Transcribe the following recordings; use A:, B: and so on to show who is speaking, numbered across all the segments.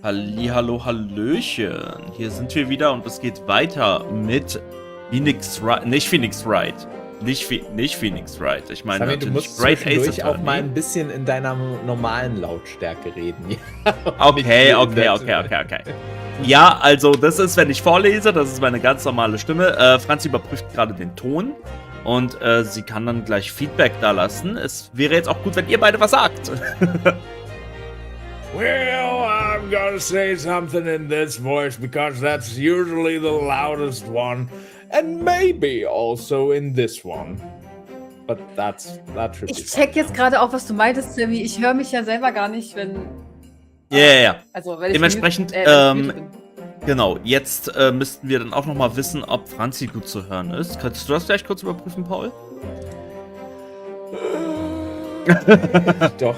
A: Hallihallo, Hallöchen. Hier sind wir wieder und es geht weiter mit Phoenix Wright. Nicht Phoenix Wright. Nicht Phoenix Wright. Ich meine,
B: Sammy, du musst zwischendurch auch mal ein bisschen in deiner normalen Lautstärke reden.
A: Okay. Ja, also das ist, wenn ich vorlese, das ist meine ganz normale Stimme. Franzi überprüft gerade den Ton und sie kann dann gleich Feedback da lassen. Es wäre jetzt auch gut, wenn ihr beide was sagt.
C: Well, I'm gonna say something in this voice because that's usually the loudest one, and maybe also in this one. But that should be
D: Ich check jetzt gerade auch, was du meintest, Sammy. Ich höre mich ja selber gar nicht, wenn...
A: Ja.
D: Also, wenn ich
A: Dementsprechend,
D: wenn ich bin.
A: genau, jetzt müssten wir dann auch nochmal wissen, ob Franzi gut zu hören ist. Könntest du das vielleicht kurz überprüfen, Paul?
B: Doch.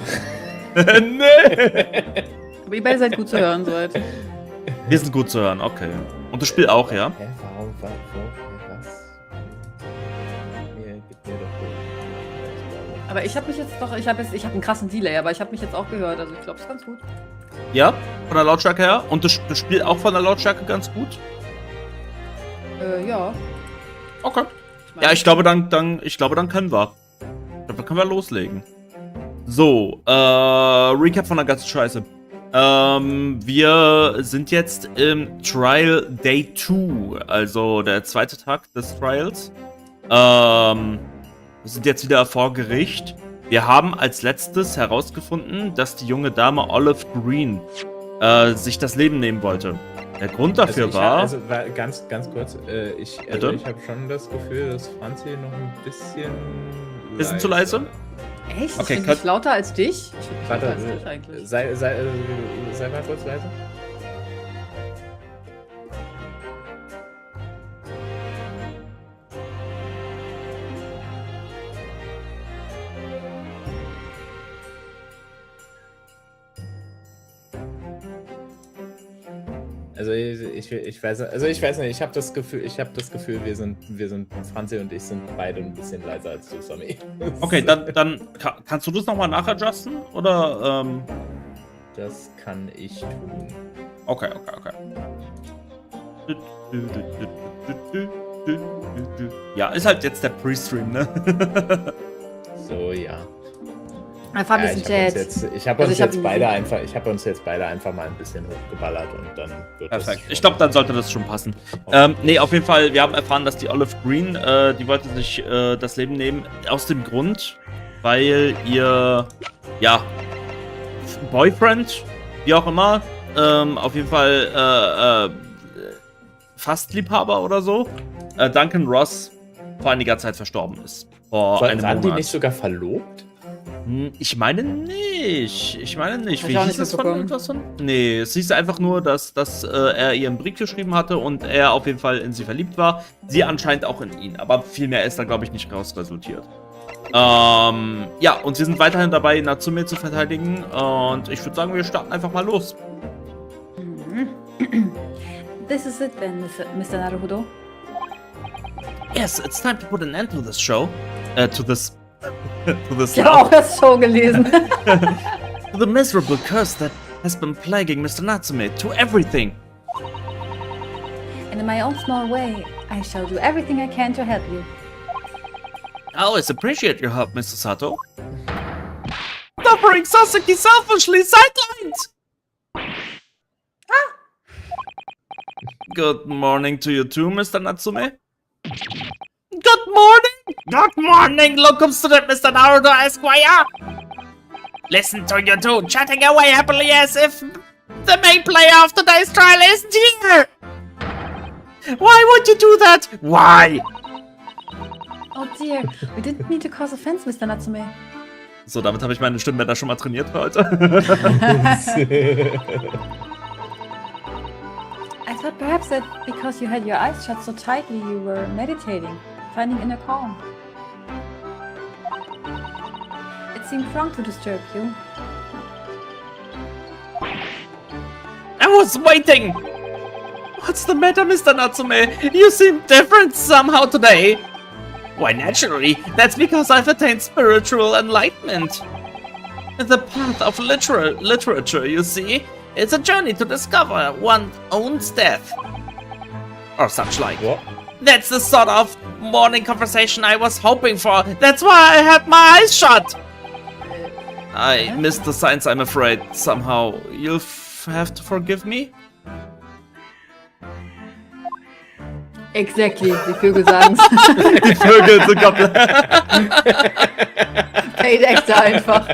A: Nee.
D: Aber ihr beide seid gut zu hören, soweit.
A: Wir sind gut zu hören, okay. Und du spielst auch, ja?
B: Hä, warum, was? Gib mir doch.
D: Aber ich habe mich jetzt doch... Ich habe einen krassen Delay, aber ich habe mich jetzt auch gehört. Also ich glaube, es ist ganz gut.
A: Ja, von der Lautstärke her. Und du spielst auch von der Lautstärke ganz gut?
D: Ja.
A: Okay. Ja, ich glaube, dann können wir. Ich glaube, dann können wir loslegen. So, Recap von der ganzen Scheiße. Wir sind jetzt im Trial Day 2, also der zweite Tag des Trials. Wir sind jetzt wieder vor Gericht. Wir haben als letztes herausgefunden, dass die junge Dame Olive Green sich das Leben nehmen wollte. Der Grund dafür war...
B: Ganz kurz, ich habe schon das Gefühl, dass Franzi noch ein bisschen
A: zu leise?
D: Echt?
A: Okay,
D: ich finde dich lauter als dich? Ich finde dich lauter
B: Warte,
D: als dich eigentlich.
B: sei mal kurz leise. Also ich weiß nicht, ich habe das Gefühl, wir sind, Franzi und ich sind beide ein bisschen leiser als du, Sammy.
A: Okay, dann kannst du das nochmal nachadjusten? Oder,
B: Das kann ich tun.
A: Okay. Ja, ist halt jetzt der Pre-Stream, ne?
B: So, ja.
D: Fabi ist
B: Ich habe uns jetzt beide einfach mal ein bisschen hochgeballert und dann wird
A: Perfekt.
B: das
A: Ich glaube, dann sollte das schon passen. Nee, auf jeden Fall, wir haben erfahren, dass die Olive Green, die wollte sich das Leben nehmen, aus dem Grund, weil ihr, ja, Boyfriend, wie auch immer, auf jeden Fall, fast Liebhaber oder so, Duncan Ross vor einiger Zeit verstorben ist. Vor einem
B: Waren die
A: Monat.
B: nicht sogar verlobt?
A: Ich meine nicht.
D: Hab ich auch nicht mitbekommen.
A: Nee, es hieß einfach nur, dass er ihr einen Brief geschrieben hatte und er auf jeden Fall in sie verliebt war. Sie anscheinend auch in ihn. Aber viel mehr ist da, glaube ich, nicht raus resultiert. Ja, und wir sind weiterhin dabei, Natsume zu verteidigen. Und ich würde sagen, wir starten einfach mal los.
D: This is it then, Mr. Naruhodo.
A: Yes, it's time to put an end to this show. To this
D: Ich habe auch das Show gelesen.
A: to the miserable curse that has been plaguing Mr. Natsume. To everything.
D: And in my own small way, I shall do everything I can to help you.
A: I always appreciate your help, Mr. Sato. Suffering Sasuke selfishly sidelined! Good morning to you too, Mr. Natsume. Good morning! Good morning, Locum Student Mr. Naruto Esquire! Listen to you two chatting away happily as if the main player of today's trial isn't here! Why would you do that? Why?
D: Oh dear, we didn't mean to cause offense, Mr. Natsume.
A: So, damit habe ich meine Stimmbänder schon mal trainiert für heute.
D: I thought perhaps that because you had your eyes shut so tightly you were meditating, finding inner calm. It seemed wrong to disturb you.
A: I was waiting! What's the matter, Mr. Natsume? You seem different somehow today. Why, naturally, that's because I've attained spiritual enlightenment. The path of literature, you see, It's a journey to discover one's own death. Or such like.
B: What?
A: That's the sort of morning conversation I was hoping for. That's why I had my eyes shut. I missed the signs, I'm afraid. Somehow, you'll have to forgive me?
D: Exactly, die Vögel sagen's.
A: Die Vögel sind komplett...
D: Paydex einfach.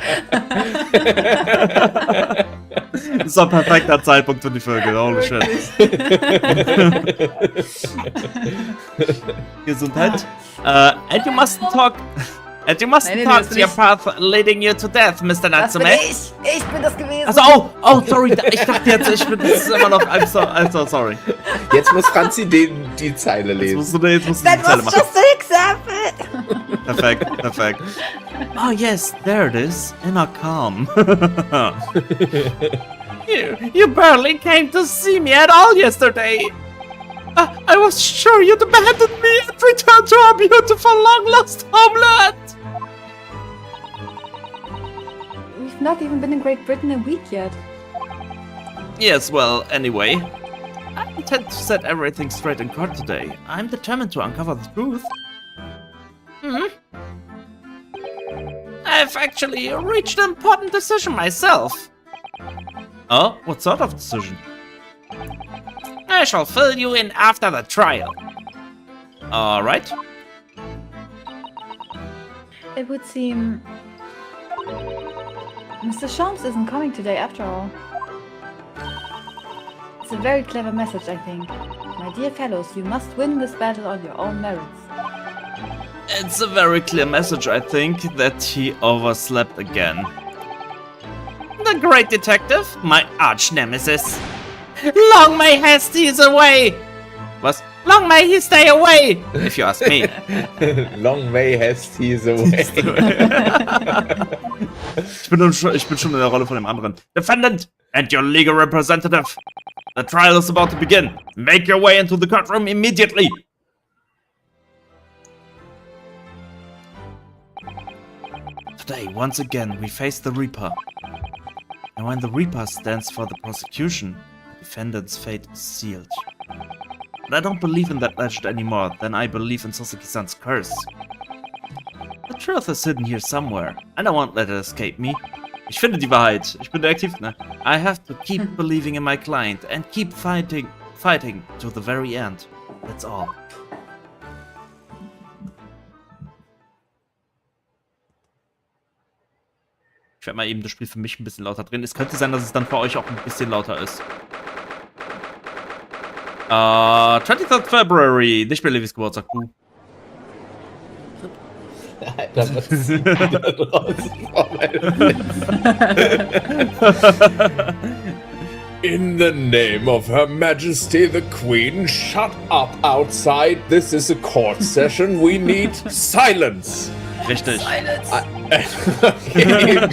A: Das ist ein perfekter Zeitpunkt für die Vögel, holy shit. Gesundheit. And you mustn't talk... And you mustn't
D: Nein,
A: talk
D: das
A: to
D: bin
A: your path leading you to death, Mr.
D: Das bin
A: Natsume.
D: ich! Ich bin das gewesen!
A: Also, oh, sorry, ich dachte jetzt, ich bin das ist immer noch, I'm so sorry.
B: Jetzt muss Franzi die Zeile
A: Jetzt
B: lesen.
A: musst du die
D: That
A: Zeile
D: was
A: machen.
D: just an example!
A: Perfekt. Oh yes, there it is, inner calm. You barely came to see me at all yesterday. I was sure you'd abandoned me and returned to our beautiful long-lost homeland.
D: We've not even been in Great Britain a week yet.
A: Yes, well, anyway. I intend to set everything straight in court today. I'm determined to uncover the truth. I've actually reached an important decision myself. Oh, what sort of decision? I shall fill you in after the trial. Alright.
D: It would seem... Mr. Shams isn't coming today after all. It's a very clever message, I think. My dear fellows, you must win this battle on your own merits.
A: It's a very clear message, I think, that he overslept again. The great detective, my arch nemesis. Long may Hestes away! Was? Long may he stay away, if you ask me.
B: Long may Hestes away.
A: Ich bin schon in der Rolle von dem anderen. Defendant and your legal representative. The trial is about to begin. Make your way into the courtroom immediately. Today, once again, we face the Reaper. And when the Reaper stands for the prosecution, the defendant's fate is sealed. But I don't believe in that legend anymore than I believe in Sasaki-san's curse. The truth is hidden here somewhere, and I won't let it escape me. Ich finde die Wahrheit. Ich bin aktiv, ne? I have to keep believing in my client and keep fighting to the very end. That's all. Ich werde mal eben das Spiel für mich ein bisschen lauter drehen. Es könnte sein, dass es dann für euch auch ein bisschen lauter ist. 23rd February. Nicht mehr Levis Geburtstag.
B: Alter, was ist da draußen vor meinem
C: In the name of Her Majesty the Queen, shut up outside. This is a court session. We need silence.
A: Richtig.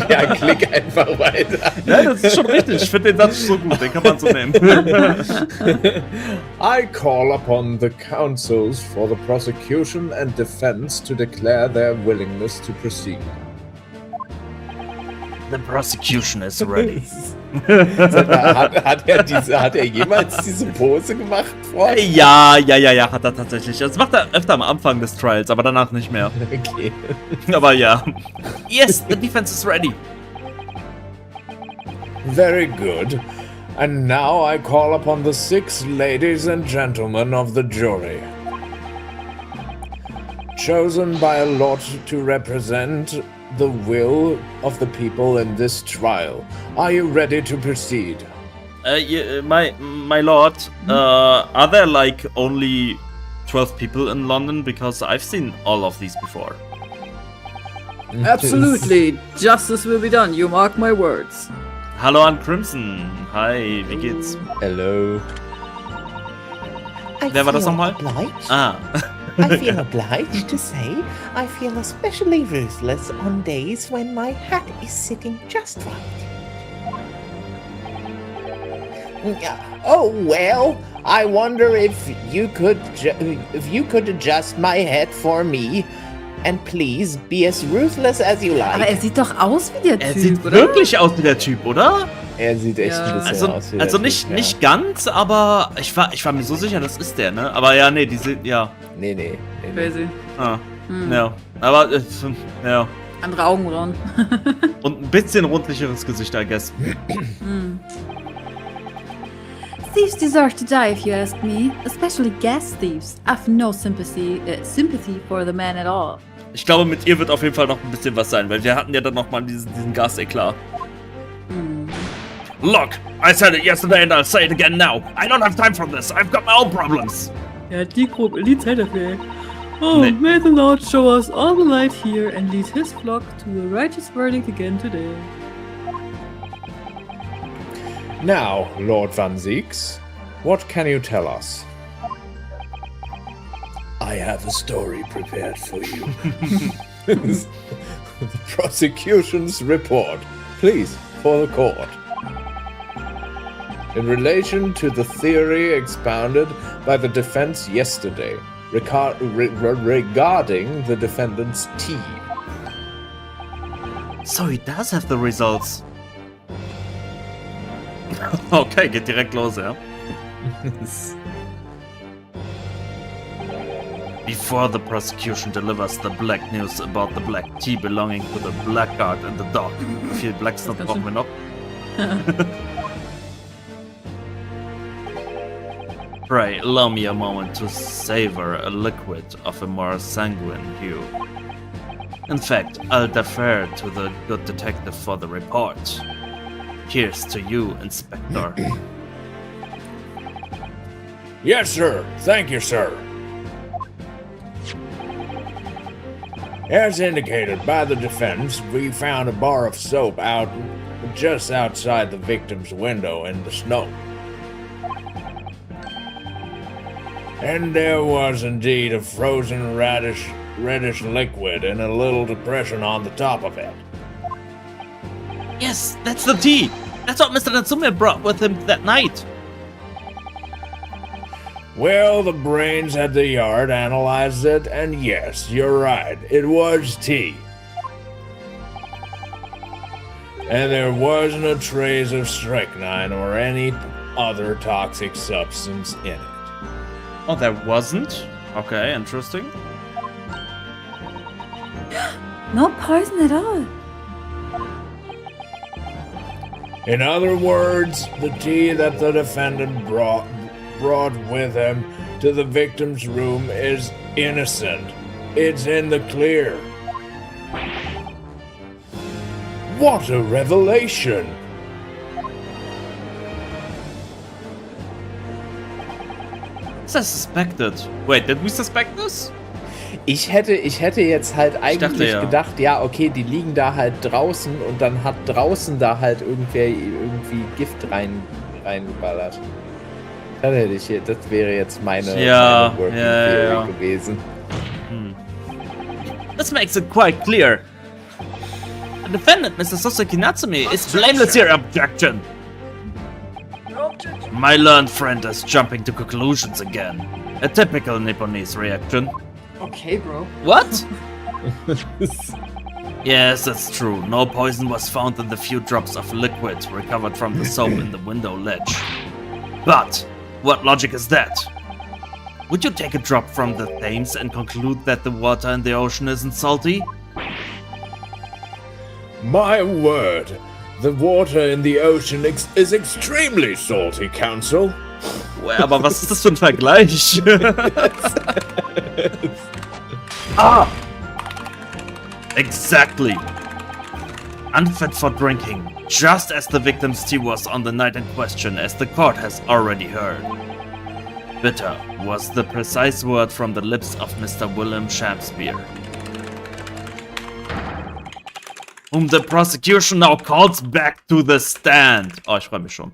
B: Ja, klick einfach weiter.
A: Ja, das ist schon richtig. Ich finde den Satz so gut. Den kann man so nehmen.
C: I call upon the counsels for the prosecution and defense to declare their willingness to proceed.
A: The prosecution is ready.
B: Hat er jemals diese Pose gemacht vorher?
A: Ja, hat er tatsächlich. Das macht er öfter am Anfang des Trials, aber danach nicht mehr.
B: Okay.
A: Aber ja. Yes, the defense is ready.
C: Very good. And now I call upon the 6 ladies and gentlemen of the jury. Chosen by a lot to represent the will of the people in this trial. Are you ready to proceed?
A: My lord, are there like only 12 people in London? Because I've seen all of these before.
E: Absolutely. Justice will be done. You mark my words.
A: Hallo an Crimson. Hi, wie geht's?
B: Hello.
A: Wer war das nochmal? Ah.
F: I feel obliged to say I feel especially ruthless on days when my hat is sitting just right. Oh well, I wonder if you could adjust my head for me, and please be as ruthless as you
E: Aber
F: like.
E: er sieht doch aus wie der
A: Er
E: Typ,
A: sieht
E: oder?
A: wirklich aus wie der Typ, oder?
B: Er sieht echt
E: Ja.
B: ein bisschen
A: Also,
B: aus wie
A: also
B: der
A: nicht,
B: Typ, ja.
A: nicht ganz, aber ich war mir so sicher, das ist der, ne? Aber ja, nee, diese, ja.
B: Nee.
E: Crazy.
A: Ah,
E: Hm.
A: ja. Aber, ja.
E: Andere Augenbrauen.
A: Und ein bisschen rundlicheres Gesicht, I guess.
E: Hm.
D: Thieves deserve to die, if you ask me. Especially gas thieves. I've no sympathy for the man at all.
A: Ich glaube, mit ihr wird auf jeden Fall noch ein bisschen was sein, weil wir hatten ja dann nochmal diesen Gas-Eklat.
E: Hm.
A: Look, I said it yesterday and I'll say it again now. I don't have time for this. I've got my own problems.
E: Ja, die Zeit dafür. Oh,
A: Nee.
E: may the Lord show us all the light here and lead his flock to a righteous verdict again today.
C: Now, Lord Van Zieks, what can you tell us?
G: I have a story prepared for you.
C: The prosecution's report, please, for the court. In relation to the theory expounded by the defense yesterday regarding the defendant's tea.
A: So he does have the results. Okay, geht direkt los, ja. Before the prosecution delivers the black news about the black tea belonging to the blackguard and the dog. Wie viel Blacksnot brauchen wir noch? Pray, allow me a moment to savor a liquid of a more sanguine hue. In fact, I'll defer to the good detective for the report. Here's to you, Inspector.
C: Yes, sir. Thank you, sir. As indicated by the defense, we found a bar of soap out just outside the victim's window in the snow. And there was indeed a frozen reddish liquid in a little depression on the top of it.
A: Yes, that's the tea! That's what Mr. Natsume brought with him that night!
C: Well, the brains at the yard analyzed it, and yes, you're right, it was tea. And there was no trace of strychnine or any other toxic substance in it.
A: Oh, there wasn't? Okay, interesting.
D: No poison at all.
C: In other words, the tea that the defendant brought with him to the victim's room is innocent. It's in the clear. What a revelation!
A: It's suspected. Wait, did we suspect this?
B: Ich hätte jetzt halt eigentlich
A: ja.
B: gedacht, ja, okay, die liegen da halt draußen und dann hat draußen da halt irgendwer irgendwie Gift reingeballert. Das wäre jetzt meine Working Theory gewesen.
A: This makes it quite clear. The defendant, Mr. Soseki Natsume, is blameless here. Objection! My learned friend is jumping to conclusions again. A typical Nipponese reaction.
E: Okay, bro.
A: What? Yes, that's true. No poison was found in the few drops of liquid recovered from the soap in the window ledge. But what logic is that? Would you take a drop from the Thames and conclude that the water in the ocean isn't salty?
C: My word, the water in the ocean is extremely salty, Counsel.
A: Well, aber was ist das für ein Vergleich? Exactly. Unfit for drinking, just as the victim's tea was on the night in question, as the court has already heard. Bitter was the precise word from the lips of Mr. William Shakespeare, whom the prosecution now calls back to the stand. Oh, ich freue mich schon.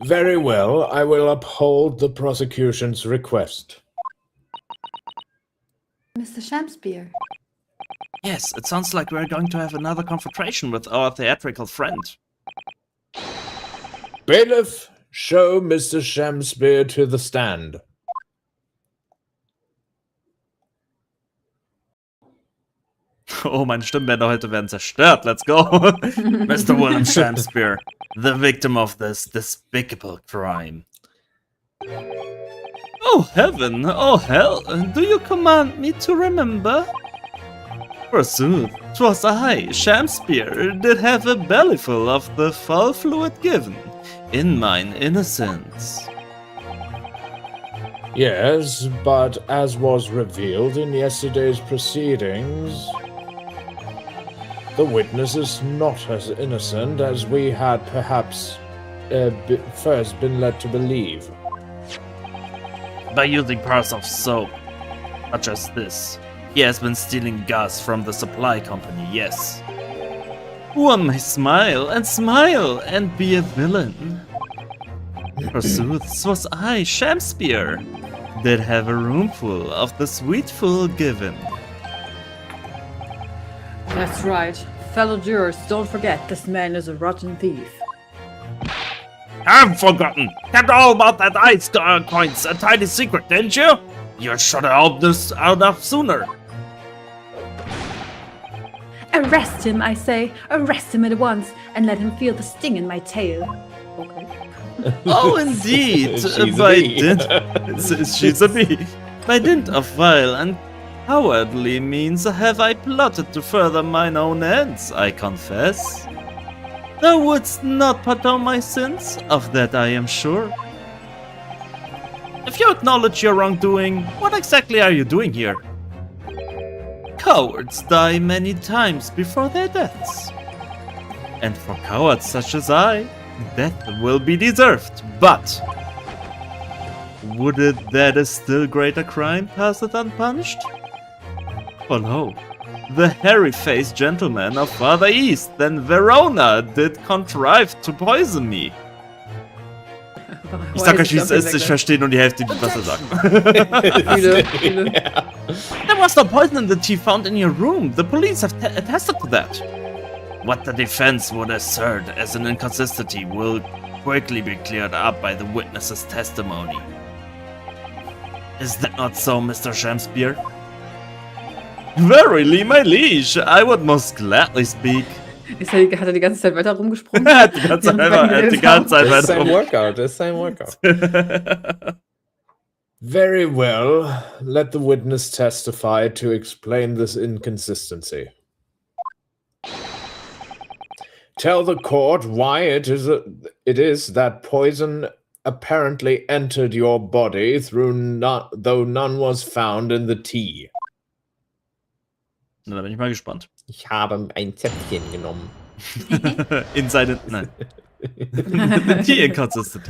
C: Very well, I will uphold the prosecution's request.
D: Mr. Shakespeare.
A: Yes, it sounds like we're going to have another confrontation with our theatrical friend.
C: Bailiff, show Mr. Shakespeare to the stand.
A: Oh, meine Stimmbänder heute werden zerstört. Let's go. Mr. William Shakespeare, the victim of this despicable crime. Oh, heaven. Oh, hell. Do you command me to remember? Forsooth, 'twas I, Shakespeare, did have a bellyful of the foul fluid given in mine innocence.
C: Yes, but as was revealed in yesterday's proceedings, the witness is not as innocent as we had perhaps first been led to believe.
A: By using bars of soap, such as this, he has been stealing gas from the supply company, yes. One may smile and be a villain. Forsooth, 'twas I, Shakespeare, did have a roomful of the sweet fool given.
E: That's right. Fellow jurors, don't forget this man is a rotten thief.
A: I've forgotten. Kept all about that ice coins a tiny secret, didn't you? You should have helped us out of sooner.
D: Arrest him, I say. Arrest him at once and let him feel the sting in my tail.
E: Okay.
A: Oh, indeed.
B: She's a
A: By
B: bee.
A: dint, she's a bee. By dint of vile and cowardly means have I plotted to further mine own ends, I confess. Thou wouldst not pardon my sins, of that I am sure. If you acknowledge your wrongdoing, what exactly are you doing here? Cowards die many times before their deaths. And for cowards such as I, death will be deserved, but would it that a still greater crime passeth unpunished? For lo, the hairy-faced gentleman of farther east than Verona did contrive to poison me. Ich sag euch, wie es ist, ich verstehe nur die Hälfte, was er sagt. There was no poison in the tea found in your room. The police have attested to that. What the defense would assert as an inconsistency will quickly be cleared up by the witness's testimony. Is that not so, Mr. Shakespeare? Verily, my liege, I would most gladly speak.
E: Hat er die ganze Zeit weiter rumgesprungen?
A: Er hat die ganze Zeit
B: Das ist
A: weiter
B: sein Workout, das ist sein Workout.
C: Very well. Let the witness testify to explain this inconsistency. Tell the court why it is that poison apparently entered your body though none was found in the tea.
A: Na, da bin ich mal gespannt.
B: Ich habe ein Zäpfchen genommen.
A: In seine... Nein. The tea inconsistent.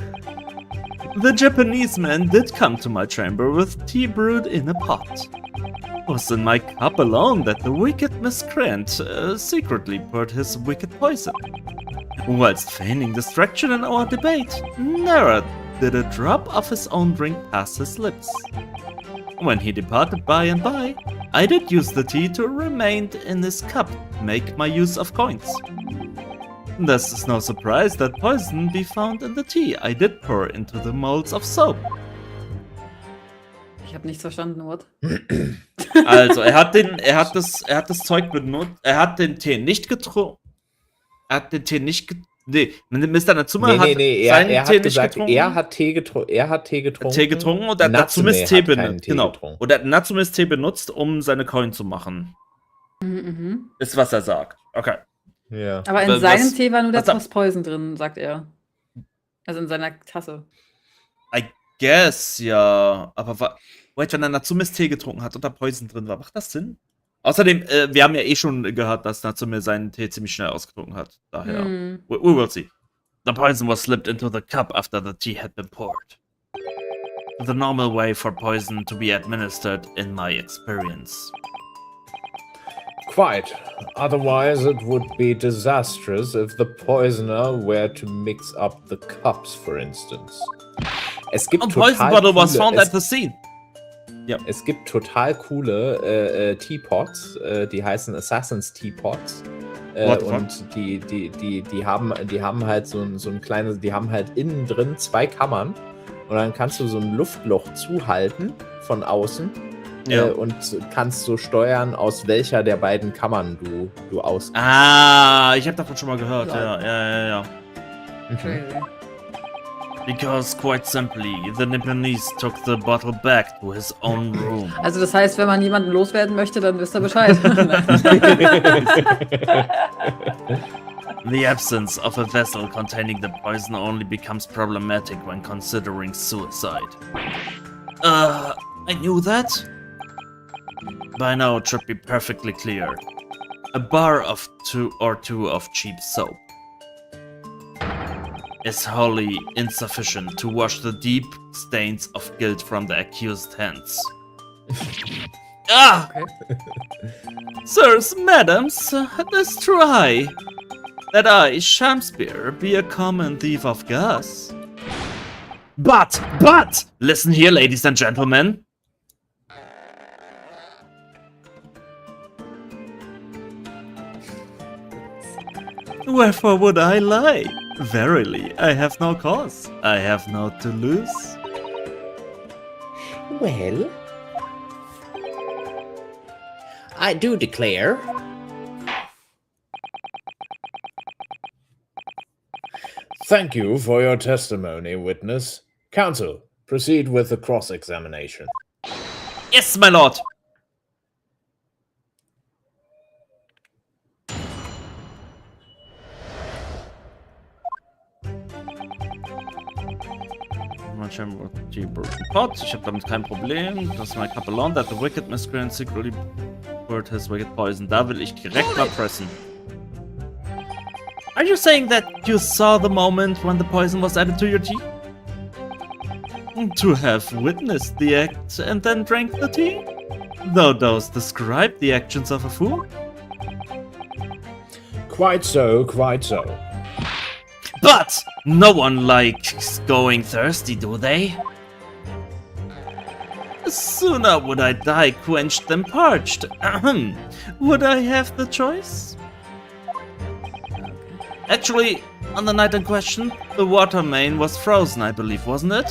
A: The Japanese man did come to my chamber with tea brewed in a pot. It was in my cup alone that the wicked miscreant secretly poured his wicked poison. Whilst feigning distraction in our debate, never did a drop of his own drink pass his lips. When he departed by and by, I did use the tea to remain in this cup to make my use of coins. Thus is no surprise that poison be found in the tea I did pour into the molds of soap.
E: Ich habe nichts verstanden, what?
A: Also, er hat das Zeug benutzt, er hat den Tee nicht getrunken. Er hat den Tee nicht getrunken. Nee, Mr. Natsuma hat seinen Tee nicht getrunken.
B: Er hat Tee getrunken.
A: Tee getrunken und er hat Natsumes Tee benutzt. Genau. Und er hat Natsumes Tee benutzt, um seine Coin zu machen. Ist, was er sagt. Okay.
B: Ja.
E: Aber in seinem Tee war nur der Poison drin, sagt er. Also in seiner Tasse.
A: I guess, ja. Aber wait, wenn er Natsumes Tee getrunken hat und da Poison drin war, macht das Sinn? Außerdem, wir haben ja eh schon gehört, dass Natsume seinen Tee ziemlich schnell ausgetrunken hat. Daher, we will see. The poison was slipped into the cup after the tea had been poured. The normal way for poison to be administered in my experience.
C: Quite. Otherwise, it would be disastrous if the poisoner were to mix up the cups, for instance.
B: Es gibt
A: A poison bottle was found at the scene.
B: Ja. Es gibt total coole Teapots, die heißen Assassin's Teapots. Und die haben halt so ein kleines, die haben halt innen drin 2 Kammern und dann kannst du so ein Luftloch zuhalten von außen und kannst so steuern, aus welcher der beiden Kammern du ausgehst.
A: Ah, ich habe davon schon mal gehört. Ja.
E: Crazy.
A: Because quite simply, the Nipponese took the bottle back to his own room.
E: Also das heißt, wenn man jemanden loswerden möchte, dann wisst ihr Bescheid.
A: The absence of a vessel containing the poison only becomes problematic when considering suicide. I knew that. By now it should be perfectly clear. A bar of two of cheap soap is wholly insufficient to wash the deep stains of guilt from the accused's hands. Sirs, madams, it is true that I, Shamspear, be a common thief of gas. But, listen here, ladies and gentlemen. Wherefore would I lie? Verily, I have no cause. I have naught to lose.
F: Well, I do declare.
C: Thank you for your testimony, witness. Counsel, proceed with the cross-examination.
A: Yes, my lord. Pot. Ich habe damit kein Problem. Das ist mein Kapellan, that the wicked miscreant secretly poured his wicked poison. Da will ich direkt mal pressen. Are you saying that you saw the moment when the poison was added to your tea? To have witnessed the act and then drank the tea? Though those describe the actions of a fool?
C: Quite so, quite so.
A: But no one likes going thirsty, do they? Sooner would I die quenched than parched. Ahem. Would I have the choice? Actually, on the night in question, the water main was frozen, I believe, wasn't it?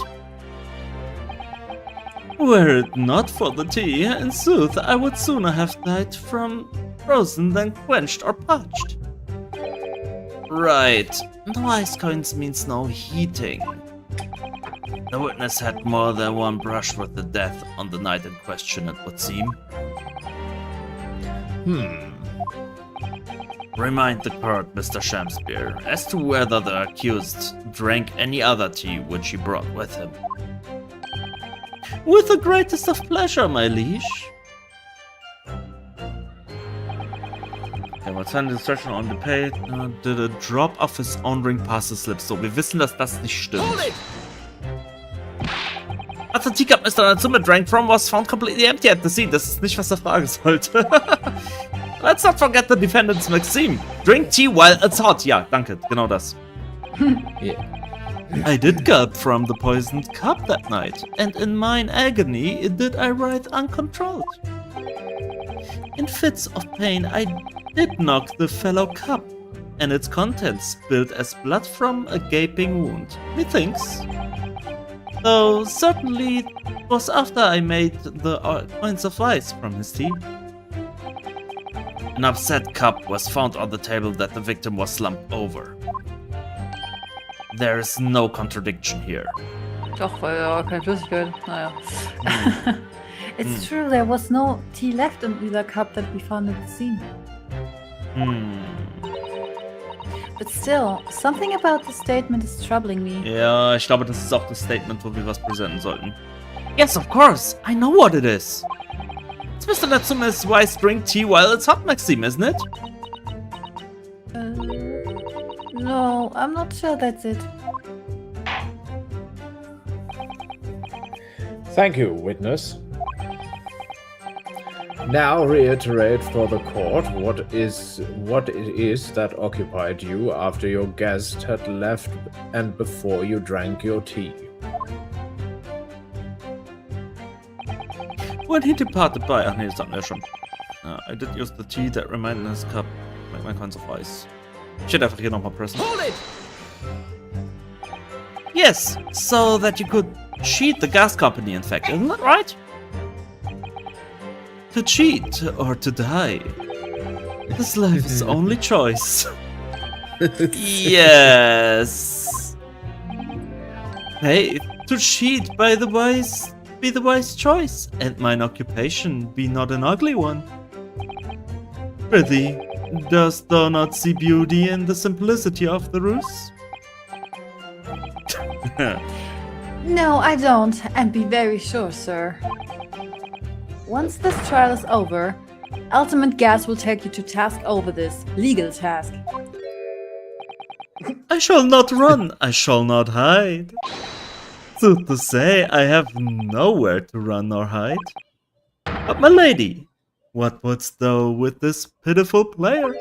A: Were it not for the tea, in sooth, I would sooner have died from frozen than quenched or parched. Right. No ice coins means no heating. The witness had more than one brush with the death on the night in question, it would seem. Remind the court, Mr. Shamspear, as to whether the accused drank any other tea which he brought with him. With the greatest of pleasure, my liege. Okay, what's the instruction on the page? Did a drop of his own ring pass his lips? So, wir wissen, dass das nicht stimmt. As the teacup Mr. Natsume drank from was found completely empty at the scene. Das ist nicht, was er fragen sollte. Let's not forget the defendant's maxim. Drink tea while it's hot. Ja, danke. Genau das.
B: Yeah.
A: I did gulp from the poisoned cup that night, and in mine agony did I writhe uncontrolled. In fits of pain I did knock the fellow cup, and its contents spilled as blood from a gaping wound, methinks. Though certainly it was after I made the coins of ice from his tea. An upset cup was found on the table that the victim was slumped over. There is no contradiction here.
E: Doch, weil ja keine Flüssigkeit. Naja.
D: It's true, there was no tea left in either cup that we found at the scene. But still, something about the statement is troubling me.
A: Ja, ich glaube, das ist auch das Statement, wo wir was präsentieren sollten. Yes, of course. I know what it is. It's Mr. Natsume's wise drink tea while it's hot maxim, isn't it?
D: No, I'm not sure that's it.
C: Thank you, witness. Now reiterate for the court what it is that occupied you after your guest had left and before you drank your tea.
A: When he departed by... Ach nee, das hatten wir schon. I did use the tea that remained in his cup. Make my coins of ice. Ich hätte einfach hier nochmal pressen. Yes, so that you could cheat the gas company, in fact, isn't that right? To cheat or to die. This life is only choice. Yes. Hey, to cheat be the wise choice, and mine occupation be not an ugly one. Prithee, dost thou not see beauty in the simplicity of the ruse?
D: No, I don't, and be very sure, sir. Once this trial is over, Ultimate Gas will take you to task over this legal task.
A: I shall not run, I shall not hide. Sooth to say, I have nowhere to run or hide. But my lady, what wouldst thou with this pitiful player?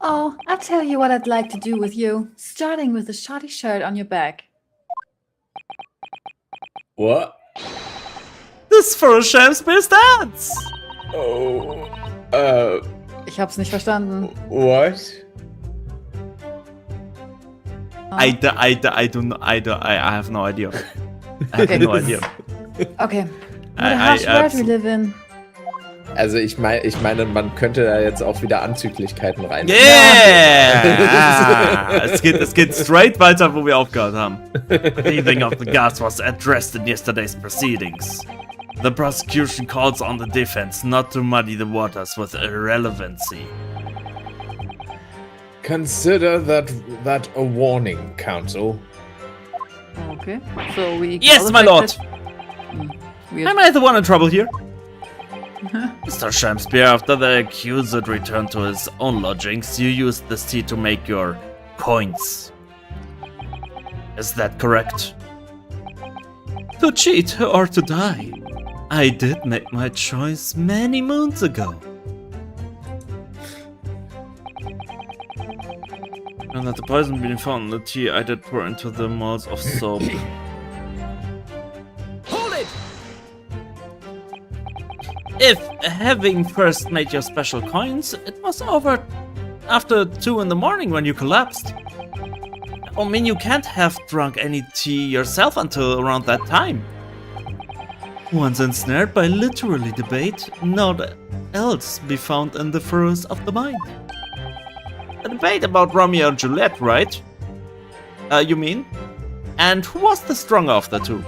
D: Oh, I'll tell you what I'd like to do with you, starting with the shoddy shirt on your back.
B: What?
A: This for a Shakespeare's dance!
B: Oh,
D: Ich hab's nicht verstanden.
B: what?
A: I have no idea. I have no idea.
D: Okay. What a harsh world we live in.
B: Also ich meine, man könnte da jetzt auch wieder Anzüglichkeiten rein.
A: Yeah! es geht straight weiter, wo wir aufgehört haben. Breathing of the gas was addressed in yesterday's proceedings. The prosecution calls on the defense not to muddy the waters with irrelevancy.
C: Consider that a warning, Counsel.
E: Okay. So we.
A: Yes, my lord!
E: Weird.
A: Am I the one in trouble here? Mr. Shakespeare, after the accused returned to his own lodgings, you used this tea to make your coins. Is that correct? To cheat or to die? I did make my choice many moons ago. And that the poison being found in the tea, I did pour into the molds of soap. If, having first made your special coins, it was over after 2 in the morning when you collapsed. I mean, you can't have drunk any tea yourself until around that time. Once ensnared by literally debate, naught else be found in the furrows of the mind. A debate about Romeo and Juliet, right? You mean? And who was the stronger of the two?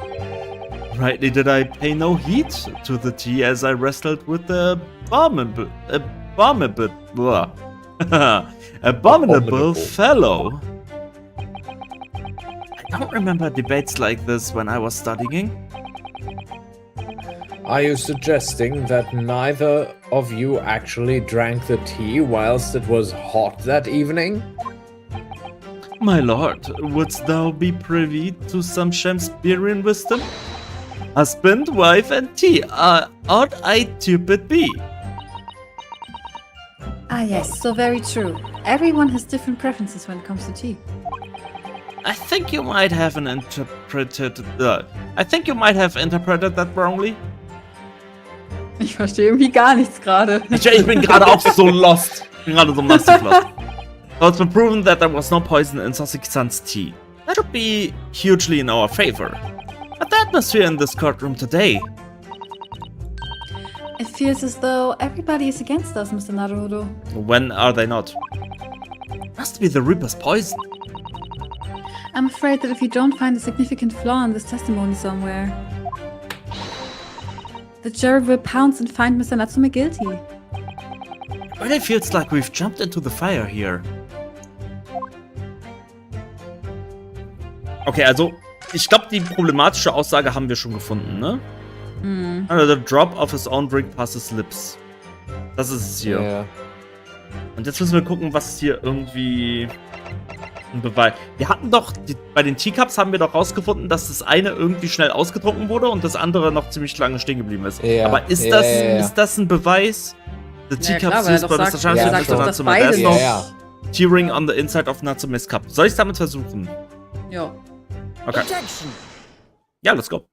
A: Rightly did I pay no heed to the tea as I wrestled with the abominable fellow. I don't remember debates like this when I was studying.
C: Are you suggesting that neither of you actually drank the tea whilst it was hot that evening?
A: My lord, wouldst thou be privy to some Shakespearean wisdom? Husband, wife, and tea, ought I stupid be?
D: Ah yes, so very true. Everyone has different preferences when it comes to tea.
A: I think you might have interpreted that wrongly.
E: Ich verstehe irgendwie gar nichts gerade.
A: Ich bin gerade auch so lost. Ich bin gerade so massiv lost. So it's been proven that there was no poison in Soseki-san's tea. That would be hugely in our favor. But the atmosphere in this courtroom today.
D: It feels as though everybody is against us, Mr. Naruto.
A: When are they not? Must be the Reaper's poison.
D: I'm afraid that if you don't find a significant flaw in this testimony somewhere, the jury will pounce and find Mr. Natsume guilty.
A: It really feels like we've jumped into the fire here. Okay, also, ich glaube, die problematische Aussage haben wir schon gefunden, ne?
E: Mhm.
A: The drop of his own drink past his lips. Das ist es hier.
B: Ja.
A: Und jetzt müssen wir gucken, was hier irgendwie ein Beweis. Wir hatten doch, bei den Teacups haben wir doch rausgefunden, dass das eine irgendwie schnell ausgetrunken wurde und das andere noch ziemlich lange stehen geblieben ist.
B: Ja.
A: Aber ist
B: Ja,
A: das,
B: ja, ja.
A: ist das ein Beweis? The
E: Ja,
A: teacups
E: klar, weil er
A: used
E: doch
A: by Mr.
E: sagt,
A: Shakespeare
B: er
A: to
B: sagt doch,
E: dass
A: Natsume.
E: beide
A: There's
B: Ja,
A: no
B: ja.
A: Tearing on the inside of Natsume's cup. Soll ich damit versuchen?
E: Ja.
A: Okay. Yeah, let's go.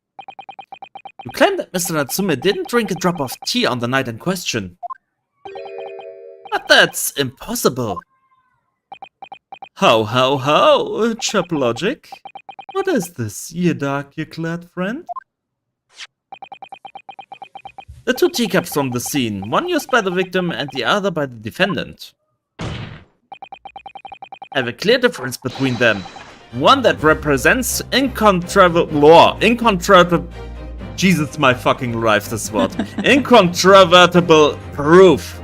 A: You claim that Mr. Natsume didn't drink a drop of tea on the night in question. But that's impossible. How, Chap Logic? What is this, ye dark, ye clad friend? The 2 teacups from the scene, one used by the victim and the other by the defendant. Have a clear difference between them. One that represents Jesus, my fucking life, this word. Incontrovertible proof.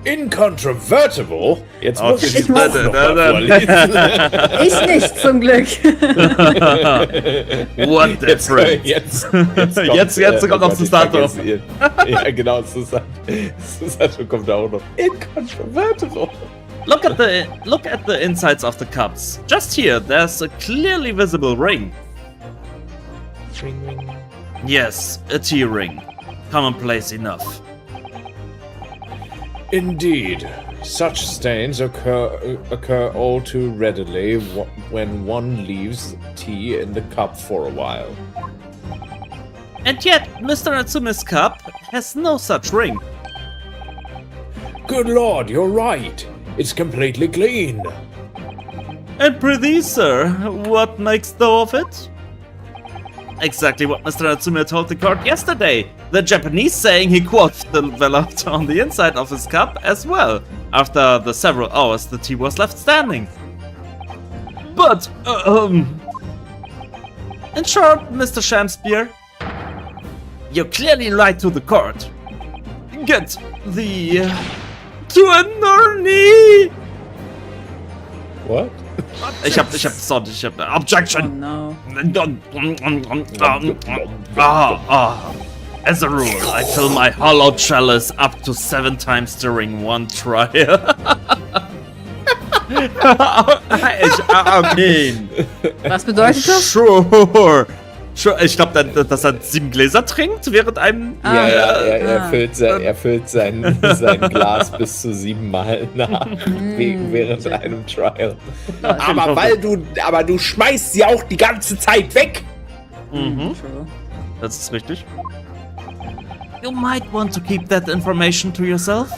C: Incontrovertible? Jetzt
A: Okay.
C: muss ich das noch mal vorlesen.
D: Ich nicht, zum Glück.
A: What difference? Jetzt kommt noch Susato.
B: Ja, genau, Susato kommt da auch noch. Incontrovertible.
A: Look at the insides of the cups. Just here, there's a clearly visible ring.
B: Ring, ring.
A: Yes, a tea ring. Commonplace enough.
C: Indeed, such stains occur all too readily when one leaves tea in the cup for a while.
A: And yet, Mr. Natsume's cup has no such ring.
C: Good lord, you're right. It's completely clean.
A: And prithee, sir, what makes thou of it? Exactly what Mr. Natsume told the court yesterday. The Japanese saying he quote developed on the inside of his cup as well, after the several hours the tea was left standing. But, in short, Mr. Shamspear, you clearly lied to the court. Get the... to attorney!
B: What?
A: Ich hab Objection!
E: Oh no.
A: As a rule, I fill my hollow chalice up to 7 times during one trial. Okay.
D: Was bedeutet das?
A: Sure. Ich glaube, dass er 7 Gläser trinkt während einem...
B: Er füllt sein Glas bis zu 7 Mal nach während einem Trial.
F: Aber du schmeißt sie auch die ganze Zeit weg.
A: Mhm. Das ist richtig. You might want to keep that information to yourself.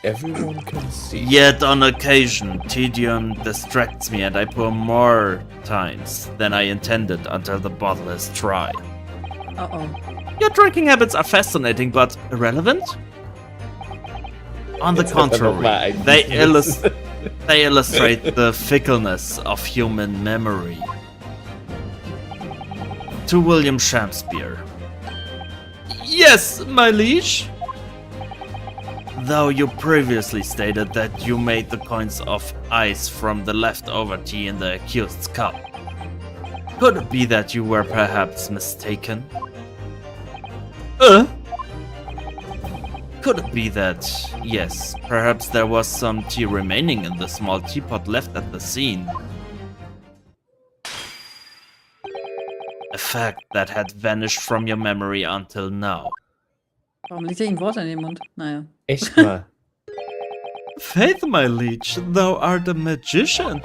B: Everyone can see.
A: Yet on occasion, tedium distracts me and I pour more times than I intended until the bottle is dry.
E: Uh-oh.
A: Your drinking habits are fascinating but irrelevant? On the contrary, they illustrate the fickleness of human memory. To William Shamspear. Yes, my liege. Though you previously stated that you made the coins of ice from the leftover tea in the accused's cup. Could it be that you were perhaps mistaken? Could it be that, yes, perhaps there was some tea remaining in the small teapot left at the scene? A fact that had vanished from your memory until now.
E: Warum liegt ihm Wort in den Mund? Naja.
B: Echt mal.
A: Faith, my liege, thou art a magician.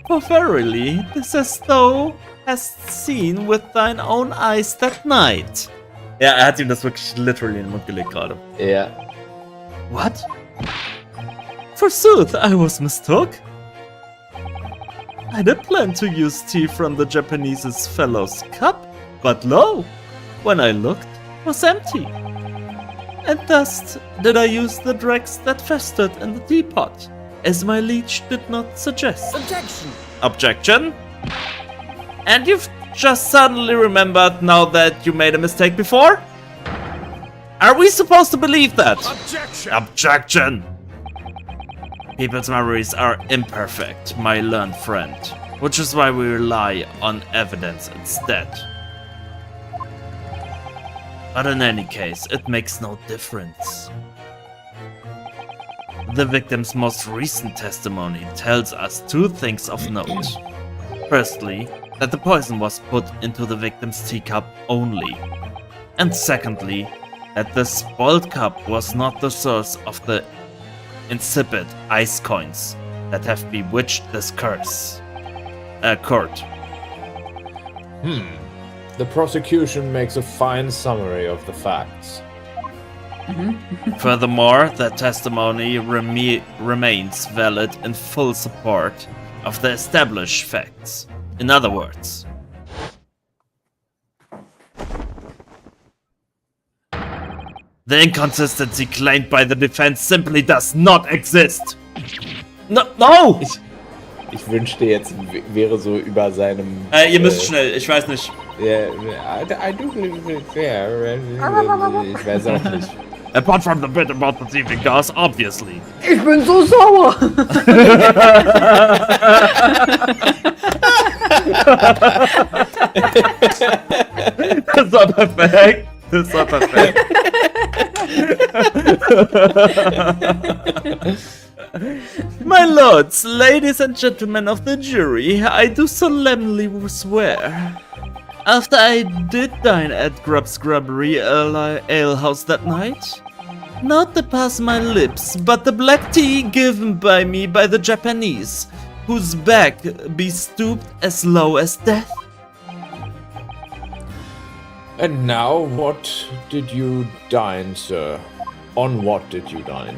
A: For verily, this as thou hast seen with thine own eyes that night. Ja, hat ihm das wirklich literally in den Mund gelegt gerade.
B: Ja.
A: What? Forsooth, I was mistook. I did plan to use tea from the Japanese's fellow's cup, but lo, when I looked, it was empty. And thus did I use the dregs that festered in the teapot, as my liege did not suggest.
F: Objection.
A: Objection? And you've just suddenly remembered now that you made a mistake before? Are we supposed to believe that?
C: Objection.
A: Objection! People's memories are imperfect, my learned friend, which is why we rely on evidence instead. But in any case, it makes no difference. The victim's most recent testimony tells us 2 things of note. Firstly, that the poison was put into the victim's teacup only. And secondly, that the spoiled cup was not the source of the insipid ice coins that have bewitched this court.
C: The prosecution makes a fine summary of the facts.
A: Furthermore, the testimony remains valid in full support of the established facts. In other words, The inconsistency claimed by the defense simply does not exist. No!
B: Ich wünschte jetzt wäre so über seinem.
A: Ihr müsst schnell, ich weiß nicht.
B: I do ich weiß auch nicht.
A: Apart from the bit about the thieving gas, obviously.
D: Ich bin so sauer.
A: Das war perfekt. Das war perfekt. My lords, ladies and gentlemen of the jury, I do solemnly swear. After I did dine at Grub's Grubbery Ale House that night, not to pass my lips, but the black tea given by me by the Japanese, whose back be stooped as low as death.
C: And now, what did you dine, sir? On what did you dine?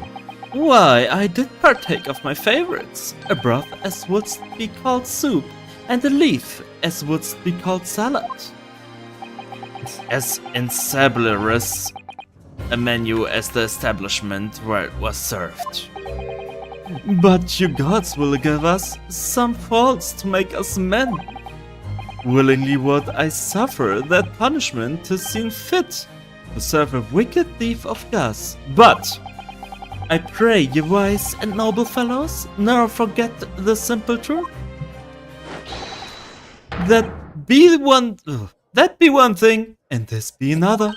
A: Why, I did partake of my favorites. A broth as wouldst be called soup, and a leaf as wouldst be called salad. As insabulous a menu as the establishment where it was served. But you gods will give us some faults to make us men. Willingly would I suffer that punishment to seem fit to serve a wicked thief of gas. But I pray you wise and noble fellows never forget the simple truth. That be one thing, and this be another.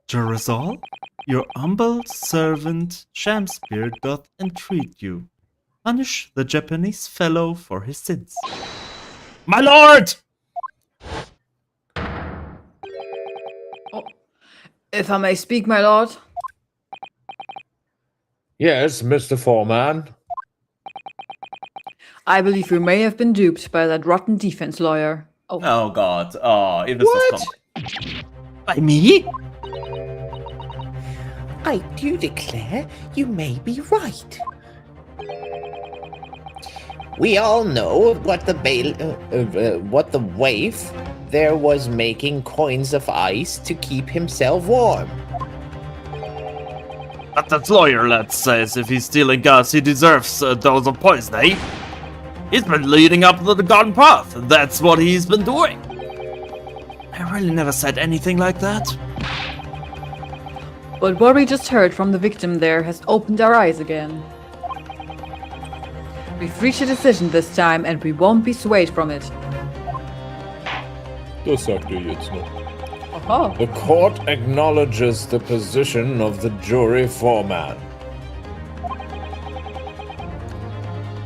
A: Jerizal, your humble servant Shamspear doth entreat you. Punish the Japanese fellow for his sins. My lord!
D: If I may speak, my lord.
C: Yes, Mr. Foreman.
D: I believe you may have been duped by that rotten defense lawyer.
A: Oh god. Oh, if this is by me?
F: I do declare you may be right. We all know what the waif there was making coins of ice to keep himself warm.
A: But that lawyer lad says if he's stealing gas, he deserves a dose of poison, eh? He's been leading up to the garden path. That's what he's been doing. I really never said anything like that.
D: But what we just heard from the victim there has opened our eyes again. We've reached a decision this time and we won't be swayed from it.
C: Das sagt ihr jetzt noch.
D: Aha.
C: The court acknowledges the position of the jury foreman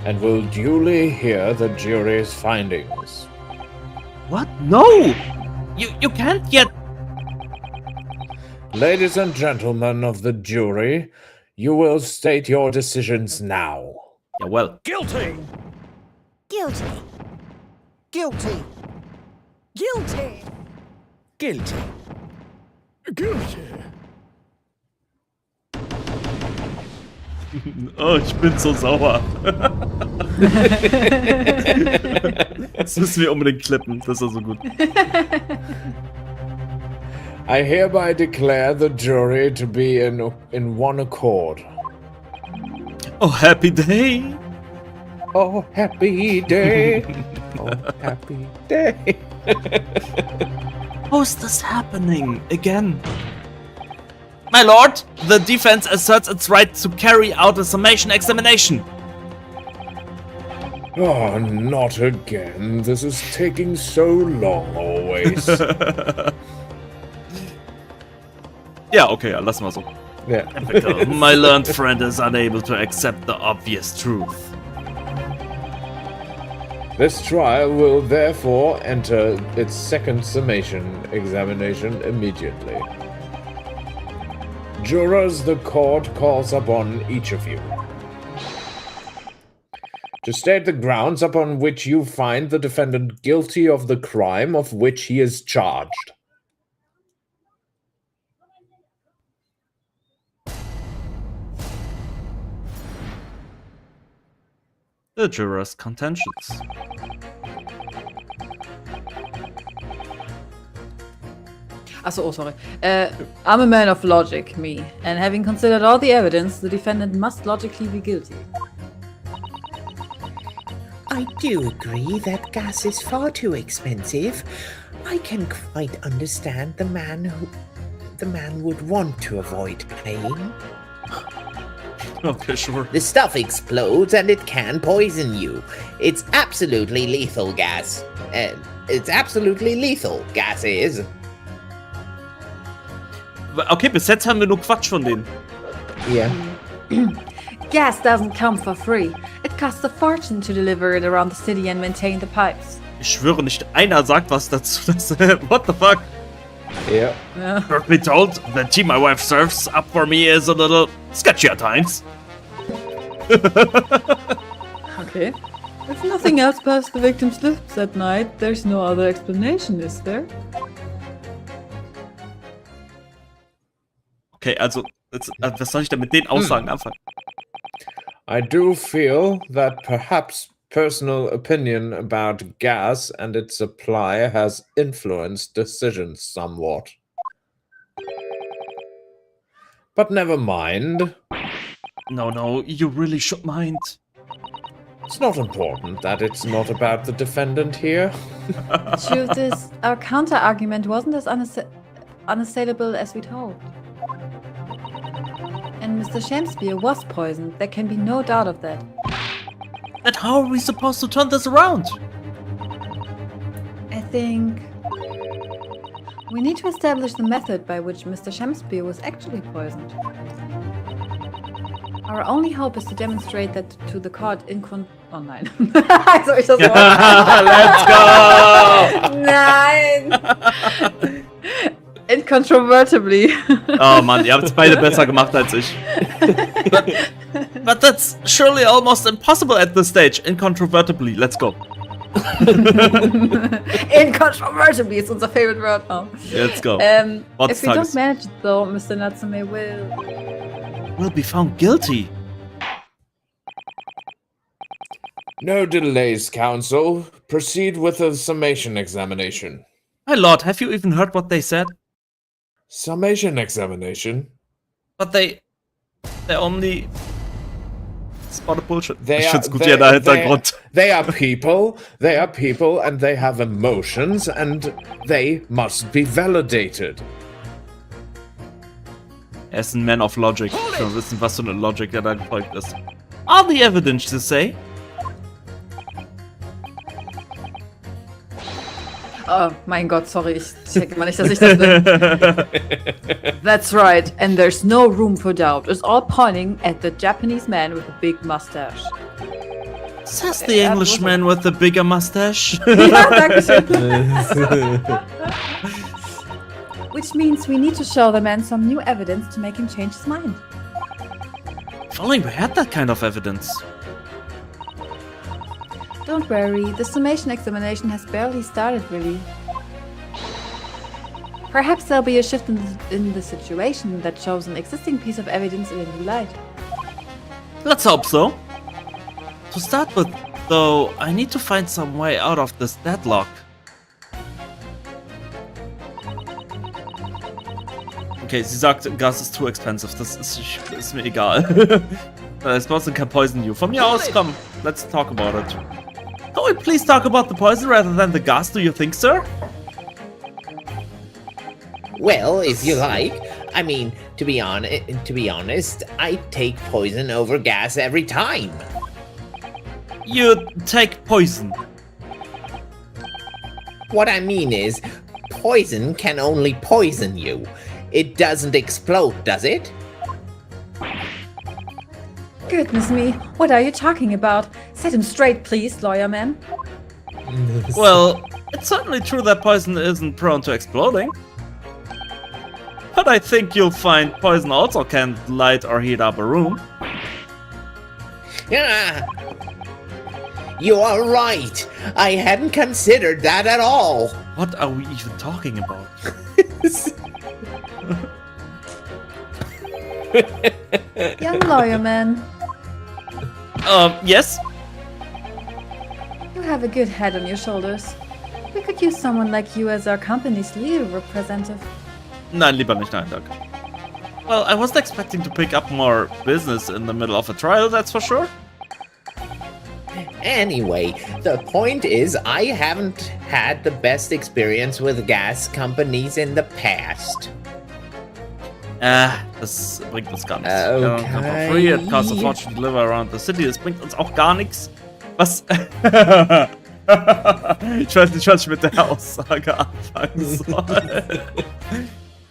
C: and will duly hear the jury's findings.
A: What? No! You can't yet.
C: Ladies and gentlemen of the jury, you will state your decisions now.
A: Yeah, well.
G: Guilty!
H: Guilty. Guilty. Guilty.
G: Guilty. Guilty.
A: Oh, ich bin so sauer. Das müssen wir unbedingt klippen, das ist so gut.
C: I hereby declare the jury to be in one accord.
A: Oh, happy day!
C: Oh, happy day! Oh, happy day!
A: How is this happening again? My lord, the defense asserts its right to carry out a summation examination.
C: Oh, not again. This is taking so long always.
A: Ja, okay, ja, lass mal so.
C: Yeah.
A: Typical. My learned friend is unable to accept the obvious truth.
C: This trial will therefore enter its second summation examination immediately. Jurors, the court calls upon each of you to state the grounds upon which you find the defendant guilty of the crime of which he is charged.
A: The jurors' contentions.
D: Oh, sorry. I'm a man of logic, me. And having considered all the evidence, the defendant must logically be guilty.
F: I do agree that gas is far too expensive. I can quite understand the man would want to avoid paying.
A: Okay, sure.
F: The stuff explodes and it can poison you. It's absolutely lethal, gas. It's absolutely lethal, gas is.
A: Okay, bis jetzt haben wir nur Quatsch von denen.
B: Yeah.
D: Gas doesn't come for free. It costs a fortune to deliver it around the city and maintain the pipes.
A: Ich schwöre, nicht einer sagt was dazu. What the fuck?
B: Yeah.
A: Truth be told, the tea my wife serves up for me is a little sketchy at times.
D: Okay.
E: If nothing else past the victim's lips at night, there's no other explanation, is there?
A: Okay, also, was soll ich denn mit den Aussagen anfangen?
C: I do feel that perhaps personal opinion about gas and its supply has influenced decisions somewhat. But never mind.
A: No, you really should mind.
C: It's not important that it's not about the defendant here.
D: The truth is, our counter-argument wasn't as unassailable as we'd hoped. And Mr. Shakespeare was poisoned. There can be no doubt of that.
A: Then how are we supposed to turn this around?
D: I think we need to establish the method by which Mr. Shakespeare was actually poisoned. Our only hope is to demonstrate that to the court Oh nein. Soll ich das
A: Let's go!
D: Nein! Incontrovertibly.
A: Oh Mann, ihr habt es beide besser gemacht als ich. But that's surely almost impossible at this stage. Incontrovertibly, let's go.
D: Incontrovertibly ist unser favorite word now.
A: Let's go.
D: If we don't manage it though, Mr. Natsume will
A: be found guilty.
C: No delays, counsel. Proceed with the summation examination.
A: My lord, have you even heard what they said?
C: Summation examination?
A: But they only spotted bullshit.
C: They
A: Ich
C: are,
A: find's gut hier der Hintergrund.
C: they are people, and they have emotions, and they must be validated.
A: Er ist ein Man of Logic. Ich will wissen, was für eine Logic der da gefolgt ist. All the evidence to say.
D: Oh mein Gott, sorry, ich checke mal nicht, dass ich das bin. That's right, and there's no room for doubt. It's all pointing at the Japanese man with a big mustache.
A: Says the Englishman with the bigger mustache.
D: Ja, danke schön. Which means we need to show the man some new evidence to make him change his mind.
A: If only we had that kind of evidence.
D: Don't worry, the summation examination has barely started, really. Perhaps there'll be a shift in the situation that shows an existing piece of evidence in a new light.
A: Let's hope so. To start with, though, I need to find some way out of this deadlock. Okay, sie sagt, gas is too expensive. Das ist mir egal. This person can poison you. Von mir aus, komm, let's talk about it. Can we please talk about the poison rather than the gas, do you think, sir?
F: Well, if you like. I mean, to be honest, I take poison over gas every time.
A: You take poison.
F: What I mean is, poison can only poison you. It doesn't explode, does it?
D: Goodness me, what are you talking about? Set him straight, please, lawyer man.
A: Well, it's certainly true that poison isn't prone to exploding. But I think you'll find poison also can't light or heat up a room.
F: Yeah. You are right. I hadn't considered that at all.
A: What are we even talking about?
D: Young lawyer man,
A: Yes?
D: you have a good head on your shoulders. We could use someone like you as our company's legal representative.
A: Nein, lieber nicht, nein, danke. Well, I wasn't expecting to pick up more business in the middle of a trial, that's for sure.
B: Anyway, the point is, I haven't had the best experience with gas companies in the past.
A: Das bringt uns gar nichts. Come for free, it costs a fortune to deliver around the city. Das bringt uns auch gar nichts. Was? Ich weiß nicht, was ich mit der Aussage anfangen soll.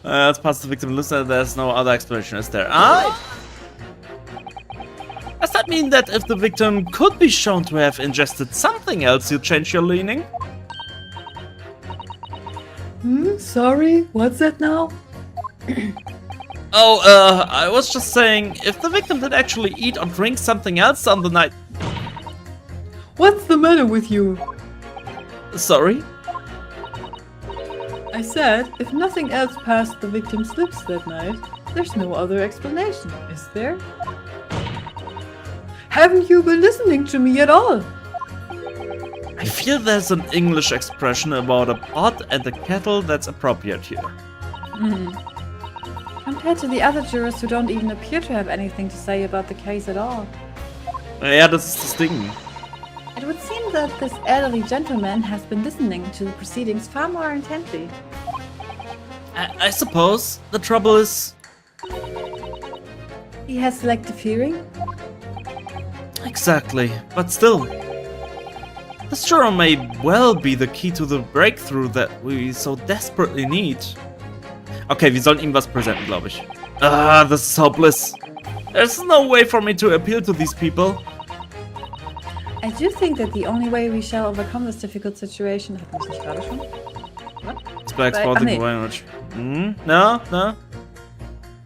A: That's past the victim listener, there's no other explanation, is there? Does that mean that if the victim could be shown to have ingested something else, you change your leaning?
E: Sorry, what's that now?
A: I was just saying, if the victim did actually eat or drink something else on the night...
E: What's the matter with you?
A: Sorry?
E: I said, if nothing else passed the victim's lips that night, there's no other explanation, is there? Haven't you been listening to me at all?
A: I feel there's an English expression about a pot and a kettle that's appropriate here.
D: Compared to the other jurors who don't even appear to have anything to say about the case at all.
A: Ja, das ist das Ding.
D: It would seem that this elderly gentleman has been listening to the proceedings far more intently.
A: I suppose the trouble is...
D: He has selective hearing?
A: Exactly, but still. This juror may well be the key to the breakthrough that we so desperately need. Okay, wir sollen ihm was präsentieren, glaube ich. This is hopeless. There's no way for me to appeal to these people.
D: I do think that the only way we shall overcome this difficult situation... Hatten wir es nicht gerade schon?
A: It's by exposing the way in which... No?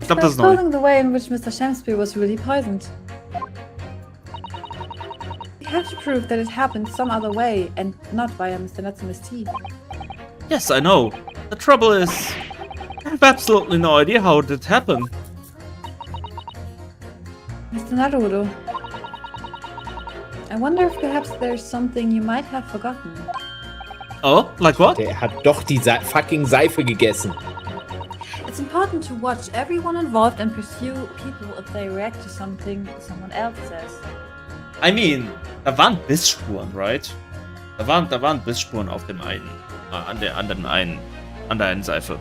A: Ich glaube, das ist neu.
D: Exposing the way in which Mr. Shamspeare was really poisoned. We have to prove that it happened some other way and not via Mr. Natsume's tea.
A: Yes, I know. The trouble is... I have absolutely no idea how it did happen.
D: Mr. Naruto, I wonder if perhaps there's something you might have forgotten.
A: Oh, like what?
B: Der hat doch die fucking Seife gegessen.
D: It's important to watch everyone involved and pursue people if they react to something someone else says.
A: I mean, da waren Bissspuren, right? Da waren Bissspuren auf dem einen. An der einen Seife.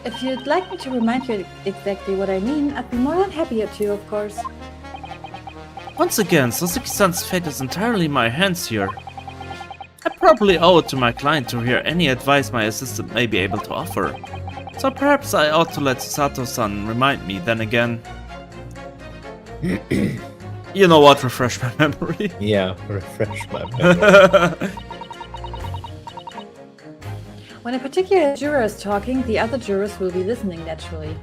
D: If you'd like me to remind you exactly what I mean, I'd be more than happy to, of course.
A: Once again, Sasuke-san's fate is entirely in my hands here. I probably owe it to my client to hear any advice my assistant may be able to offer. So perhaps I ought to let Sato-san remind me then again. You know what, refresh my memory.
B: Yeah, refresh my memory.
D: When a particular juror is talking, the other jurors will be listening naturally.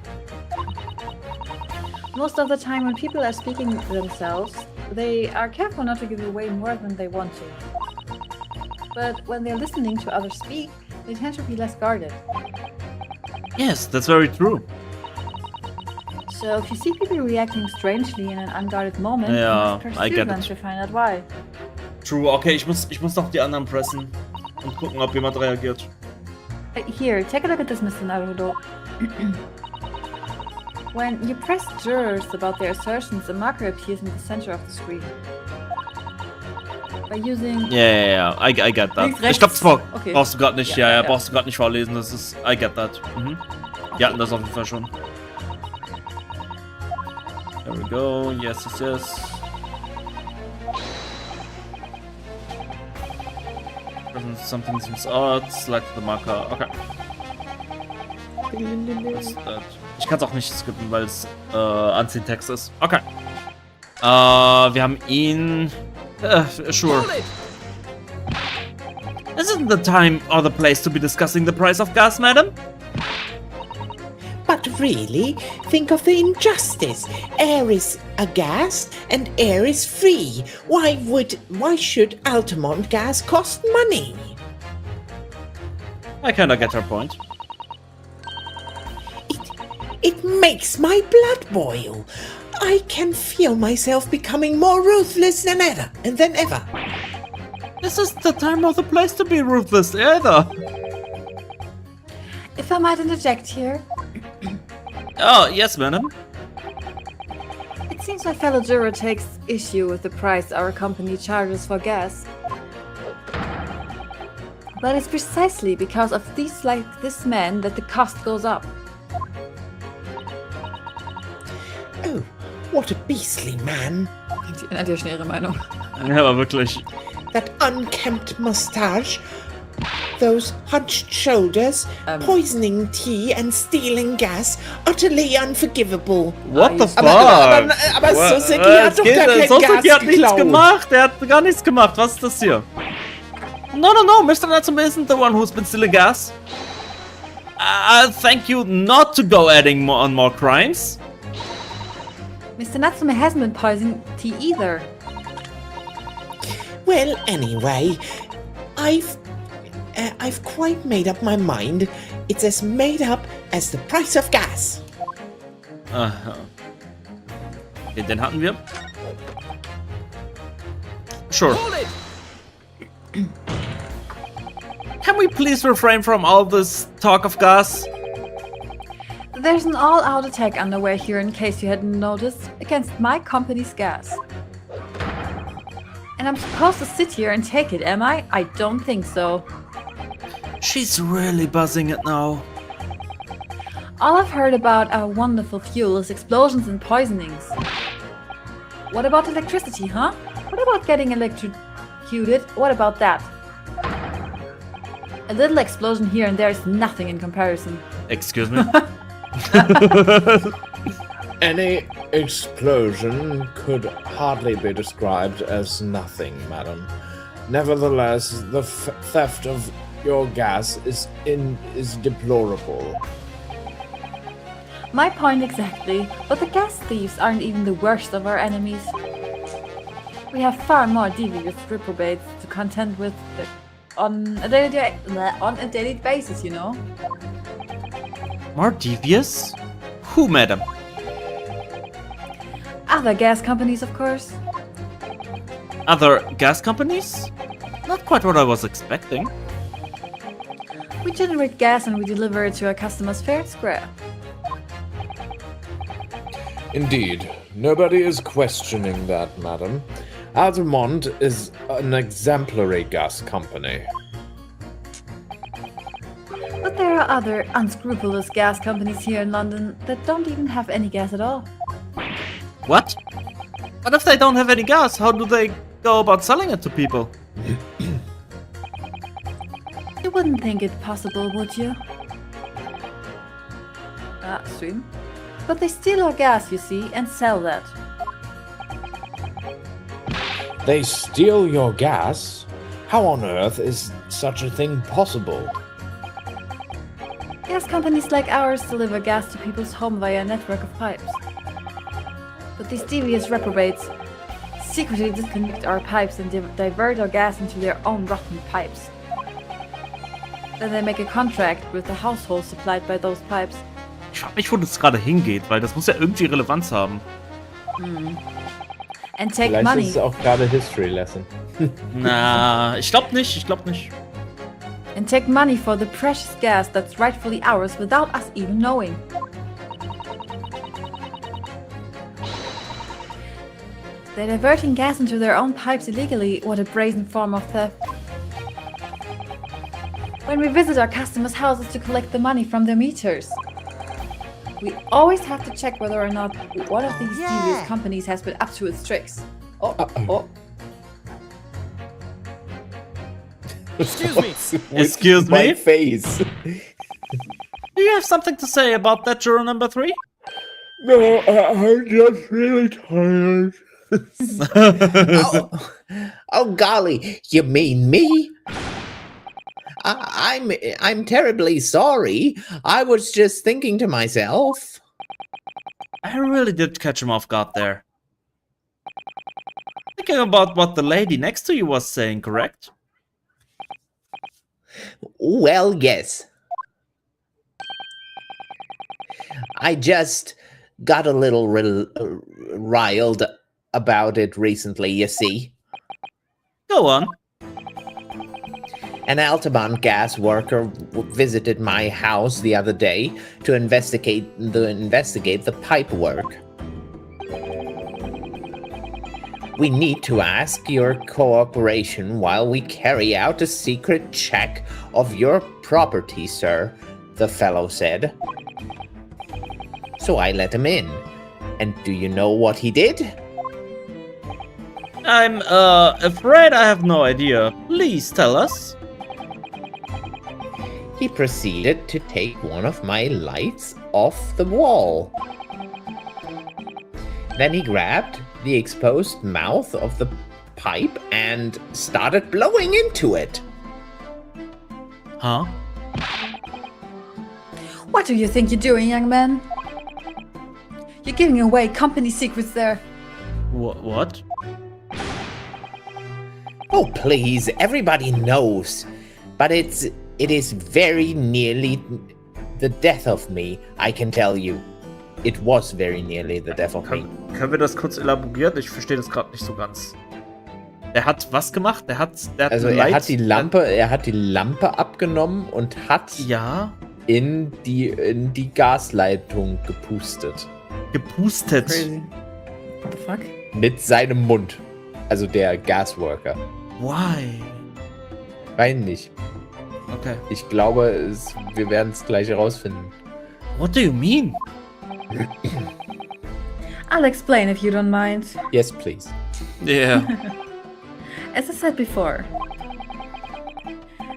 D: Most of the time when people are speaking themselves, they are careful not to give away more than they want to. But when they're listening to others speak, they tend to be less guarded.
A: Yes, that's very true.
D: So if you see people reacting strangely in an unguarded moment,
A: Ja,
D: you must
A: I
D: pursue
A: get
D: them
A: it.
D: to find out why.
A: True, okay, ich muss noch die anderen pressen und gucken, ob jemand reagiert.
D: Here, take a look at this, Mr. Naruto. When you press jurors about their assertions, a marker appears in the center of the screen. By using...
A: Yeah, I get that.
D: Links, rechts.
A: Ich glaube, das
D: Okay.
A: brauchst du gerade nicht,
D: Ja,
A: ja,
D: ja.
A: brauchst du gerade nicht vorlesen, das ist, I get that. Mhm. Wir hatten das auf jeden Fall schon. There we go, yes. Something seems odd, select the marker, okay. Ich kann es auch nicht skippen, weil es Unseen-Text ist. Okay. Wir haben ihn... sure. This isn't the time or the place to be discussing the price of gas, madam.
F: But really, think of the injustice. Air is a gas and air is free. Why should Altamont gas cost money?
A: I kinda get her point.
F: It makes my blood boil. I can feel myself becoming more ruthless than ever.
A: This is the time or the place to be ruthless, either.
D: If I might interject here,
A: Oh, yes, madam.
D: it seems my fellow juror takes issue with the price our company charges for gas. But it's precisely because of these like this man that the cost goes up.
F: Oh, what a beastly man.
E: Die ändert ja schnell ihre Meinung.
A: Ja, aber wirklich.
F: That unkempt mustache, those hunched shoulders, poisoning tea and stealing gas, utterly unforgivable.
A: What the fuck?
F: Aber Suzuki hat doch gar kein
A: Suzuki
F: Gas
A: hat nichts
F: geklaut.
A: gemacht. Er hat gar nichts gemacht. Was ist das hier? No, Mr. Natsume isn't the one who's been stealing gas. Thank you not to go adding more crimes.
D: Mr. Natsume hasn't been poisoning tea either.
F: Well, anyway, I've quite made up my mind. It's as made up as the price of gas.
A: Aha. Okay, den hatten wir. Sure. Can we please refrain from all this talk of gas?
D: There's an all-out attack underway here, in case you hadn't noticed, against my company's gas. And I'm supposed to sit here and take it, am I? I don't think so.
A: She's really buzzing it now.
D: All I've heard about our wonderful fuel is explosions and poisonings. What about electricity, huh? What about getting electrocuted? What about that? A little explosion here and there is nothing in comparison.
A: Excuse me?
C: Any explosion could hardly be described as nothing, madam. Nevertheless, the theft of your gas is deplorable.
D: My point exactly, but the gas thieves aren't even the worst of our enemies. We have far more devious reprobates to contend with on a daily basis, you know.
A: More devious? Who, madam?
D: Other gas companies, of course.
A: Other gas companies? Not quite what I was expecting.
D: We generate gas and we deliver it to our customers fair and square.
C: Indeed, nobody is questioning that, madam. Altamont is an exemplary gas company.
D: But there are other unscrupulous gas companies here in London that don't even have any gas at all.
A: What? But if they don't have any gas, how do they go about selling it to people?
D: You wouldn't think it possible, would you? Stream. But they steal our gas, you see, and sell that.
C: They steal your gas? How on earth is such a thing possible?
D: Gas companies like ours deliver gas to people's home via a network of pipes. But these devious reprobates secretly disconnect our pipes and divert our gas into their own rotten pipes. Then they make a contract with the households supplied by those pipes.
A: Ich frage mich, wo das gerade hingeht, weil das muss ja irgendwie Relevanz haben.
D: And take
B: Vielleicht
D: money.
B: ist es auch gerade History Lesson.
A: Na, ich glaube nicht,
D: And take money for the precious gas that's rightfully ours without us even knowing. They're diverting gas into their own pipes illegally. What a brazen form of theft. When we visit our customers' houses to collect the money from their meters, we always have to check whether or not one of these devious companies has been up to its tricks. Oh.
G: Excuse me.
A: Excuse
B: My
A: me?
B: face.
A: Do you have something to say about that juror number 3?
C: No, I'm just really tired.
F: Oh golly, you mean me? I'm terribly sorry. I was just thinking to myself.
A: I really did catch him off guard there. Thinking about what the lady next to you was saying, correct?
F: Well, yes. I just got a little riled about it recently, you see.
A: Go on.
F: An Altamont gas worker visited my house the other day to investigate the pipe work. We need to ask your cooperation while we carry out a secret check of your property, sir, the fellow said. So I let him in. And do you know what he did?
A: I'm afraid I have no idea. Please tell us.
F: He proceeded to take one of my lights off the wall. Then he grabbed the exposed mouth of the pipe and started blowing into it.
A: Huh?
D: What do you think you're doing, young man? You're giving away company secrets there.
A: What?
F: Oh, please, everybody knows. But it is very nearly the death of me, I can tell you. It was very nearly the death of me.
A: Können wir das kurz elaborieren? Ich verstehe das gerade nicht so ganz. Er hat was gemacht? Er hat
B: die Lampe abgenommen und hat in die Gasleitung gepustet.
A: Gepustet?
D: Crazy. What the fuck?
B: Mit seinem Mund. Also der Gasworker.
A: Why?
B: Rein nicht.
A: Okay.
B: Ich glaube, wir werden es gleich herausfinden.
A: What do you mean?
D: I'll explain if you don't mind.
B: Yes, please.
A: Yeah.
D: As I said before,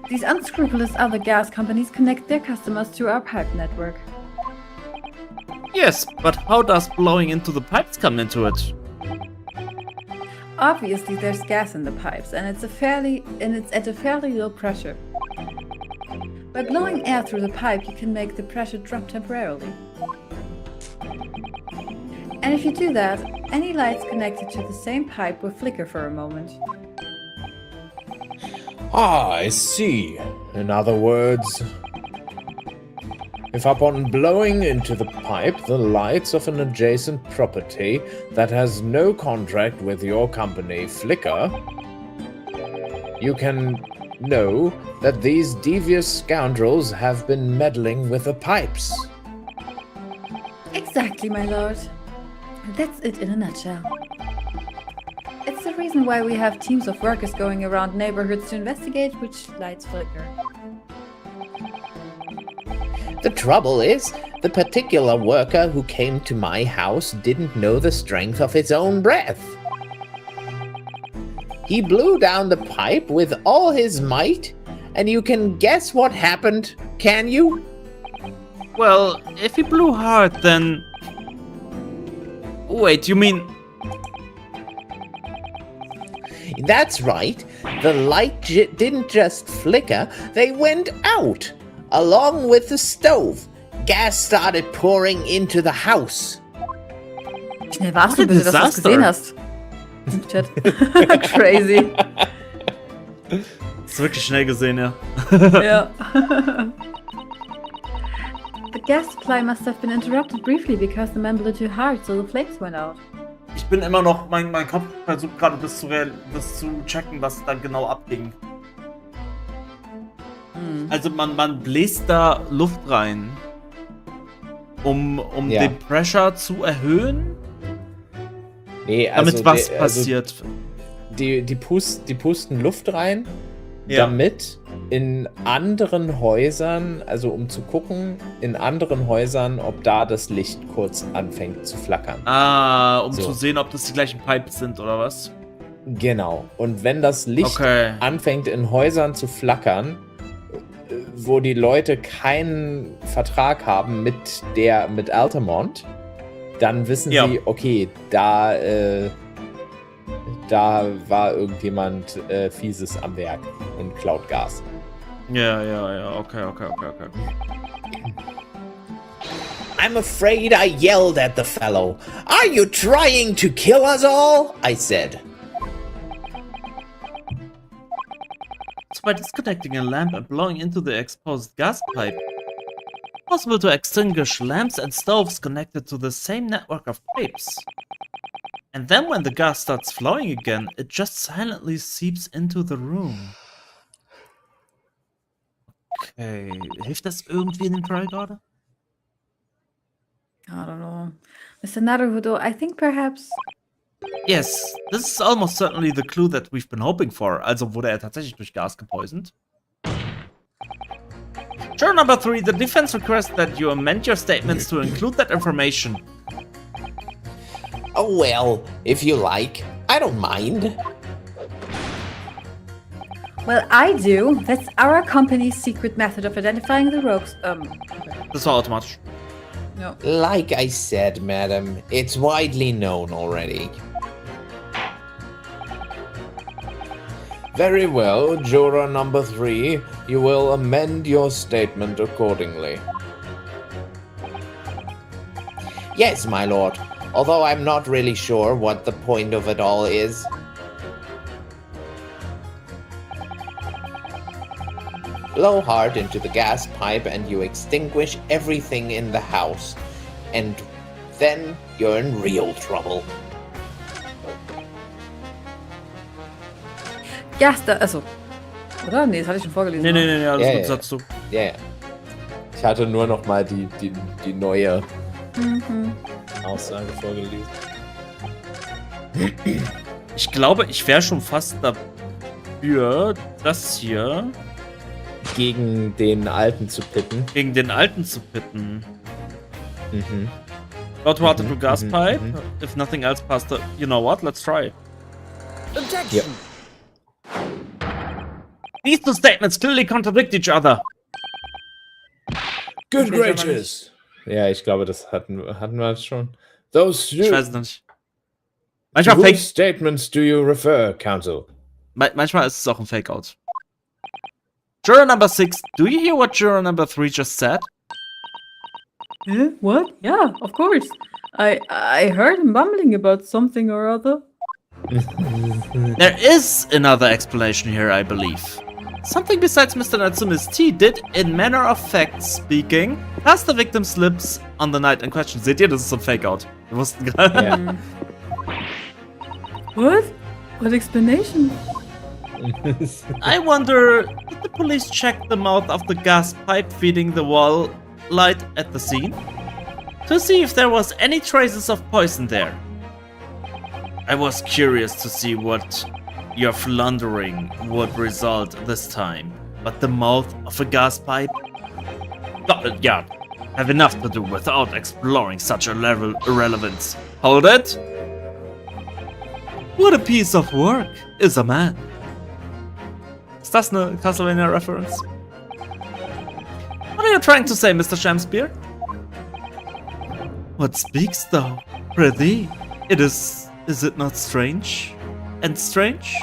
D: these unscrupulous other gas companies connect their customers to our pipe network.
A: Yes, but how does blowing into the pipes come into it?
D: Obviously, there's gas in the pipes, and it's at a fairly low pressure. By blowing air through the pipe, you can make the pressure drop temporarily. And if you do that, any lights connected to the same pipe will flicker for a moment.
C: Ah, I see. In other words, if upon blowing into the pipe the lights of an adjacent property that has no contract with your company flicker, you can know that these devious scoundrels have been meddling with the pipes.
D: Exactly, my lord. That's it in a nutshell. It's the reason why we have teams of workers going around neighborhoods to investigate which lights flicker.
F: The trouble is, the particular worker who came to my house didn't know the strength of his own breath. He blew down the pipe with all his might, and you can guess what happened, can you?
A: Well, if he blew hard, then... Wait, you mean...
F: That's right. The light didn't just flicker, they went out. Along with the stove. Gas started pouring into the house.
D: Schnell warst du bitte, dass du das gesehen hast. Im Chat. Crazy.
A: Das ist wirklich schnell gesehen, ja.
D: Yeah. The gas supply must have been interrupted briefly because the man blew too hard, so the flames went out.
A: Ich bin immer noch, mein Kopf versucht gerade das zu checken, was da genau abging. Also man bläst da Luft rein, um den Pressure zu erhöhen?
B: Nee, also
A: damit was passiert?
B: Die pusten Luft rein, damit in anderen Häusern, also um zu gucken, in anderen Häusern, ob da das Licht kurz anfängt zu flackern.
A: Ah, um zu sehen, ob das die gleichen Pipes sind, oder was?
B: Genau. Und wenn das Licht anfängt in Häusern zu flackern, wo die Leute keinen Vertrag haben mit Altamont, dann wissen sie, okay, da war irgendjemand Fieses am Werk und klaut Gas.
A: Ja, okay.
F: I'm afraid I yelled at the fellow. Are you trying to kill us all? I said.
A: So by disconnecting a lamp and blowing into the exposed gas pipe, possible to extinguish lamps and stoves connected to the same network of pipes. And then when the gas starts flowing again, it just silently seeps into the room. Okay. Hilft das irgendwie in dem Try gerade?
D: I don't know. Mr. Naruhodo, I think perhaps...
A: Yes, this is almost certainly the clue that we've been hoping for. Also wurde er tatsächlich durch Gas gepoisoned. Juror number 3, the defense requests that you amend your statements to include that information.
F: Oh, well, if you like. I don't mind.
D: Well, I do. That's our company's secret method of identifying the rogues.
A: Das war automatisch.
D: No.
F: Like I said, madam, it's widely known already.
C: Very well, juror number 3. You will amend your statement accordingly.
F: Yes, my lord. Although I'm not really sure what the point of it all is. Blow hard into the gas pipe and you extinguish everything in the house. And then you're in real trouble.
D: Gerste, also. Oder? Nee, das hatte ich schon vorgelesen.
A: Nee, alles
F: Ja,
A: gut,
F: ja.
A: sagst du.
F: Ja, ja.
B: Ich hatte nur noch mal die neue Aussage vorgelesen.
A: Ich glaube, ich wäre schon fast dafür, das hier
B: Gegen den Alten zu pitten.
A: gegen den Alten zu pitten.
B: Mhm.
A: Blood water to gas pipe. If nothing else past the... You know what? Let's try.
H: Objection.
A: These two statements clearly contradict each other.
C: Good gracious.
B: Ja, ich glaube, das hatten wir das schon.
C: Those
A: Ich
C: two.
A: weiß es nicht.
C: To
A: Manchmal,
C: whose
A: fake,
C: statements do you refer, counsel?
A: manchmal ist es auch ein Fake-Out. Juror number 6, do you hear what juror number 3 just said?
E: Eh? What? Yeah, of course. I heard him mumbling about something or other.
A: There is another explanation here, I believe. Something besides Mr. Natsume's tea did, in manner of fact speaking, pass the victim's lips on the night in question. Seht ihr, das ist so ein Fake-Out. Wir wussten gerade.
B: Ja.
E: What? What explanation?
A: I wonder, did the police check the mouth of the gas pipe feeding the wall light at the scene? To see if there was any traces of poison there. I was curious to see what your floundering would result this time, but the mouth of a gas pipe? Yeah, have enough to do without exploring such a level irrelevance. Hold it! What a piece of work is a man. Ist das eine Castlevania-Reference? What are you trying to say, Mr. Shamspear? What speaks thou? Prithee, is it not strange? And strange?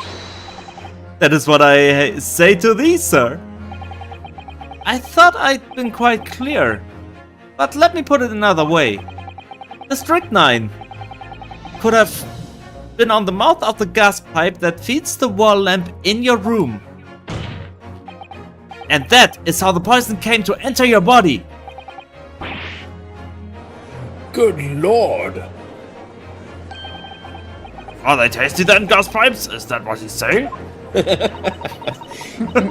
A: That is what I say to thee, sir. I thought I'd been quite clear, but let me put it another way. The strychnine could have been on the mouth of the gas pipe that feeds the wall lamp in your room. And that is how the poison came to enter your body.
C: Good lord.
A: Are they tasty then, gas pipes? Is that what he's saying?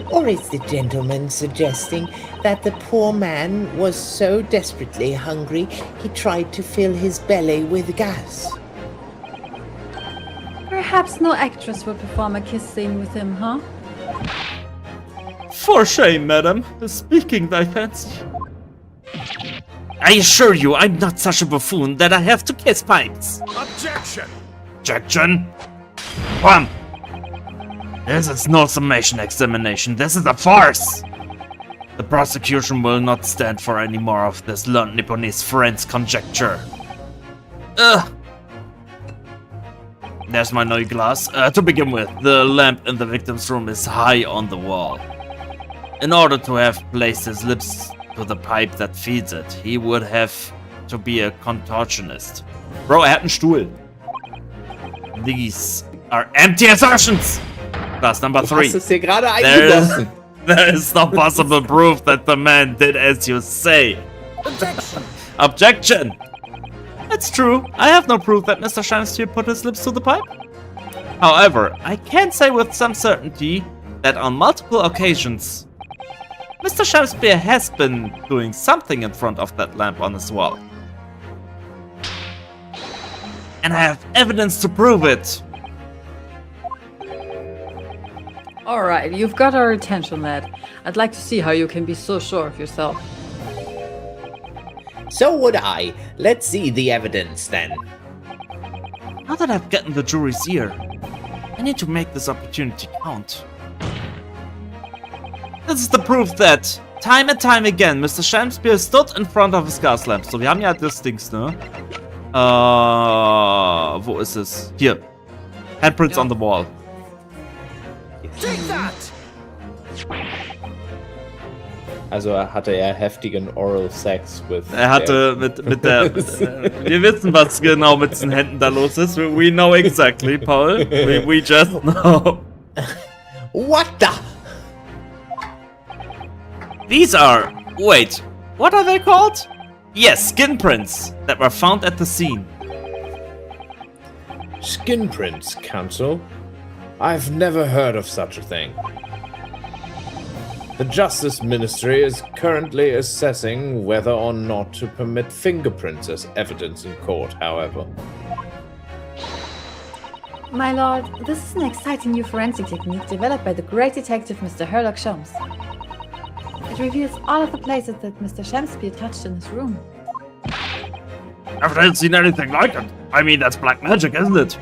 F: Or is the gentleman suggesting that the poor man was so desperately hungry he tried to fill his belly with gas?
D: Perhaps no actress will perform a kiss scene with him, huh?
A: For shame, madam. Speaking thy fancy. I assure you, I'm not such a buffoon that I have to kiss pipes.
G: Objection!
A: Objection. One. This is no summation examination. This is a farce. The prosecution will not stand for any more of this learned Nipponese friend's conjecture. Ugh. There's my new glass. To begin with, the lamp in the victim's room is high on the wall. In order to have placed his lips to the pipe that feeds it, he would have to be a contortionist. Bro, er hat einen Stuhl. These are empty assertions! Class number 3.
B: Hast es dir gerade eingegossen?
A: There is no possible proof that the man did as you say.
H: Objection.
A: Objection! It's true, I have no proof that Mr. Shamspear put his lips to the pipe. However, I can say with some certainty that on multiple occasions, Mr. Shamspeare has been doing something in front of that lamp on his wall. And I have evidence to prove it.
E: Alright, you've got our attention, lad. I'd like to see how you can be so sure of yourself.
F: So would I. Let's see the evidence then.
A: Now that I've gotten the jury's ear, I need to make this opportunity count. This is the proof that, time and time again, Mr. Shamspeare stood in front of his gas lamp. So, wir haben ja das Dings, ne? Wo ist es? Hier. Handprints on the wall.
H: Take that!
B: Also hatte er heftigen Oral Sex with.
A: Er hatte mit der. Wir wissen, was genau mit den Händen da los ist. We know exactly, Paul. We just know.
F: What the?
A: These are. Wait. What are they called? Yes, skin prints that were found at the scene.
C: Skin prints, Counsel? I've never heard of such a thing. The Justice Ministry is currently assessing whether or not to permit fingerprints as evidence in court, however.
D: My lord, this is an exciting new forensic technique developed by the great detective Mr. Sherlock Holmes. It reveals all of the places that Mr. Shamspeare touched in his room.
A: I've never seen anything like it. I mean, that's black magic, isn't it?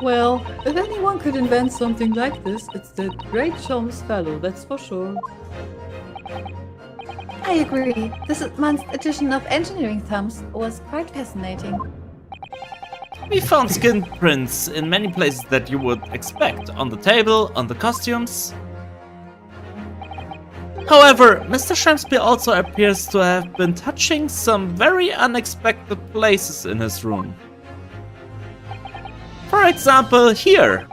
E: Well, if anyone could invent something like this, it's that great Holmes fellow, that's for sure.
D: I agree. This month's edition of Engineering Thumbs was quite fascinating.
A: We found skin prints in many places that you would expect. On the table, on the costumes. However, Mr. Shamspeare also appears to have been touching some very unexpected places in his room. For example, here.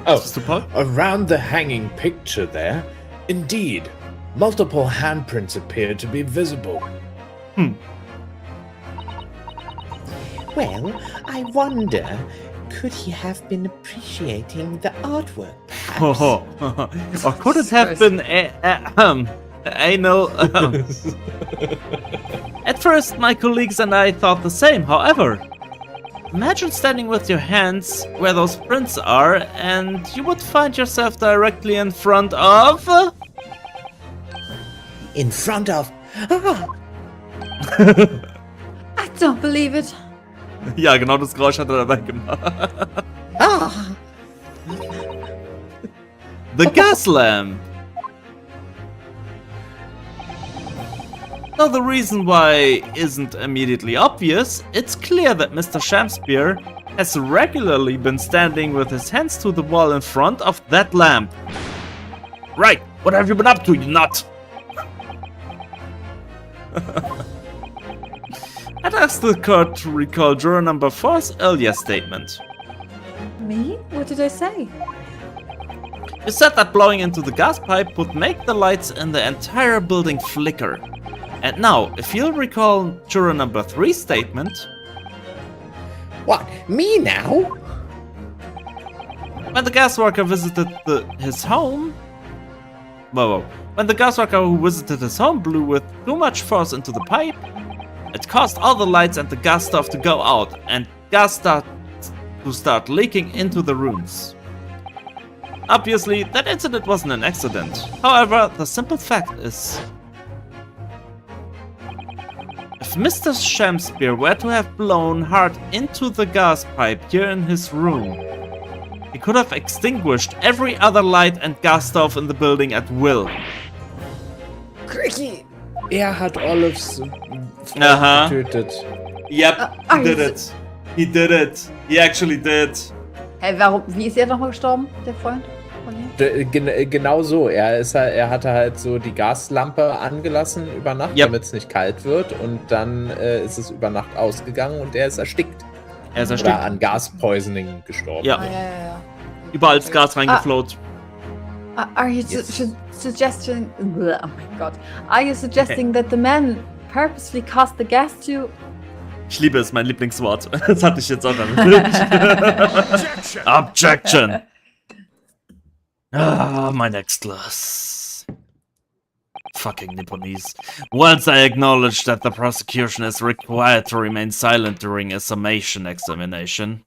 A: Mr. Paul?
C: Around the hanging picture there, indeed, multiple handprints appear to be visible.
F: Well, I wonder, could he have been appreciating the artwork, perhaps?
A: Or could it have been anal? At first, my colleagues and I thought the same. However, imagine standing with your hands where those prints are, and you would find yourself directly in front of.
F: In front of. Ah!
D: I don't believe it.
A: Ja, genau das Geräusch hat er dabei gemacht.
F: Ah!
A: The gas lamp. Now, the reason why isn't immediately obvious. It's clear that Mr. Shamspeare has regularly been standing with his hands to the wall in front of that lamp. Right, what have you been up to, you nut? I'd ask the court to recall juror number 4's earlier statement.
D: Me? What did I say?
A: You said that blowing into the gas pipe would make the lights in the entire building flicker. And now, if you'll recall juror number 3's statement...
F: What, me now?
A: When the gas worker visited his home... Whoa. When the gas worker who visited his home blew with too much force into the pipe, it caused all the lights and the gas stuff to go out, and gas start leaking into the rooms. Obviously, that incident wasn't an accident. However, the simple fact is... if Mr. Shamspeare were to have blown hard into the gas pipe here in his room, he could have extinguished every other light and gas stove in the building at will.
B: Cricky! Hat Olives
A: Aha.
B: getötet.
A: Yep, he did it. He did it. He actually did.
D: Hey, wie ist er nochmal gestorben, der Freund von ihr?
B: Genau so. Er hatte halt so die Gaslampe angelassen über Nacht,
A: Yep.
B: damit es nicht kalt wird. Und dann ist es über Nacht ausgegangen und er ist erstickt.
A: Er ist
B: Oder
A: erstickt.
B: an Gaspoisoning gestorben.
A: Ja.
D: Ja.
A: Überall ins Gas reingefloat.
D: Are you suggesting? Oh my god! Are you suggesting that the man purposely caused the gas to
A: Ich liebe es, mein Lieblingswort. Das hatte ich jetzt auch erwähnt. Objection! Ah, my next class. Fucking Nipponese. Whilst I acknowledge that the prosecution is required to remain silent during a summation examination,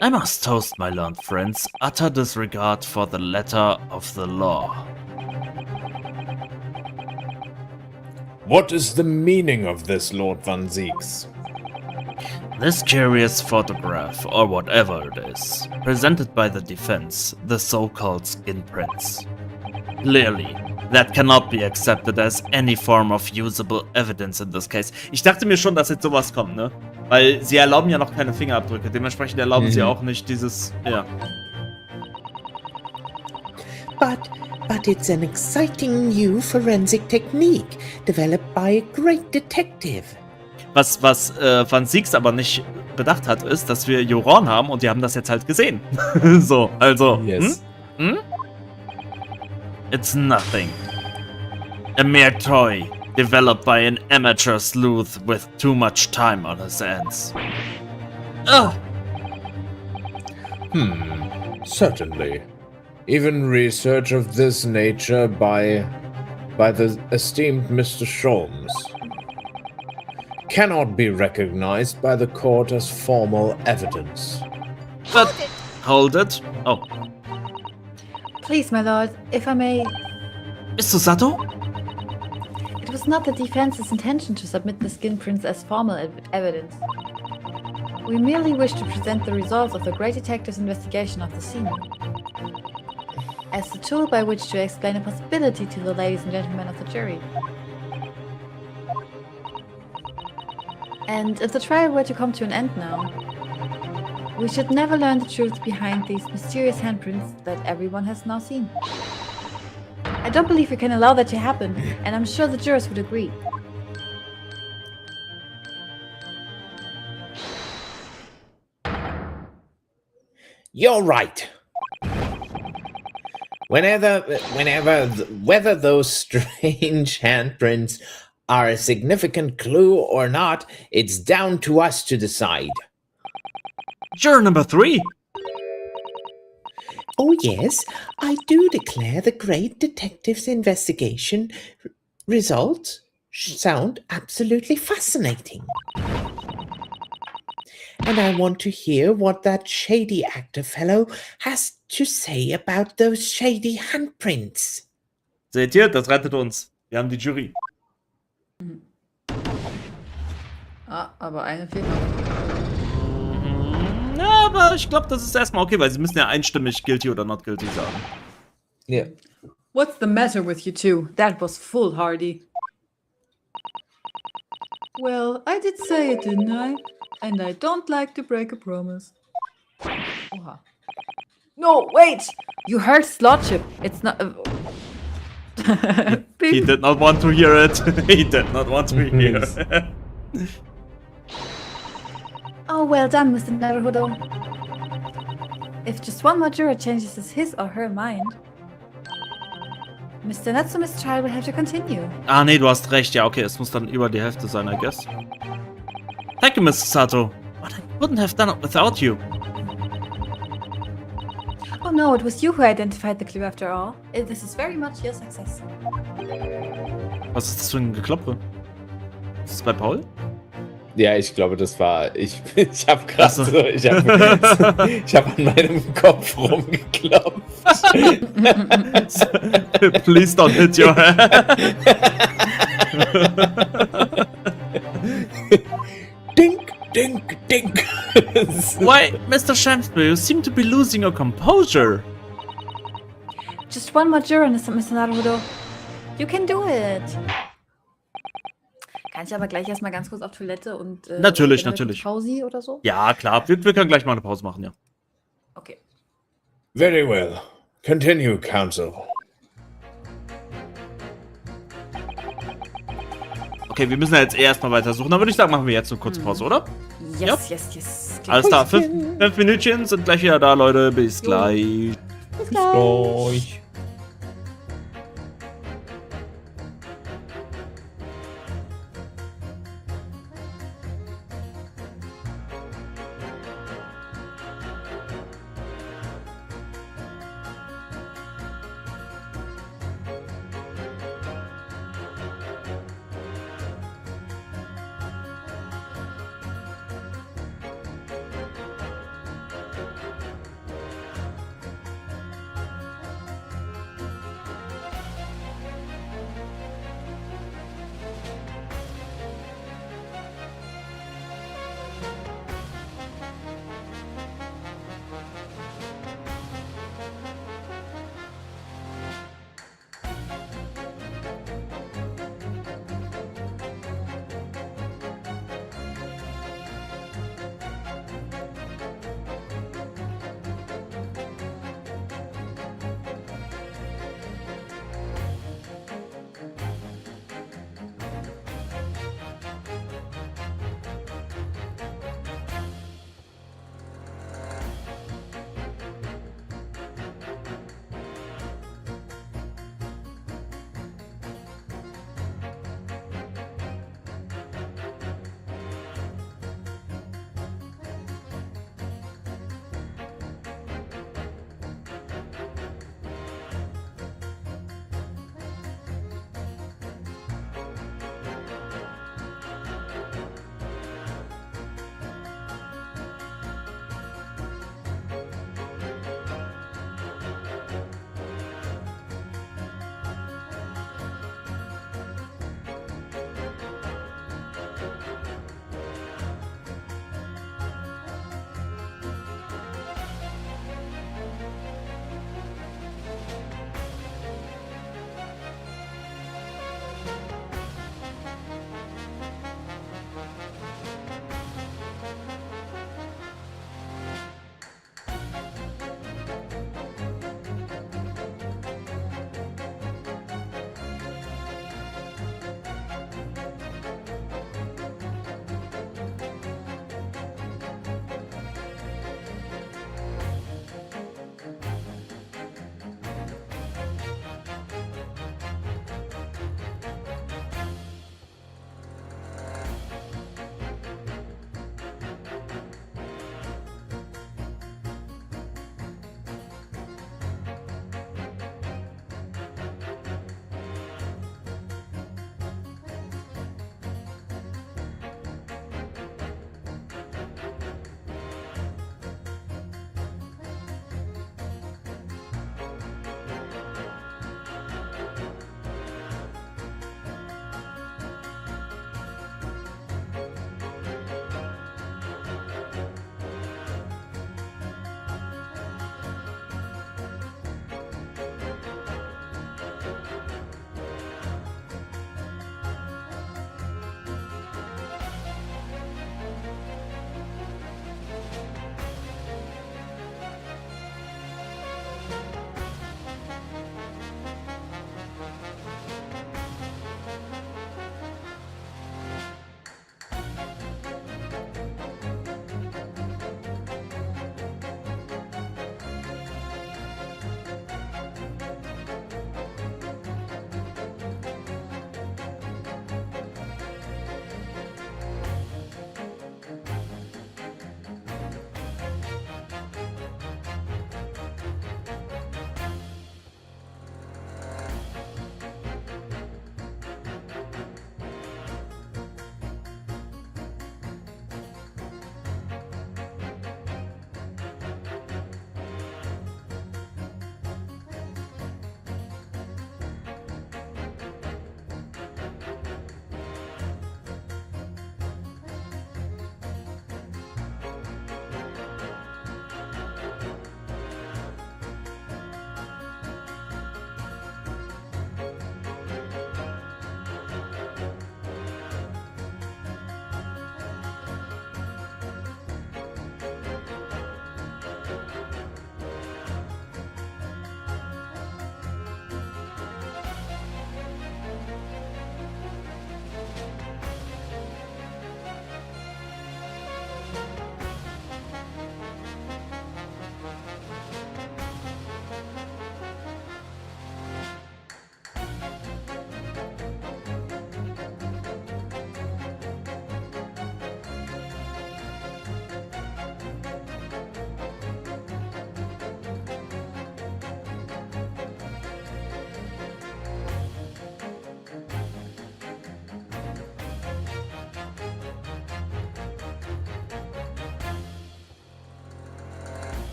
A: I must toast my learned friends' utter disregard for the letter of the law.
C: What is the meaning of this, Lord Van Zieks?
A: This curious photograph, or whatever it is, presented by the defense, the so-called skin prints. Clearly, that cannot be accepted as any form of usable evidence in this case. Ich dachte mir schon, dass jetzt sowas kommt, ne? Weil sie erlauben ja noch keine Fingerabdrücke, dementsprechend erlauben sie auch nicht dieses, ja.
F: But it's an exciting new forensic technique developed by a great detective.
A: Was Van Zieks aber nicht bedacht hat, ist, dass wir Joran haben und die haben das jetzt halt gesehen. So, also.
B: Yes.
A: It's nothing. A mere toy developed by an amateur sleuth with too much time on his hands. Ugh.
C: Certainly. Even research of this nature by the esteemed Mr. Sholmes cannot be recognized by the court as formal evidence.
A: But hold it. Oh,
D: Please, my lord, if I may.
A: Mr. Sato?
D: It was not the defense's intention to submit the skin prints as formal evidence. We merely wish to present the results of the great detective's investigation of the scene as the tool by which to explain a possibility to the ladies and gentlemen of the jury. And if the trial were to come to an end now, we should never learn the truth behind these mysterious handprints that everyone has now seen. I don't believe we can allow that to happen, and I'm sure the jurors would agree.
F: You're right. Whether those strange handprints are a significant clue or not, it's down to us to decide.
A: Juror number 3.
F: Oh yes, I do declare the great detective's investigation results sound absolutely fascinating. And I want to hear what that shady actor fellow has to say about those shady handprints.
A: Seht ihr, das rettet uns. Wir haben die Jury.
E: Ah, aber eine fehlt noch.
A: Ja, aber ich glaube, das ist erstmal okay, weil sie müssen ja einstimmig guilty oder not guilty sagen.
B: Yeah.
E: What's the matter with you two? That was foolhardy. Well, I did say it, didn't I? And I don't like to break a promise. Oha. No, wait! You heard his lordship. It's not...
A: He did not want to hear it. He did not want to hear it.
D: Oh, well done, Mr. Naruhodo. If just one more juror changes his or her mind, Mr. Natsume's trial will have to continue.
A: Ah, nee, du hast recht. Ja, okay, es muss dann über die Hälfte sein, I guess. Thank you, Mr. Sato. But I wouldn't have done it without you.
D: Oh no, it was you who identified the clue after all. This is very much your success.
A: Was ist das für ein Geklopfe? Ist das bei Paul?
B: Ja, ich glaube, das war. Ich habe gerade
A: Ach so.
B: so. Ich hab an meinem Kopf rumgeklopft.
A: Please don't hit your head.
F: Dink, dink, dink.
A: Why, Mr. Shamsbury, you seem to be losing your composure.
D: Just one more juror, Mr. Naruhodo. You can do it. Kann ich aber gleich erstmal ganz kurz auf Toilette und...
A: Natürlich,
D: oder
A: natürlich.
D: Pause oder so?
A: Ja, klar. Wir können gleich mal eine Pause machen, ja.
D: Okay.
C: Very well. Continue, counsel.
A: Okay, wir müssen ja jetzt erstmal weitersuchen. Dann würde ich sagen, machen wir jetzt eine kurze Pause, oder?
D: Yes, yes.
A: Alles klar, 5 Minütchen sind gleich wieder da, Leute. Bis gleich.
B: Bis gleich.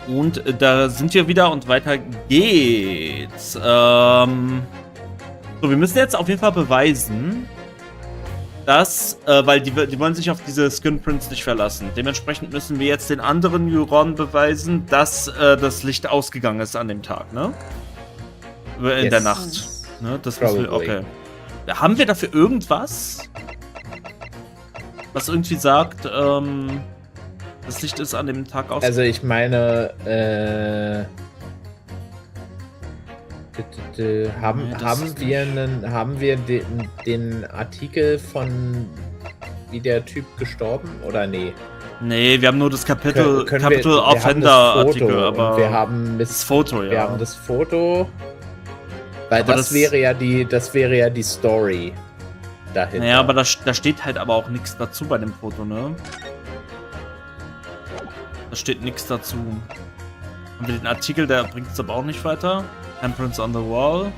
A: Und da sind wir wieder und weiter geht's. So, wir müssen jetzt auf jeden Fall beweisen, dass, weil die wollen sich auf diese Skin Prints nicht verlassen. Dementsprechend müssen wir jetzt den anderen Juron beweisen, dass das Licht ausgegangen ist an dem Tag, ne? In der Nacht. Ne? Das müssen wir, okay. Haben wir dafür irgendwas? Was irgendwie sagt, das Licht ist an dem Tag ausgegangen?
B: Also ich meine, haben wir den Artikel von wie der Typ gestorben oder nee?
A: Nee, wir haben nur das Capital
B: wir
A: Offender Artikel, aber
B: wir haben
A: das Foto, ja.
B: Wir haben das Foto, weil
A: aber
B: das wäre ja die Story dahinter.
A: Naja, aber da steht halt aber auch nichts dazu bei dem Foto, ne? Da steht nichts dazu. Haben wir den Artikel, der bringt es aber auch nicht weiter. Handprints on the wall.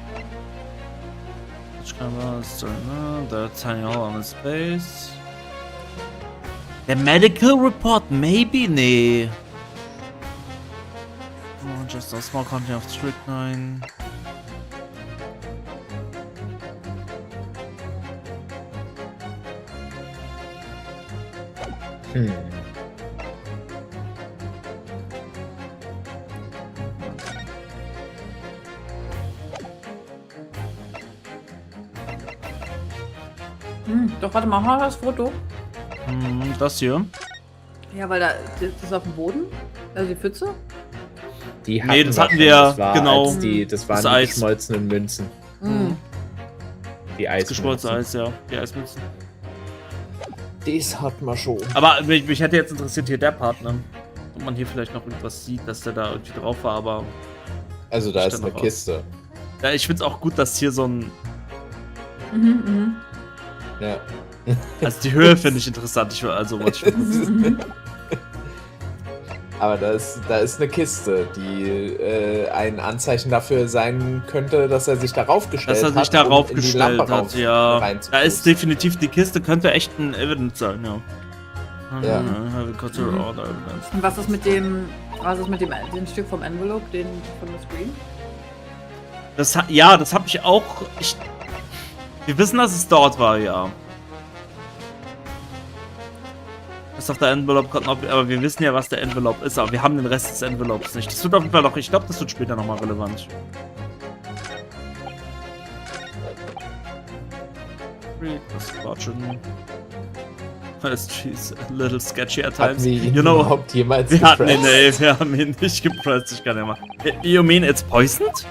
A: The tiny hole on his face. Der Medical Report, maybe? Nee. Oh, just a small quantity of strychnine.
E: Doch, warte mal, hast du das Foto?
A: Das hier.
E: Ja, weil das ist auf dem Boden. Also die Pfütze.
A: Nee, das hatten wir, genau.
B: Das waren die geschmolzenen Münzen. Die Eismünzen.
A: Geschmolzene Eis, ja. Die Eismünzen.
B: Das hat man schon.
A: Aber mich hätte jetzt interessiert hier der Partner. Ob man hier vielleicht noch irgendwas sieht, dass der da irgendwie drauf war, aber...
B: Also da ist eine Kiste.
A: Ja, ich find's auch gut, dass hier so ein...
B: Ja.
A: Also die Höhe finde ich interessant.
B: Aber da ist eine Kiste, die ein Anzeichen dafür sein könnte, dass er sich darauf gestellt hat.
A: Dass er sich darauf gestellt hat, ja. Da ist definitiv die Kiste, könnte echt ein Evidence sein, ja.
B: Ja.
E: Und was ist mit dem Stück vom Envelope, von der Screen?
A: Das habe ich auch. Wir wissen, dass es dort war, ja. Das auf der Envelope kommt noch, aber wir wissen ja, was der Envelope ist, aber wir haben den Rest des Envelopes nicht. Das wird auf jeden Fall noch, ich glaube, das wird später nochmal relevant. She's a little sketchy at times.
B: You know, überhaupt jemals
A: wir haben ihn nicht gepresst. Ich kann ja mal. You mean it's poisoned?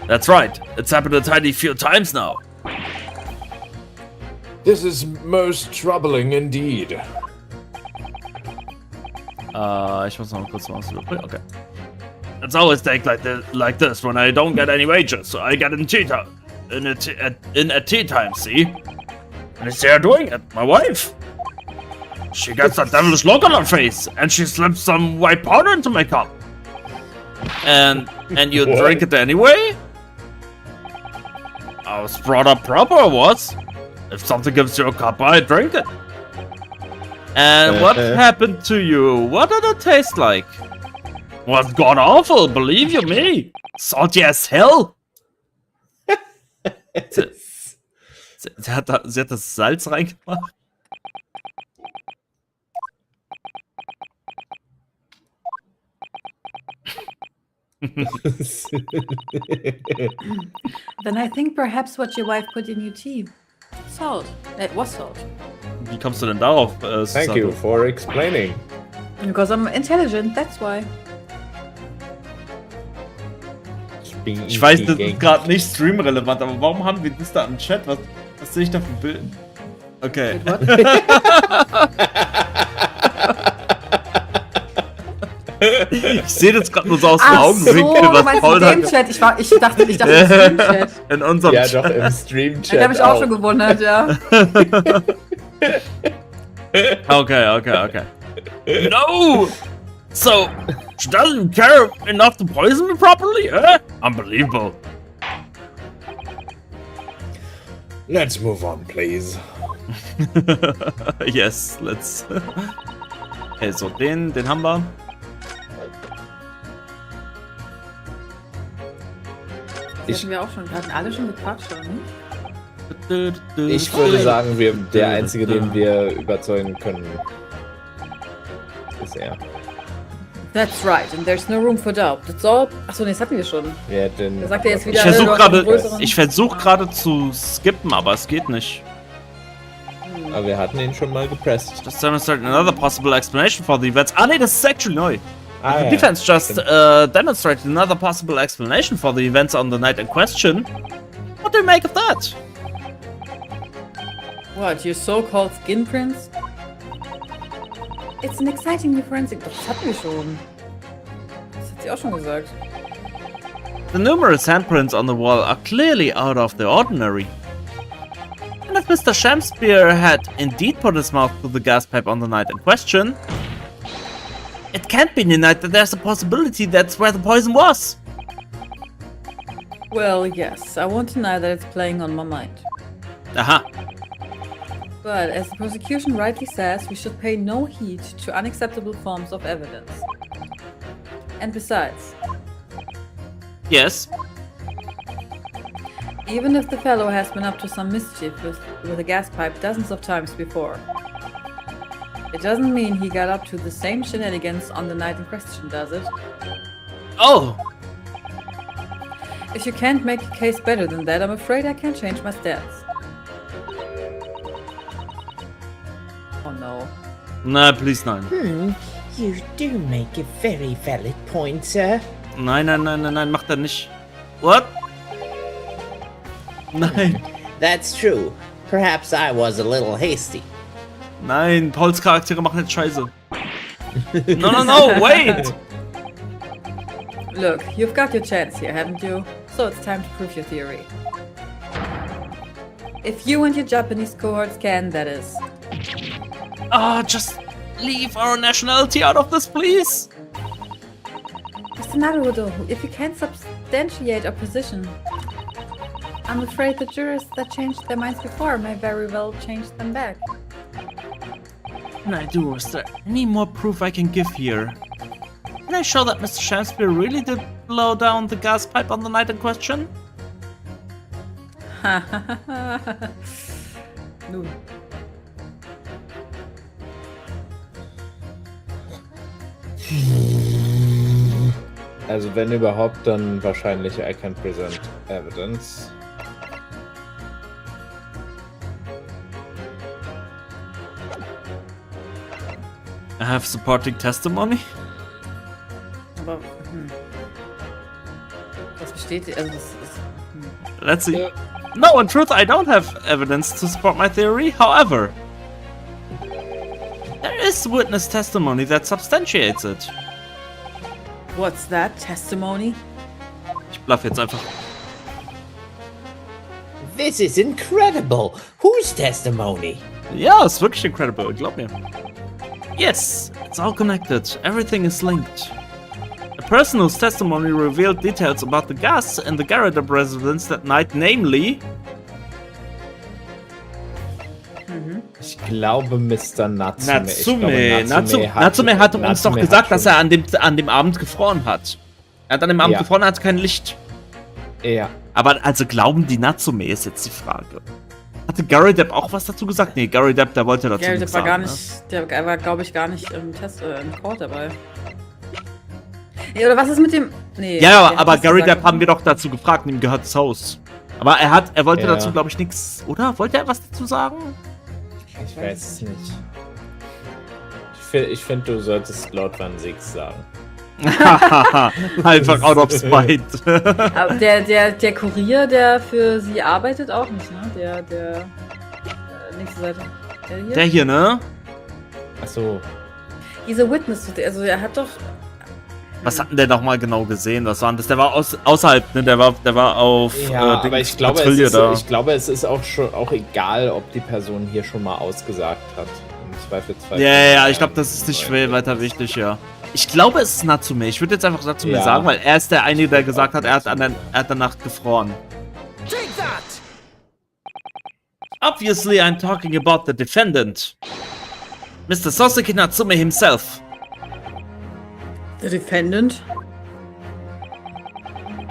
A: That's right. It's happened a tiny few times now.
C: This is most troubling indeed.
A: Ich muss noch kurz was überprüfen. Okay. It's always take like this when I don't get any wages, so I get in tea time. In a tea time, see? And it's there doing it, my wife. She gets that devilish look on her face, and she slips some white powder into my cup. And you drink it anyway? I was brought up proper, I was. If something gives you a cup, I drink it. And what happened to you? What did it taste like? Was god awful, believe you me. Salty as hell. Sie hat das Salz reingemacht.
E: Then I think perhaps what your wife put in your tea. Salt. It was salt.
A: Wie kommst du denn darauf?
B: Thank you for explaining.
E: Because I'm intelligent, that's why.
A: Ich weiß, das ist gerade nicht streamrelevant, aber warum haben wir das da im Chat? Was sehe ich da für Bild? Okay. Ich sehe das gerade nur so aus dem Augenwinkel, was Paul da...
E: Chat. Ich dachte im Stream-Chat.
A: In unserem
B: Chat.
A: Ja,
B: doch, im Stream-Chat.
E: Da habe ich auch schon gewundert, ja.
A: Okay. No! So, she doesn't care enough to poison me properly, eh? Unbelievable.
C: Let's move on, please.
A: Yes, let's... Okay, so den haben wir.
E: Das hatten wir auch schon. Wir hatten alle schon gequatscht, oder nicht?
B: Ich würde sagen, der Einzige, den wir überzeugen können, ist er.
E: That's right, and there's no room for doubt. That's all. Achso, nee, das hatten wir schon.
B: Wer denn?
E: Da sagt er jetzt
A: Ich
E: wieder.
A: versuche gerade zu skippen, aber es geht nicht.
B: Aber wir hatten ihn schon mal gepresst.
A: Just demonstrate another possible explanation for the events. Ah, nee, das ist actually neu.
B: Ah,
A: The
B: ja.
A: defense just demonstrated another possible explanation for the events on the night in question. What do you make of that?
E: What, your so-called skin prints? It's an exciting new forensic. Doch, das hatten wir schon. Das hat sie auch schon gesagt.
A: The numerous handprints on the wall are clearly out of the ordinary. And if Mr. Shamspear had indeed put his mouth to the gas pipe on the night in question, it can't be denied that there's a possibility that's where the poison was.
E: Well, yes, I won't deny that it's playing on my mind.
A: Aha.
E: But as the prosecution rightly says, we should pay no heed to unacceptable forms of evidence. And besides,
A: Yes.
E: even if the fellow has been up to some mischief with a gas pipe dozens of times before, it doesn't mean he got up to the same shenanigans on the night in question, does it?
A: Oh.
E: If you can't make a case better than that, I'm afraid I can't change my stance. Oh no.
A: Na, please, nein.
F: You do make a very valid point, sir.
A: Nein, nein, nein, nein, nein, macht er nicht. What? Nein.
F: That's true. Perhaps I was a little hasty.
A: Nein, Pauls Charaktere machen jetzt Scheiße. No, no, no, wait!
E: Look, you've got your chance here, haven't you? So it's time to prove your theory. If you and your Japanese cohorts can, that is.
A: Ah, just leave our nationality out of this, please!
E: Mr. Naruto, if you can't substantiate our position, I'm afraid the jurors that changed their minds before may very well change them back.
A: Can I do? Is there any more proof I can give here? Can I show that Mr. Shamspear really did blow down the gas pipe on the night in question?
E: Nun.
B: Also wenn überhaupt, dann wahrscheinlich I can present evidence.
A: I have supporting testimony?
E: Aber, was besteht, also das ist,
A: Let's see. No, in truth, I don't have evidence to support my theory. However, there is witness testimony that substantiates it.
E: What's that? Testimony?
A: Ich bluff jetzt einfach.
F: This is incredible. Whose testimony?
A: Ja, ist wirklich incredible, glaub mir. Yes, it's all connected. Everything is linked. A person whose testimony revealed details about the gas in the Garrett residence that night, namely...
B: Ich glaube Mr. Natsume.
A: Natsume hat uns doch gesagt, dass er an dem Abend gefroren hat. Er hat an dem Abend gefroren, er hat kein Licht.
B: Ja.
A: Aber also glauben die Natsume ist jetzt die Frage. Hatte Gary Depp auch was dazu gesagt? Nee, Gary Depp, der wollte dazu
E: Gary
A: nichts
E: Depp war
A: sagen.
E: gar nicht, der war glaube ich gar nicht im Court dabei. Nee, oder was ist mit dem... Nee.
A: Ja, aber Gary Depp haben wir doch dazu gefragt, ihm gehört das Haus. Aber er wollte dazu glaube ich nichts, oder? Wollte er was dazu sagen?
B: Ich weiß es nicht. Ich finde, du solltest laut Van Six sagen.
A: Einfach out of spite.
E: Aber der Kurier, der für sie arbeitet, auch nicht, ne? Der nächste Seite.
A: Der hier, ne?
B: Achso.
E: Dieser Witness, also er hat doch...
A: Was hat denn der nochmal genau gesehen? Was war denn das? Der war außerhalb, ne? Der war auf
B: aber ich glaube, es ist auch egal, ob die Person hier schon mal ausgesagt hat. Im Zweifelsfall.
A: Ja, ich glaube, das ist nicht weiter wichtig, ja. Ich glaube, es ist Natsume. Ich würde jetzt einfach Natsume sagen, weil er ist der eine, der gesagt hat, er hat danach gefroren.
H: Take that!
A: Obviously, I'm talking about the defendant. Mr. Soseki Natsume himself.
E: The defendant?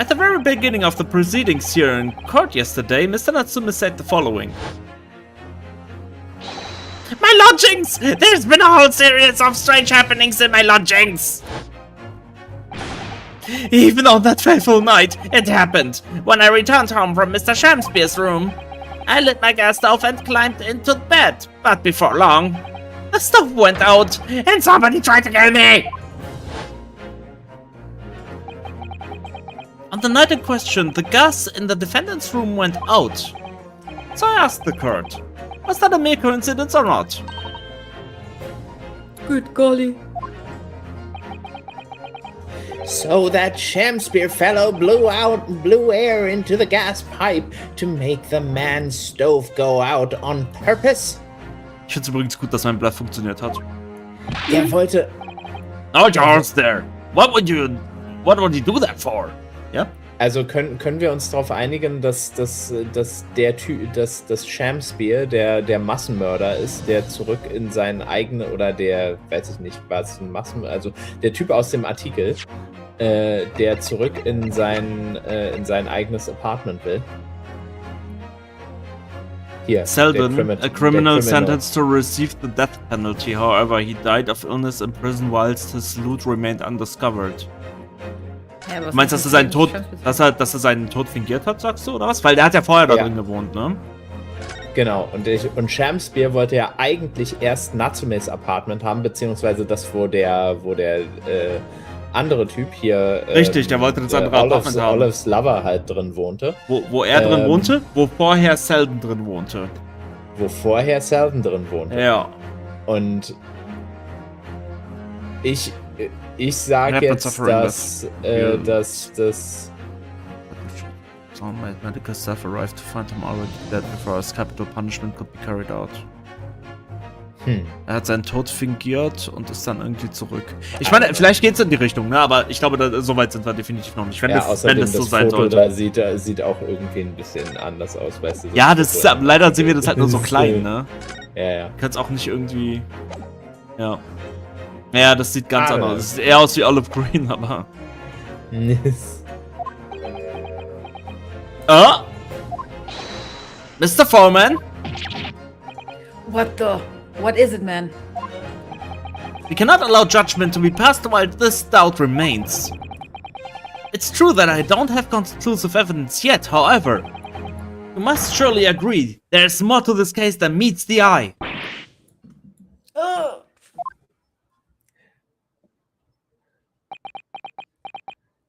A: At the very beginning of the proceedings here in court yesterday, Mr. Natsume said the following. My lodgings! There's been a whole series of strange happenings in my lodgings! Even on that fateful night, it happened. When I returned home from Mr. Shamspear's room, I lit my gas stove and climbed into bed. But before long, the stove went out and somebody tried to kill me! On the night in question, the gas in the defendant's room went out. So I asked the court, was that a mere coincidence or not?
E: Good golly.
F: So that Shamspear fellow blew air into the gas pipe to make the man's stove go out on purpose?
A: Ich find's übrigens gut, dass mein Bluff funktioniert hat.
F: Der wollte...
A: Oh, yours there. What would you do that for? Ja?
B: Also können wir uns darauf einigen, dass Shamspear der Massenmörder ist, der zurück in seinen eigenen, oder der, weiß ich nicht, was ein also der Typ aus dem Artikel, der zurück in sein eigenes Apartment will. Hier,
A: Selden, a criminal sentenced to receive the death penalty. However, he died of illness in prison whilst his loot remained undiscovered.
E: Ja,
A: Du meinst, dass er seinen Tod, dass er seinen Tod fingiert hat, sagst du, oder was? Weil der hat ja vorher da drin gewohnt, ne?
B: Genau, und Shamspear wollte ja eigentlich erst Natsumes Apartment haben, beziehungsweise das, wo der andere Typ hier...
A: Richtig, der wollte das andere Apartment haben.
B: Olives Lover halt drin wohnte.
A: Wo er drin wohnte? Wo vorher Selden drin wohnte.
B: Wo vorher Selden drin wohnte.
A: Ja.
B: Und ich sage jetzt, dass
A: Some medical staff arrived to find him already dead before his capital punishment could be carried out. Er hat seinen Tod fingiert und ist dann irgendwie zurück. Ich meine, vielleicht geht's in die Richtung, ne? Aber ich glaube, so weit sind wir definitiv noch nicht. Wenn das so sein
B: Foto
A: sollte.
B: Da sieht auch irgendwie ein bisschen anders aus, weißt du? So
A: Ja, das ist, leider sehen wir das halt nur so klein, ne?
B: Ja.
A: Kannst auch nicht irgendwie. Ja. Ja, das sieht ganz anders aus. Das sieht eher aus wie Olive Green, aber. Oh! Mr. Foreman?
D: What is it, man?
A: We cannot allow judgment to be passed while this doubt remains. It's true that I don't have conclusive evidence yet, however. You must surely agree, there's more to this case than meets the eye.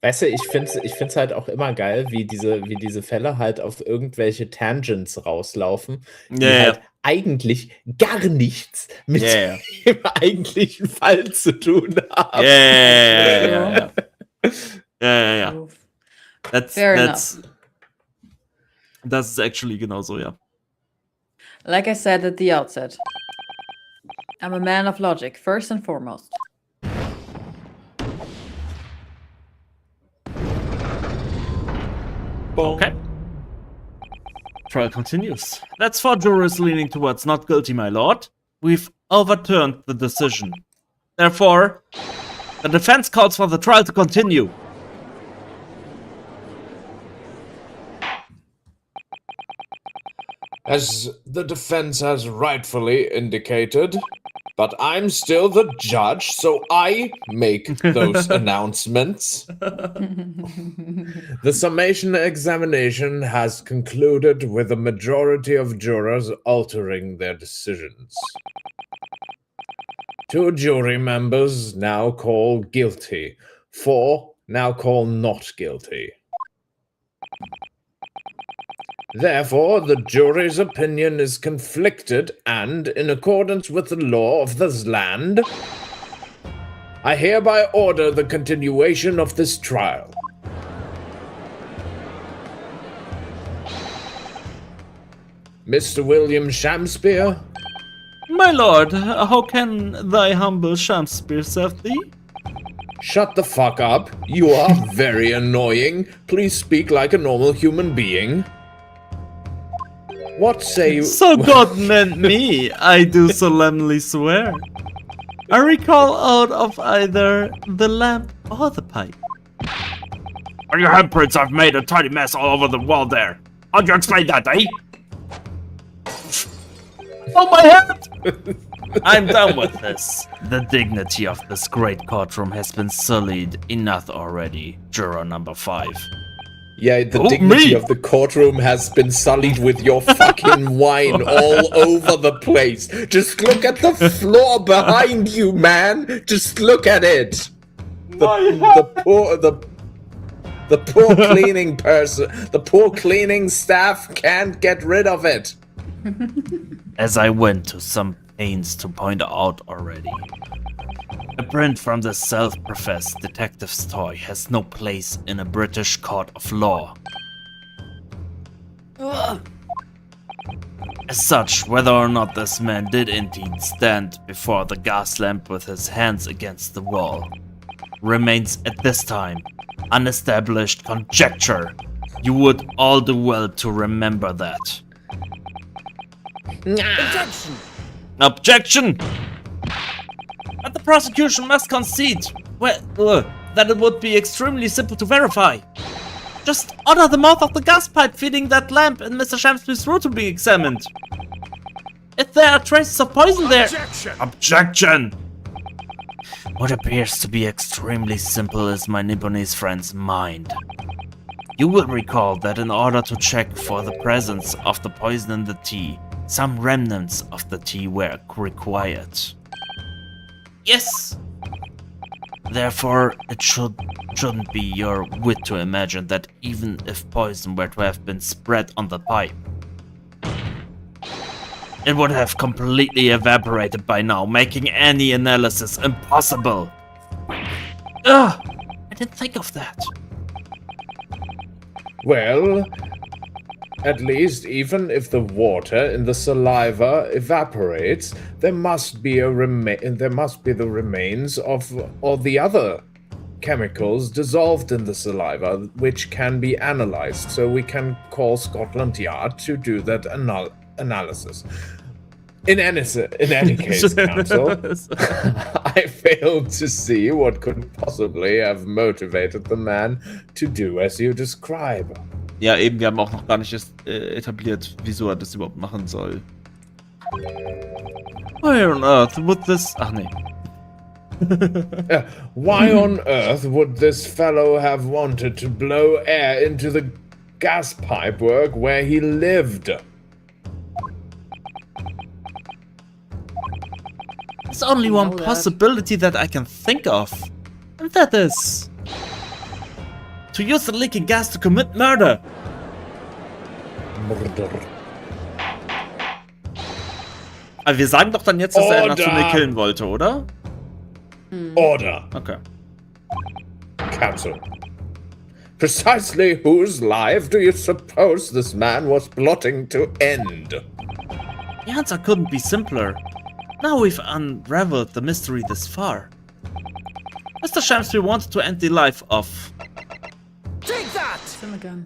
B: Weißt du, ich find's halt auch immer geil, wie diese Fälle halt auf irgendwelche Tangents rauslaufen, die halt eigentlich gar nichts mit dem eigentlichen Fall zu tun haben.
A: Ja. That's actually genauso, ja.
D: Like I said at the outset, I'm a man of logic, first and foremost.
A: Okay. Trial continues. That's 4 jurors leaning towards not guilty, my lord. We've overturned the decision. Therefore, the defense calls for the trial to continue.
C: As the defense has rightfully indicated, but I'm still the judge, so I make those announcements. The summation examination has concluded with a majority of jurors altering their decisions. 2 jury members now call guilty. 4 now call not guilty. Therefore, the jury's opinion is conflicted, and in accordance with the law of this land, I hereby order the continuation of this trial. Mr. William Shamspear?
A: My lord, how can thy humble Shamspear serve thee?
C: Shut the fuck up. You are very annoying. Please speak like a normal human being. What say you?
A: So God meant me, I do solemnly swear. I recall out of either the lamp or the pipe. On your handprints, I've made a tiny mess all over the wall there. How'd you explain that, eh? Oh, my head! I'm done with this. The dignity of this great courtroom has been sullied enough already, juror number 5.
B: Yeah, the dignity of the courtroom has been sullied with your fucking wine all over the place. Just look at the floor behind you, man. Just look at it. The poor cleaning person, the poor cleaning staff can't get rid of it.
A: As I went to some pains to point out already, a print from the self-professed detective's toy has no place in a British court of law. As such, whether or not this man did indeed stand before the gas lamp with his hands against the wall remains at this time unestablished conjecture. You would all do well to remember that.
H: Objection!
A: Objection! But the prosecution must concede that it would be extremely simple to verify. Just order the mouth of the gas pipe feeding that lamp in Mr. Shamsby's room to be examined. If there are traces of poison there...
H: Objection!
A: Objection! What appears to be extremely simple is my Nipponese friend's mind. You will recall that in order to check for the presence of the poison in the tea, some remnants of the tea were required. Yes! Therefore, it shouldn't be your wit to imagine that even if poison were to have been spread on the pipe, it would have completely evaporated by now, making any analysis impossible. Ugh! I didn't think of that.
C: Well, at least even if the water in the saliva evaporates, there must be the remains of all the other chemicals dissolved in the saliva, which can be analyzed. So we can call Scotland Yard to do that analysis. In any case, counsel, I failed to see what could possibly have motivated the man to do as you describe.
A: Ja, eben, wir haben auch noch gar nicht etabliert, wieso er das überhaupt machen soll. Why on earth would this... Ach nee.
C: Why on earth would this fellow have wanted to blow air into the gas pipework where he lived?
A: There's only one possibility that I can think of, and that is to use the leaking gas to commit murder. Aber wir sagen doch dann jetzt, dass er Natsume killen wollte, oder?
C: Order.
A: Okay.
C: Counsel. Precisely whose life do you suppose this man was plotting to end?
A: The answer couldn't be simpler. Now we've unraveled the mystery this far. Mr. Shamsby wanted to end the life of...
H: Take that!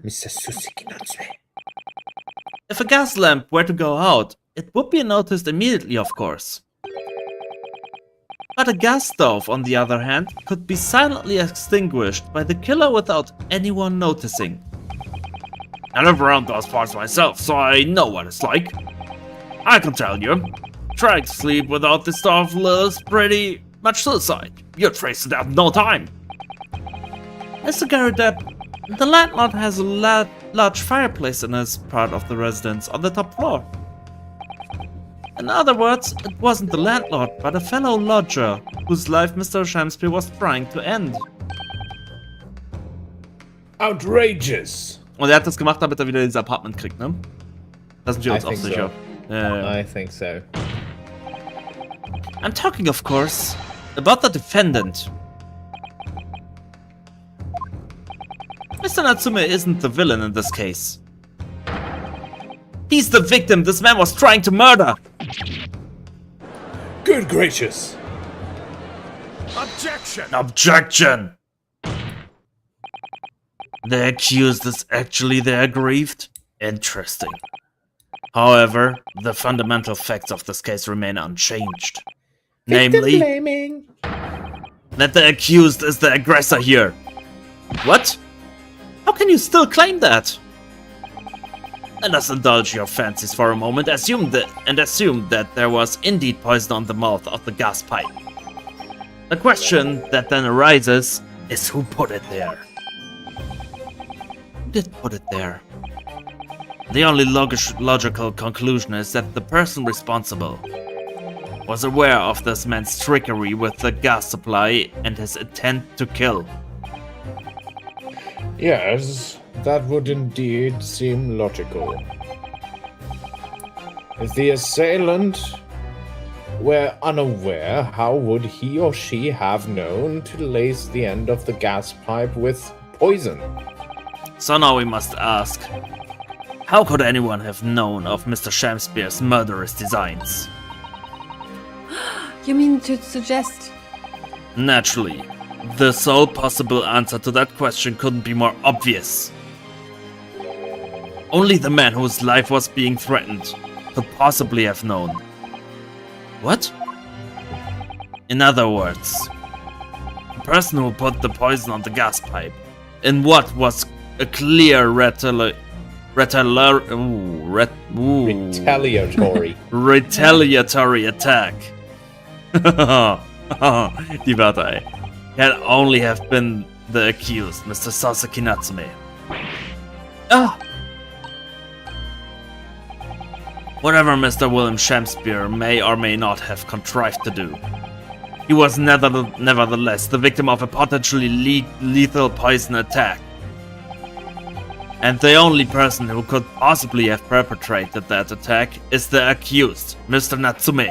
C: Mr. Susuki.
A: If a gas lamp were to go out, it would be noticed immediately, of course. But a gas stove, on the other hand, could be silently extinguished by the killer without anyone noticing. I live around those parts myself, so I know what it's like. I can tell you, trying to sleep without the stove is pretty much suicide. You'd face it out in no time. Mr. Gary Depp, the landlord has a large fireplace in his part of the residence on the top floor. In other words, it wasn't the landlord, but a fellow lodger, whose life Mr. Shamsby was trying to end.
C: Outrageous!
A: Und er hat das gemacht, damit er wieder dieses Apartment kriegt, ne? Da sind wir uns auch sicher.
B: I think so.
A: I'm talking, of course, about the defendant. Mr. Natsume isn't the villain in this case. He's the victim this man was trying to murder!
C: Good gracious!
H: Objection!
A: Objection! The accused is actually the aggrieved? Interesting. However, the fundamental facts of this case remain unchanged. Namely,
B: Blaming.
A: that the accused is the aggressor here. What? How can you still claim that? Let us indulge your fancies for a moment, assume that there was indeed poison on the mouth of the gas pipe. The question that then arises is who put it there? Who did put it there? The only logical conclusion is that the person responsible was aware of this man's trickery with the gas supply and his intent to kill.
C: Yes, that would indeed seem logical. If the assailant were unaware, how would he or she have known to lace the end of the gas pipe with poison?
A: So now we must ask, how could anyone have known of Mr. Shamspeare's murderous designs?
E: You mean to suggest?
A: Naturally, the sole possible answer to that question couldn't be more obvious. Only the man whose life was being threatened could possibly have known. What? In other words, the person who put the poison on the gas pipe in what was a clear retaliatory attack. Die Wörter, ey. Can only have been the accused, Mr. Sasaki Natsume. Ah! Whatever Mr. William Shamspeare may or may not have contrived to do, he was nevertheless the victim of a potentially lethal poison attack. And the only person who could possibly have perpetrated that attack is the accused, Mr. Natsume.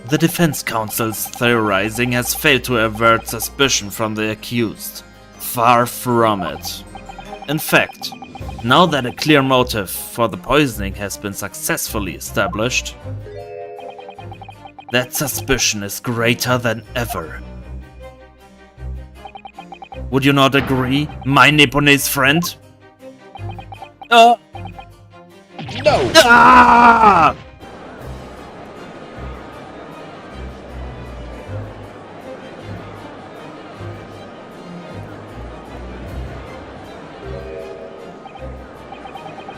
A: The defense counsel's theorizing has failed to avert suspicion from the accused. Far from it. In fact, now that a clear motive for the poisoning has been successfully established, that suspicion is greater than ever. Would you not agree, my Nipponese friend?
C: No!
A: Ah!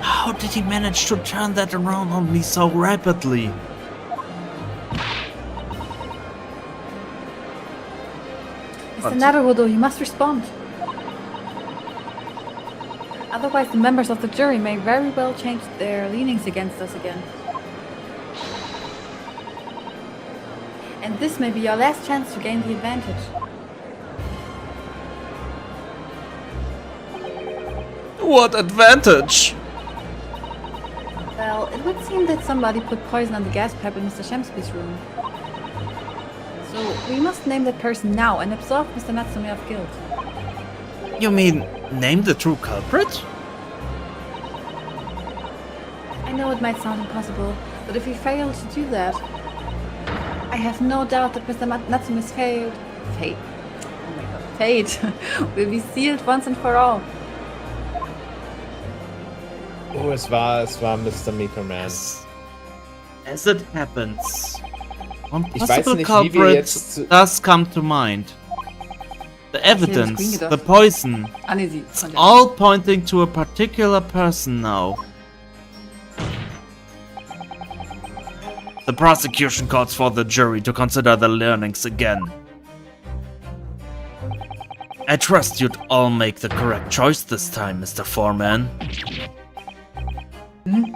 A: How did he manage to turn that around on me so rapidly?
D: Mr. Naruhodo, you must respond. Otherwise, the members of the jury may very well change their leanings against us again. And this may be your last chance to gain the advantage.
A: What advantage?
D: Well, it would seem that somebody put poison on the gas pipe in Mr. Shamspeare's room. So, we must name that person now and absolve Mr. Natsume of guilt.
A: You mean, name the true culprit?
D: I know it might sound impossible, but if we fail to do that, I have no doubt that Mr. Natsume's fate will be sealed once and for all.
C: Oh, es war Mr. Meterman.
A: As it happens, one
C: Ich weiß
A: possible
C: nicht, wie wir
A: culprit
C: jetzt
A: does come to mind. The evidence,
D: gedacht.
A: the poison,
D: Ah, nee, sie.
A: it's all pointing to a particular person now. The prosecution calls for the jury to consider the learnings again. I trust you'd all make the correct choice this time, Mr. Foreman.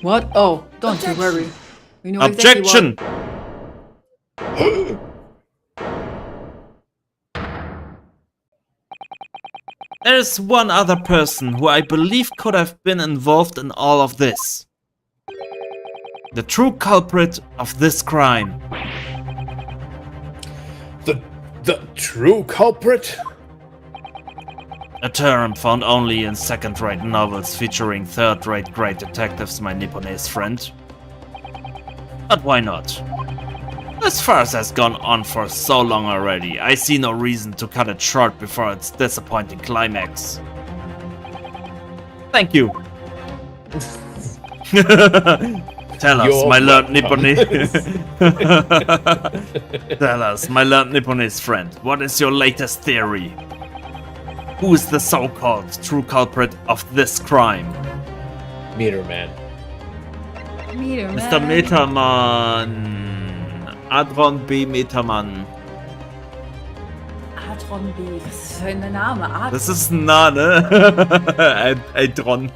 D: What? Oh, don't you worry. We know
A: Objection! There's one other person who I believe could have been involved in all of this. The true culprit of this crime.
C: The true culprit?
A: A term found only in second-rate novels featuring third-rate great detectives, my Nipponese friend. But why not? This farce has gone on for so long already, I see no reason to cut it short before its disappointing climax. Thank you. Tell us,
B: You're
A: my learned
B: welcome.
A: Nipponese. Tell us, my learned Nipponese friend, what is your latest theory? Who is the so-called true culprit of this crime?
B: Meter Man.
E: Meter Man.
A: Mr. Meterman. Adron B. Meterman.
E: Adron B. Was ist für ein Name? Adron.
A: Das ist nah, ne? Adron.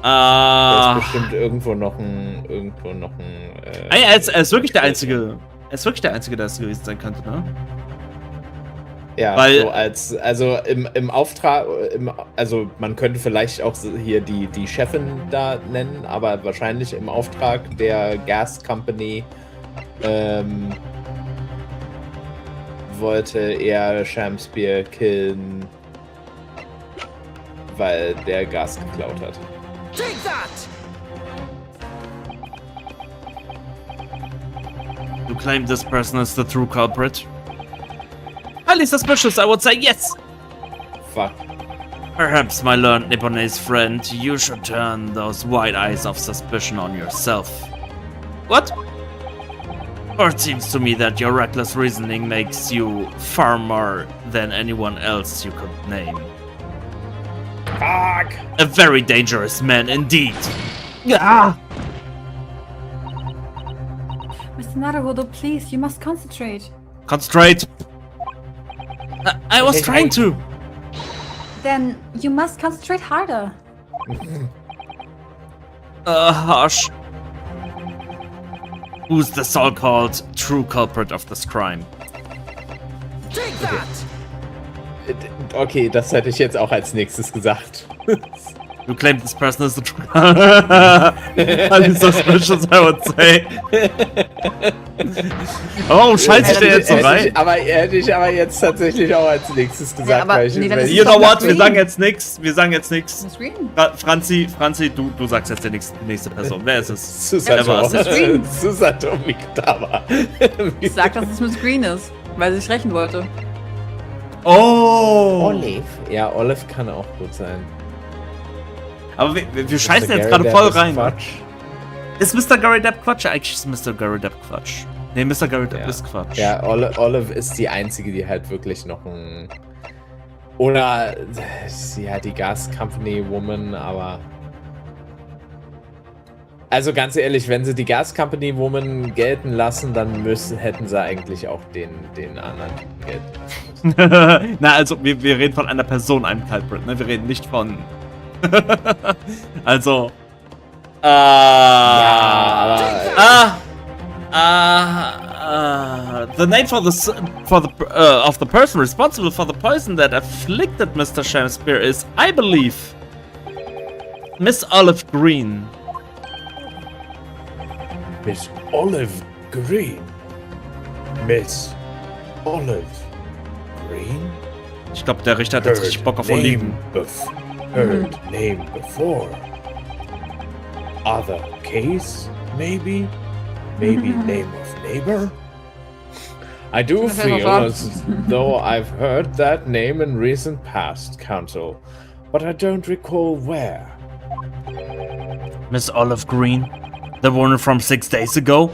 B: Da ist bestimmt irgendwo noch ein.
A: Er ist wirklich der Einzige. Er ist wirklich der Einzige, der es gewesen sein könnte, ne?
B: Ja,
A: Weil-
B: so also im Auftrag, also man könnte vielleicht auch hier die Chefin da nennen, aber wahrscheinlich im Auftrag der Gas Company wollte er Shamspear killen, weil der Gas geklaut hat.
H: Take that!
A: You claim this person is the true culprit? Highly suspicious, I would say yes!
B: Fuck.
A: Perhaps, my learned Nipponese friend, you should turn those wide eyes of suspicion on yourself. What? Or it seems to me that your reckless reasoning makes you far more than anyone else you could name.
B: Fuck!
A: A very dangerous man indeed. Ah!
E: Mr. Naruhodo, please, you must concentrate.
A: Concentrate. I was trying to.
E: Then you must concentrate harder.
A: Hush. Who's the so-called true culprit of this crime?
H: Take that!
B: Okay, das hätte ich jetzt auch als nächstes gesagt.
A: You claim this person is the true Highly suspicious, I would say. Oh, scheiße, der jetzt so rein?
B: Hätte ich aber jetzt tatsächlich auch als nächstes gesagt.
D: Ja, aber
B: weil ich
D: nee, das ist
A: You know
D: doch
A: what?
D: Green.
A: Wir sagen jetzt nix. Wir sagen jetzt nix.
D: Miss Green.
A: Franzi, du sagst jetzt die nächste Person. Wer ist es?
B: Susato.
A: Ja,
D: Miss Green.
B: Susato Mikutama.
D: Ich sag, dass es Miss Green ist, weil sie sich rächen wollte.
A: Oh!
B: Olive? Ja, Olive kann auch gut sein.
A: Aber wir scheißen
B: Mr.
A: jetzt
B: Gary
A: gerade voll
B: Depp ist
A: rein.
B: Quatsch.
A: Ist Mr. Gary Depp Quatsch? Eigentlich ist Mr. Gary Depp Quatsch. Nee, Mr. Gary Depp
B: Ja.
A: ist Quatsch.
B: Ja, Olive ist die einzige, die halt wirklich noch ein. Oder sie hat die Gas Company Woman, aber. Also ganz ehrlich, wenn sie die Gas Company Woman gelten lassen, dann hätten sie eigentlich auch den anderen Typen gelten lassen.
A: Na, also, wir reden von einer Person, einem Culprit, ne? Wir reden nicht von. Also. The name of the person responsible for the poison that afflicted Mr. Shamspear is, I believe, Miss Olive Green.
C: Miss Olive Green. Miss Olive Green?
A: Ich glaube, der Richter hat jetzt richtig Bock auf Oliven.
C: Heard name before. Other case, maybe? Maybe name of neighbor?
B: I do
D: Das ist
B: feel
D: ja noch
B: as though I've heard that name in recent past, Counsel, but I don't recall where.
A: Miss Olive Green? The one from 6 days ago?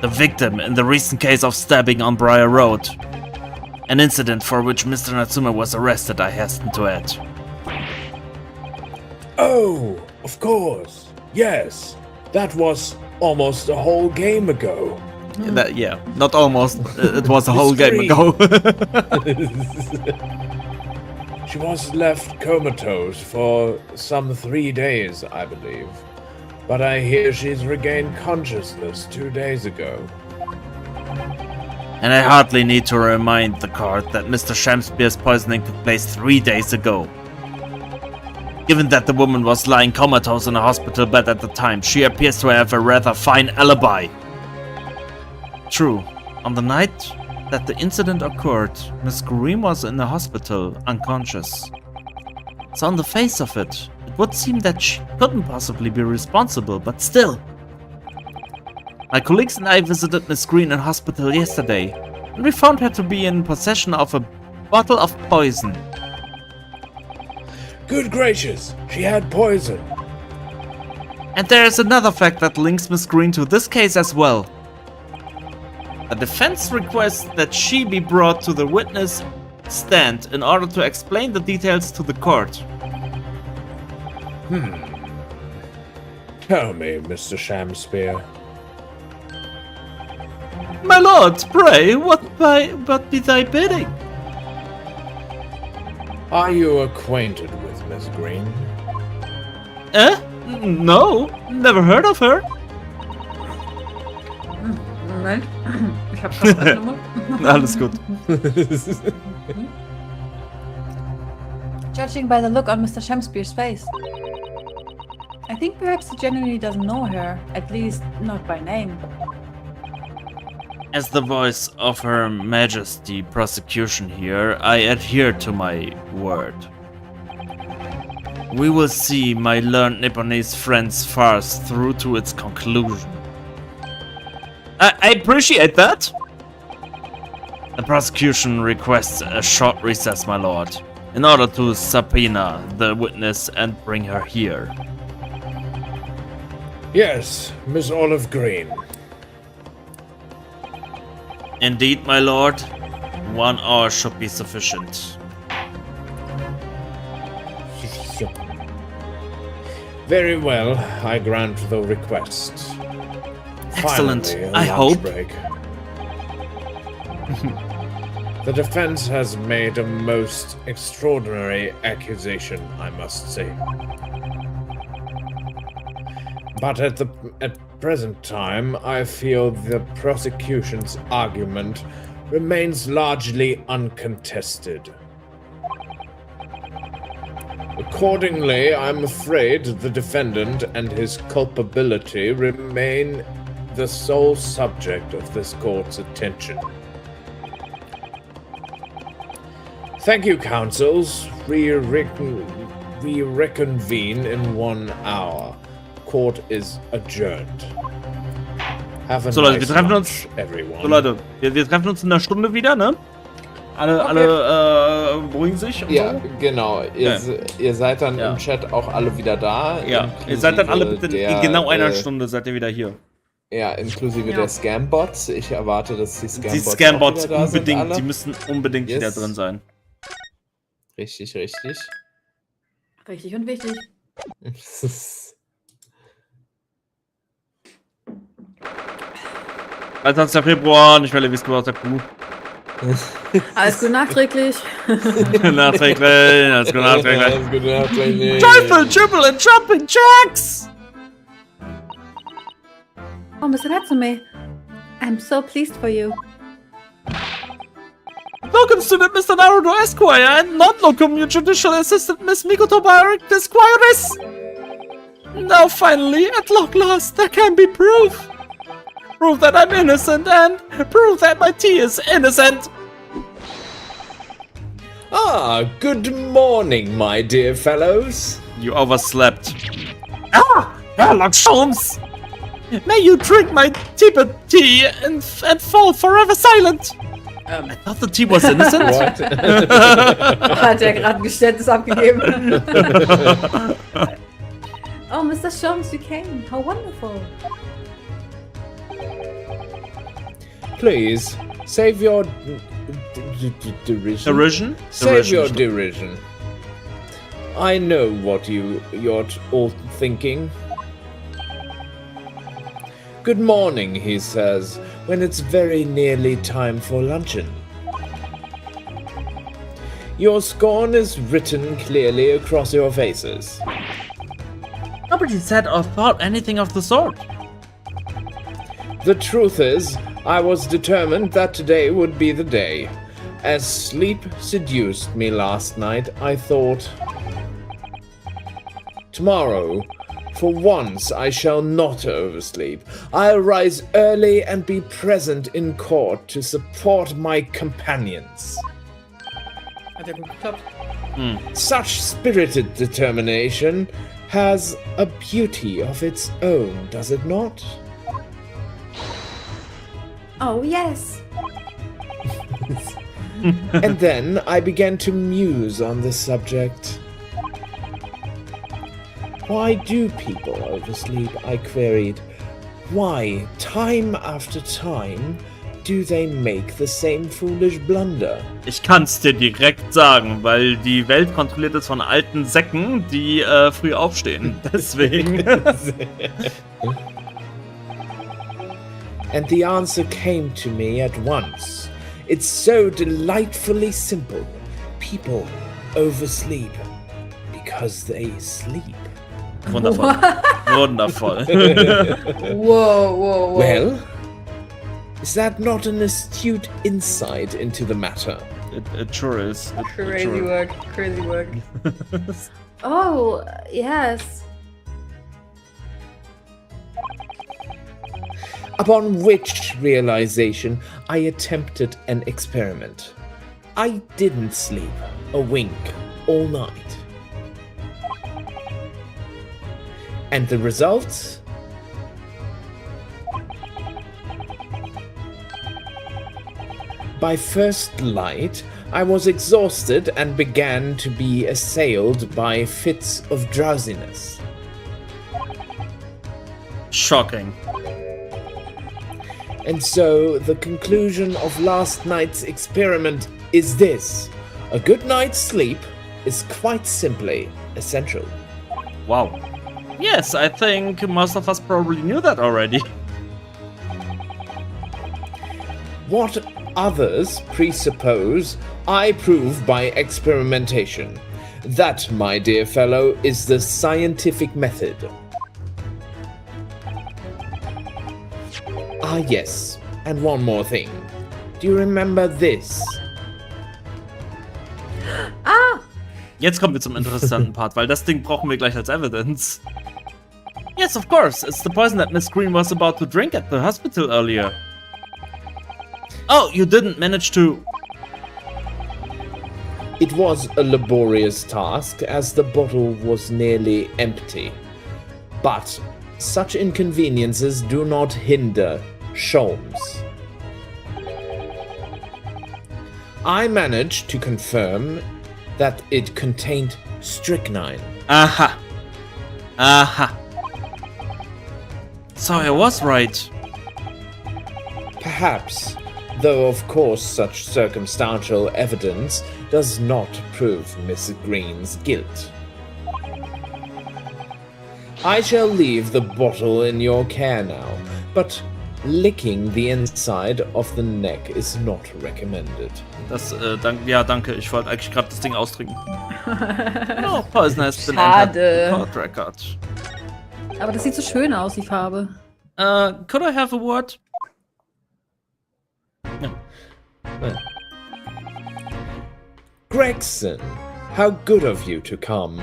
A: The victim in the recent case of stabbing on Briar Road. An incident for which Mr. Natsume was arrested, I hasten to add.
C: Oh, of course. Yes. That was almost a whole game ago.
A: Yeah, not almost. It was a whole
C: Miss
A: game
C: Green.
A: ago.
C: She was left comatose for some 3 days, I believe. But I hear she's regained consciousness 2 days ago.
A: And I hardly need to remind the court that Mr. Shamspear's poisoning took place 3 days ago. Given that the woman was lying comatose in a hospital bed at the time, she appears to have a rather fine alibi. True, on the night that the incident occurred, Miss Green was in the hospital, unconscious. So on the face of it, it would seem that she couldn't possibly be responsible, but still. My colleagues and I visited Miss Green in hospital yesterday, and we found her to be in possession of a bottle of poison.
C: Good gracious, she had poison.
A: And there is another fact that links Miss Green to this case as well. The defense requests that she be brought to the witness stand in order to explain the details to the court.
C: Tell me, Mr. Shamspear.
A: My lord, pray, what be thy bidding?
C: Are you acquainted with Miss Green?
A: No, never heard of her.
D: Moment. Ich hab grad eine Nummer.
A: Alles gut.
D: Judging by the look on Mr. Shamspear's face, I think perhaps he genuinely doesn't know her, at least not by name.
A: As the voice of Her Majesty prosecution here, I adhere to my word. We will see my learned Nipponese friend's farce through to its conclusion. I appreciate that. The prosecution requests a short recess, my lord, in order to subpoena the witness and bring her here.
C: Yes, Miss Olive Green.
A: Indeed, my lord. 1 hour should be sufficient.
C: Very well, I grant the request.
A: Excellent.
C: Finally, a
A: I
C: lunch
A: hope.
C: break. The defense has made a most extraordinary accusation, I must say. But at present time, I feel the prosecution's argument remains largely uncontested. Accordingly, I'm afraid the defendant and his culpability remain the sole subject of this court's attention. Thank you, counsels. We reconvene in 1 hour. Court is adjourned. Have a
A: So Leute,
C: nice
A: wir treffen
C: lunch,
A: uns.
C: everyone.
A: So Leute, wir treffen uns in einer Stunde wieder, ne? Alle beruhigen sich und
B: Ja,
A: so.
B: genau. Ihr seid dann
A: Ja.
B: im Chat auch alle wieder da.
A: Ja, ihr seid dann alle bitte
B: inklusive
A: in genau einer
B: der,
A: Stunde seid ihr wieder hier.
B: Ja, inklusive
D: Ja.
B: der Scambots. Ich erwarte, dass die Scambots,
A: Die Scambots
B: auch wieder da sind
A: unbedingt,
B: alle.
A: die müssen unbedingt
B: Yes.
A: wieder drin sein.
B: Richtig, richtig.
D: Richtig und wichtig.
A: 23. Februar, nicht mehr Levis Geburtstag, Kuh.
D: Alles gut nachträglich.
A: Nachträglich, alles gut nachträglich.
B: Alles Gute Nacht, Leute.
A: Teufel, Triple and Jumping Jacks!
E: Oh, Mr. Natsume, I'm so pleased for you.
A: Locum student Mr. Naruto Esquire and non-locum judicial assistant Miss Mikoto Barik Esquires. Now finally, at long last, there can be proof. Prove that I'm innocent and prove that my tea is innocent.
C: Ah, good morning, my dear fellows.
A: You overslept. Ah! Sherlock Holmes! May you drink my teapot tea and fall forever silent. I thought the tea was innocent.
B: What?
D: Hat er gerade ein Geständnis abgegeben.
E: Oh, Mr. Sholmes, you came. How wonderful.
C: Please, save your derision.
A: Derision?
C: Save your
A: Derision.
C: derision. I know what you're all thinking. Good morning, he says, when it's very nearly time for luncheon. Your scorn is written clearly across your faces.
A: Nobody said or thought anything of the sort.
C: The truth is, I was determined that today would be the day. As sleep seduced me last night, I thought, tomorrow, for once, I shall not oversleep. I'll rise early and be present in court to support my companions.
D: Hat ja gut geklappt.
C: Such spirited determination has a beauty of its own, does it not?
E: Oh, yes.
C: And then I began to muse on the subject. Why do people oversleep? I queried. Why, time after time, do they make the same foolish blunder?
A: Ich kann's dir direkt sagen, weil die Welt kontrolliert ist von alten Säcken, die früh aufstehen. Deswegen.
C: And the answer came to me at once. It's so delightfully simple. People oversleep because they sleep.
A: Wundervoll. Wundervoll.
E: Whoa, whoa, whoa.
C: Well, is that not an astute insight into the matter?
A: It sure is.
E: Crazy work, crazy work. Oh, yes.
C: Upon which realization, I attempted an experiment. I didn't sleep a wink all night. And the result? By first light, I was exhausted and began to be assailed by fits of drowsiness.
A: Shocking.
C: And so, the conclusion of last night's experiment is this. A good night's sleep is quite simply essential.
A: Wow. Yes, I think most of us probably knew that already.
C: What others presuppose, I prove by experimentation. That, my dear fellow, is the scientific method. Ah, yes, and one more thing. Do you remember this?
E: Ah!
A: Jetzt kommen wir zum interessanten Part, weil das Ding brauchen wir gleich als Evidence. Yes, of course. It's the poison that Miss Green was about to drink at the hospital earlier. Oh, you didn't manage to...
C: It was a laborious task, as the bottle was nearly empty. But such inconveniences do not hinder Sholmes. I managed to confirm that it contained strychnine.
A: Aha. Aha. So I was right.
C: Perhaps, though of course such circumstantial evidence does not prove Miss Green's guilt. I shall leave the bottle in your care now, but licking the inside of the neck is not recommended.
A: Das, ja, danke. Ich wollte eigentlich gerade das Ding austrinken. No poison has been
E: Schade.
A: entered the court record.
E: Aber das sieht so schön aus, die Farbe.
A: Could I have a word?
C: Gregson, how good of you to come.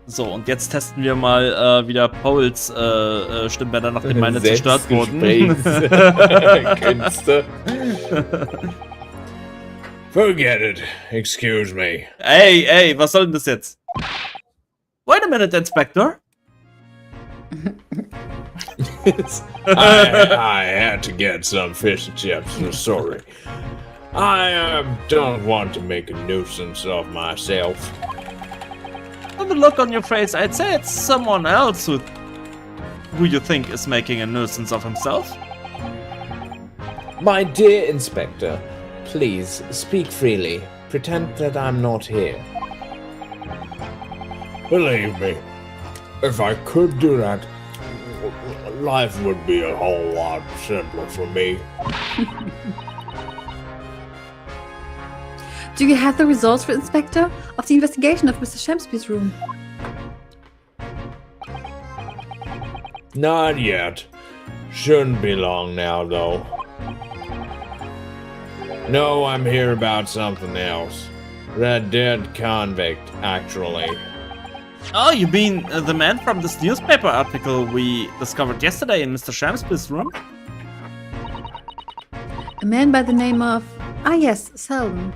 A: So, und jetzt testen wir mal wieder Pauls Stimmbänder, nachdem meine zerstört wurden.
C: Künste. Forget it. Excuse me.
A: Ey, was soll denn das jetzt? Wait a minute, Inspector.
C: I had to get some fish and chips. I'm sorry. I don't want to make a nuisance of myself.
A: From the look on your face, I'd say it's someone else who you think is making a nuisance of himself.
C: My dear Inspector, please speak freely. Pretend that I'm not here. Believe me, if I could do that, life would be a whole lot simpler for me.
E: Do you have the results, for Inspector, of the investigation of Mr. Shamsby's room?
C: Not yet. Shouldn't be long now, though. No, I'm here about something else. That dead convict, actually.
A: Oh, you mean the man from this newspaper article we discovered yesterday in Mr. Shamsby's room?
E: A man by the name of... Ah yes, Selden.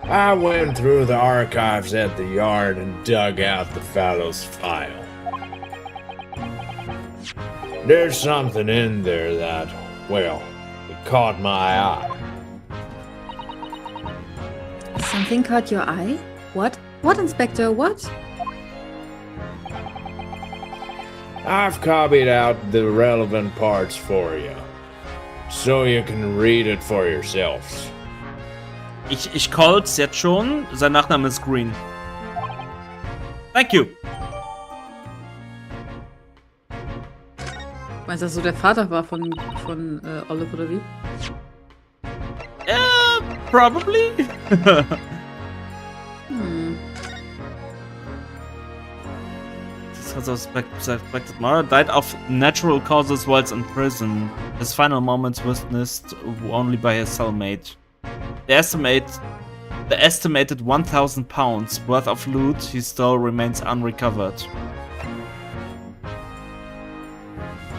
C: I went through the archives at the yard and dug out the fellow's file. There's something in there that, well, it caught my eye.
E: Something caught your eye? What? What, Inspector? What?
C: I've copied out the relevant parts for you, so you can read it for yourselves.
A: Ich call's jetzt schon. Sein Nachname ist Green. Thank you.
E: Meinst du, dass so der Vater war von Olive oder wie?
A: Probably. Suspected murder died of natural causes whilst in prison. His final moments witnessed only by his cellmate. The estimated 1,000 pounds worth of loot he stole remains unrecovered.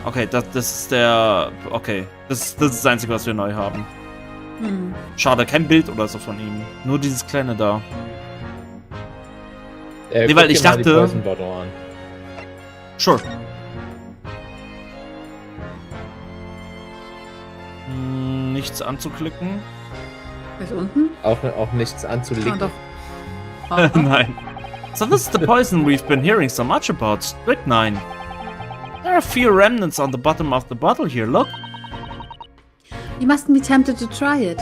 A: Okay, das ist der... Okay, das ist das Einzige, was wir neu haben. Schade, kein Bild oder so von ihm. Nur dieses kleine da. Nee, weil ich dachte... Sure. Nichts anzuklicken.
E: Ist unten?
B: Auch nichts anzulegen.
E: Ah, doch.
A: Nein. So this is the poison we've been hearing so much about, strychnine. There are a few remnants on the bottom of the bottle here, look.
E: You mustn't be tempted to try it.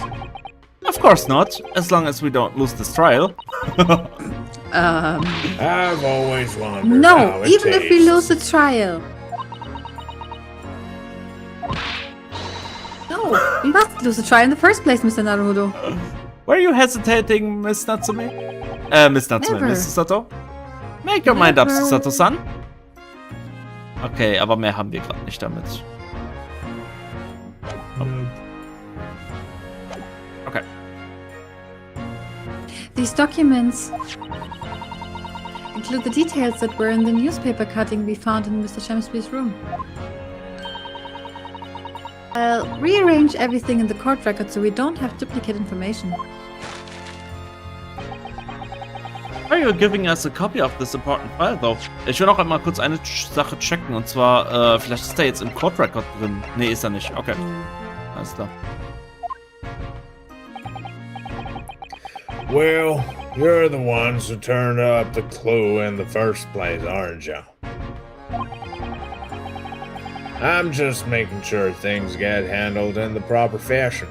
A: Of course not, as long as we don't lose this trial.
C: I've always wondered
E: No,
C: how it
E: even if we
C: tastes.
E: lose the trial. No, we must lose the trial in the first place, Mr. Naruto.
A: Were you hesitating, Miss Natsume? Miss Natsume,
E: Never.
A: Miss Sato? Make your mind up,
E: Never.
A: Sato-san. Okay, aber mehr haben wir gerade nicht damit. Okay.
E: These documents include the details that were in the newspaper cutting we found in Mr. Shamsby's room. I'll rearrange everything in the court record so we don't have duplicate information.
A: Are you giving us a copy of this important file, though? Ich will noch einmal kurz eine Sache checken, und zwar, vielleicht ist der jetzt im Court Record drin. Nee, ist er nicht. Okay. Alles klar.
C: Well, you're the ones who turned up the clue in the first place, aren't you? I'm just making sure things get handled in the proper fashion.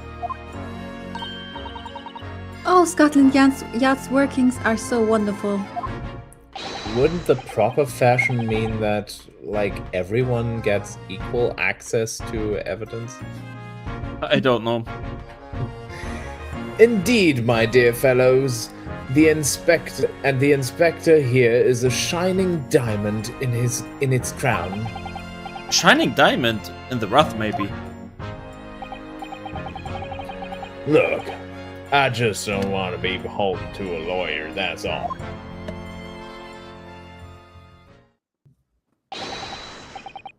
E: Oh, Scotland Yard's workings are so wonderful.
B: Wouldn't the proper fashion mean that, like, everyone gets equal access to evidence?
A: I don't know.
B: Indeed, my dear fellows. The inspector here is a shining diamond in its crown.
A: Shining diamond in the rough, maybe.
C: Look, I just don't want to be beholden to a lawyer, that's all.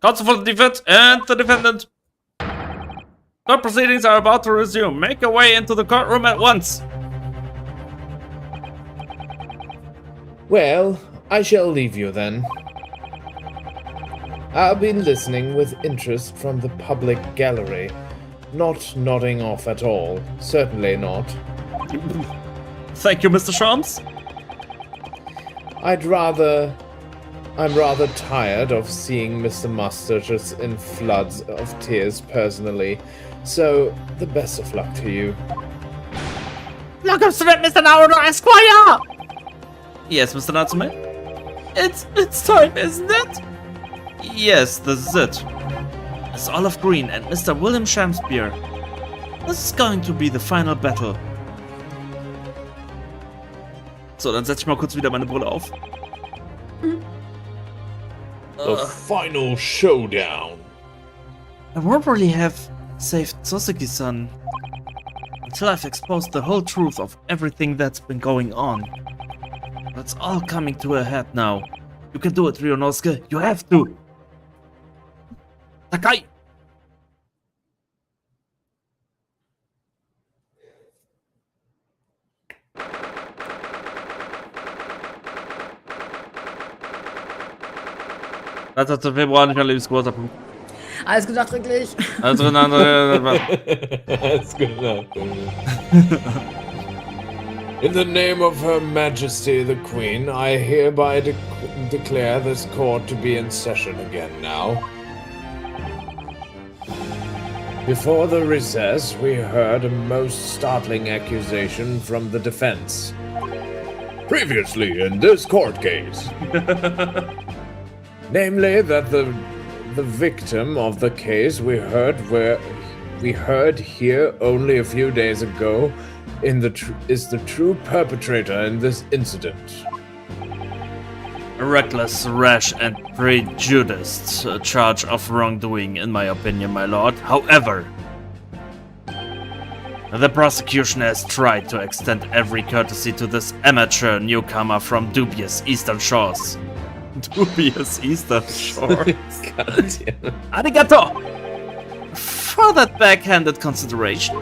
A: Counsel for the defense and the defendant. Court proceedings are about to resume. Make your way into the courtroom at once.
B: Well, I shall leave you then. I'll be listening with interest from the public gallery. Not nodding off at all. Certainly not.
A: Thank you, Mr. Shams.
B: I'm rather tired of seeing Mr. Mustaches in floods of tears personally. So, the best of luck to you.
A: Look up to it, Mr. Naruto Esquire! Yes, Mr. Natsume? It's time, isn't it? Yes, this is it. It's Olive Green and Mr. William Shamspeare. This is going to be the final battle. So, dann setze ich mal kurz wieder meine Brille auf.
C: The final showdown.
A: I won't really have saved Soseki-san until I've exposed the whole truth of everything that's been going on. That's all coming to a head now. You can do it, Ryunosuke. You have to. Sakai! Das hat der Februar nicht mein lebensgroßer Punkt.
E: Alles gut nachträglich.
A: Also eine andere.
B: That's good enough.
C: In the name of Her Majesty the Queen, I hereby declare this court to be in session again now. Before the recess, we heard a most startling accusation from the defense. Previously in this court case. Namely, that the victim of the case we heard here only a few days ago is the true perpetrator in this incident.
A: A reckless, rash, and prejudiced charge of wrongdoing, in my opinion, my lord. However, the prosecution has tried to extend every courtesy to this amateur newcomer from dubious Eastern Shores. Dubious Eastern Shores? Arigato! For that backhanded consideration.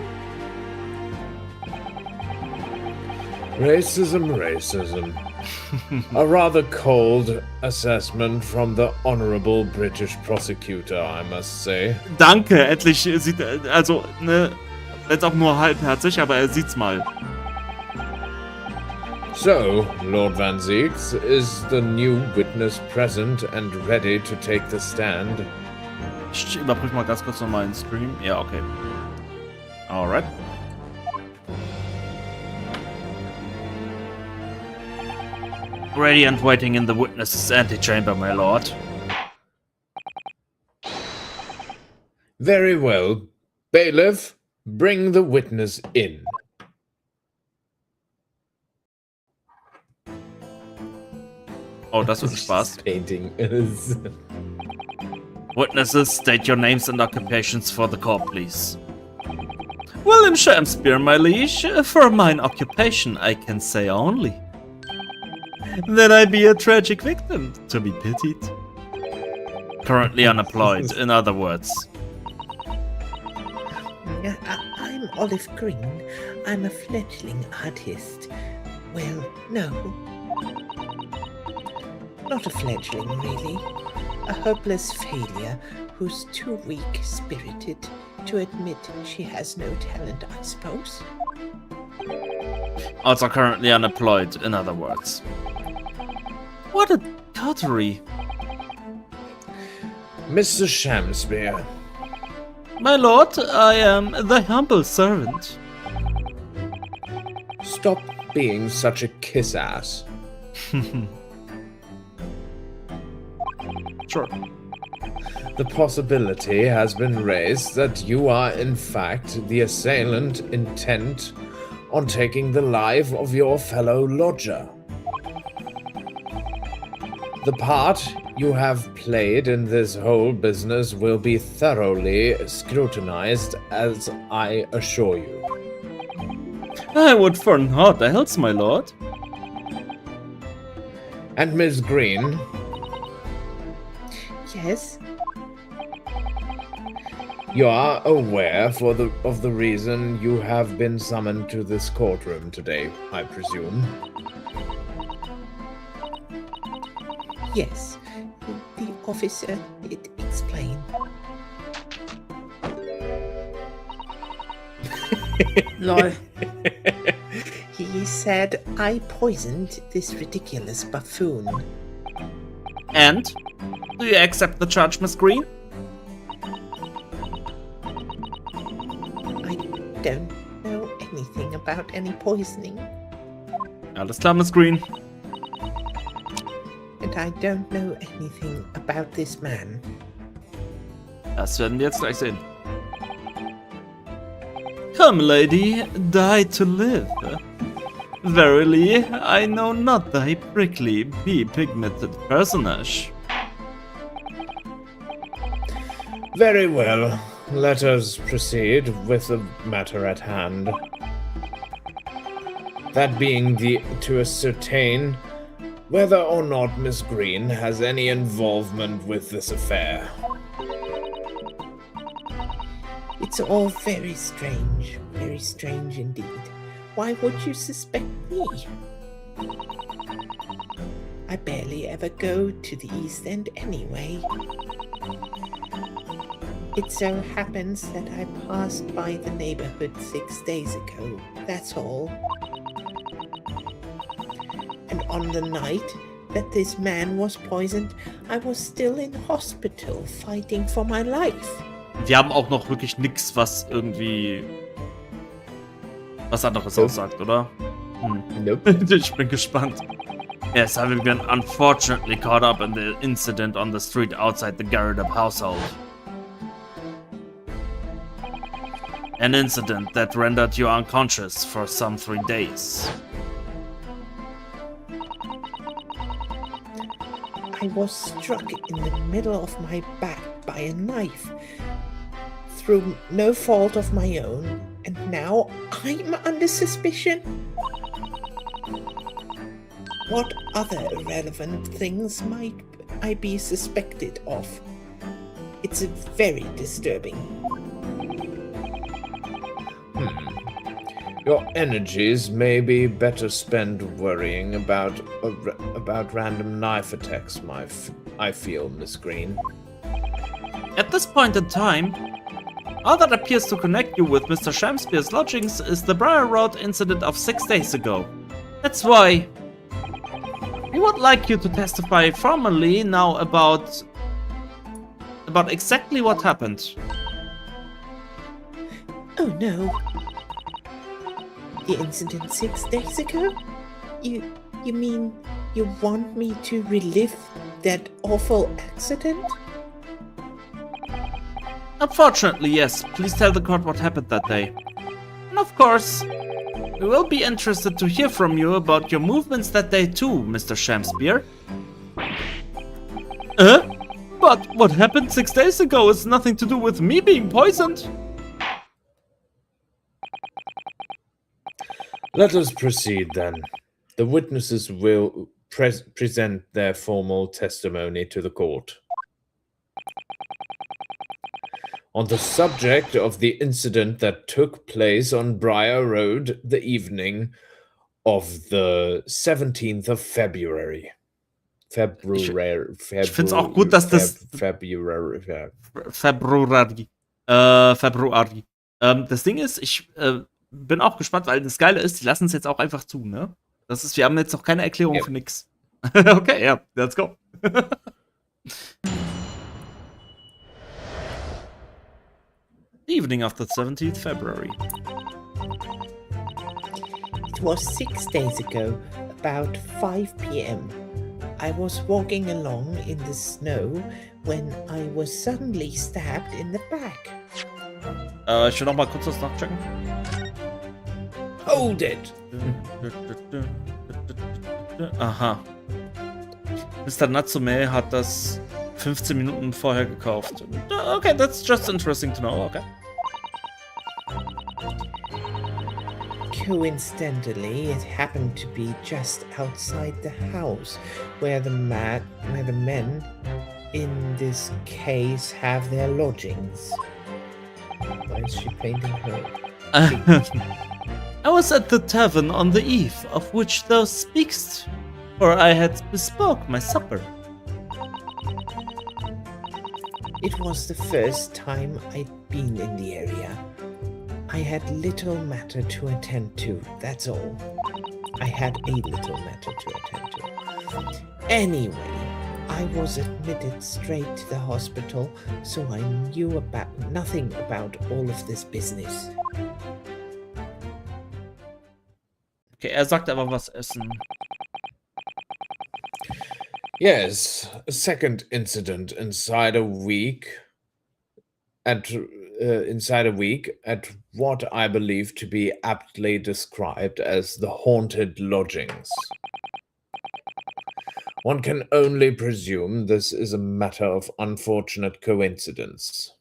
C: Racism. A rather cold assessment from the honorable British prosecutor, I must say.
A: Danke, endlich sieht er, also, ne, jetzt auch nur halbherzig, aber er sieht's mal.
C: So, Lord Van Zieks, is the new witness present and ready to take the stand?
A: Ich überprüfe mal ganz kurz noch meinen Stream. Ja, okay. Alright. Ready and waiting in the witness's antechamber, my lord.
C: Very well. Bailiff, bring the witness in.
A: Oh, das wird Spaß.
B: Painting is.
A: Witnesses, state your names and occupations for the court, please. William Shakespeare, my liege. For mine occupation, I can say only that I be a tragic victim, to be pitied. Currently unemployed, in other words.
F: I'm Olive Green. I'm a fledgling artist. Well, no. Not a fledgling, really. A hopeless failure who's too weak-spirited to admit she has no talent, I suppose.
A: Also currently unemployed, in other words. What a coterie.
C: Mr. Shamspeare.
A: My lord, I am the humble servant.
C: Stop being such a kiss-ass.
A: Sure.
C: The possibility has been raised that you are in fact the assailant intent on taking the life of your fellow lodger. The part you have played in this whole business will be thoroughly scrutinized, as I assure you.
A: I would for naught else, my lord.
C: And Miss Green,
F: Yes?
C: you are aware of the reason you have been summoned to this courtroom today, I presume.
F: Yes. The officer did explain.
E: Lol.
F: He said I poisoned this ridiculous buffoon.
A: And? Do you accept the charge, Miss Green?
F: I don't know anything about any poisoning,
A: Alles klar, Miss Green.
F: and I don't know anything about this man.
A: Das werden wir jetzt gleich sehen. Come, lady, die to live. Verily, I know not thy prickly, pea-pigmented personage.
C: Very well. Let us proceed with the matter at hand. That being to ascertain whether or not Miss Green has any involvement with this affair.
F: It's all very strange indeed. Why would you suspect me? I barely ever go to the East End anyway. It so happens that I passed by the neighborhood 6 days ago, that's all. and on the night that this man was poisoned, I was still in hospital fighting for my life.
A: Wir haben auch noch wirklich nichts, was irgendwie was anderes aussagt, oder?
B: Nope.
A: Ich bin gespannt. Yes, having been unfortunately caught up in the incident on the street outside the Garretup household. An incident that rendered you unconscious for some 3 days.
F: I was struck in the middle of my back by a knife through no fault of my own, and now I'm under suspicion. What other irrelevant things might I be suspected of? It's very disturbing.
C: Your energies may be better spent worrying about random knife attacks, I feel, Miss Green.
A: At this point in time, all that appears to connect you with Mr. Shamspeare's lodgings is the Briar Road incident of 6 days ago. That's why we would like you to testify formally now about exactly what happened.
F: Oh no. The incident 6 days ago? You mean you want me to relive that awful accident?
A: Unfortunately, yes. Please tell the court what happened that day. And of course, we will be interested to hear from you about your movements that day too, Mr. Shamspeare. But what happened 6 days ago has nothing to do with me being poisoned.
C: Let us proceed then. The witnesses will present their formal testimony to the court. On the subject of the incident that took place on Briar Road the evening of the 17th of February.
A: Ich find's auch gut, dass das
C: February.
A: Februari. Das Ding ist, ich bin auch gespannt, weil das Geile ist, die lassen es jetzt auch einfach zu, ne? Das ist, wir haben jetzt noch keine Erklärung für nix. Okay, ja, let's go. Evening of the 17th February.
F: It was 6 days ago, about 5 p.m. I was walking along in the snow when I was suddenly stabbed in the back.
A: Ich will noch mal kurz das nachchecken.
C: Hold it!
A: Aha. Mr. Natsume hat das 15 Minuten vorher gekauft. Okay, that's just interesting to know, okay.
F: Coincidentally, it happened to be just outside the house where the men in this case have their lodgings. Why is she painting her?
A: I was at the tavern on the eve of which thou speakst, for I had bespoke my supper.
F: It was the first time I'd been in the area. I had little matter to attend to, that's all. I had a little matter to attend to. Anyway, I was admitted straight to the hospital, so I knew nothing about all of this business.
A: Okay, sagt aber was essen.
C: Yes, a second incident inside a week at what I believe to be aptly described as the haunted lodgings. One can only presume this is a matter of unfortunate coincidence.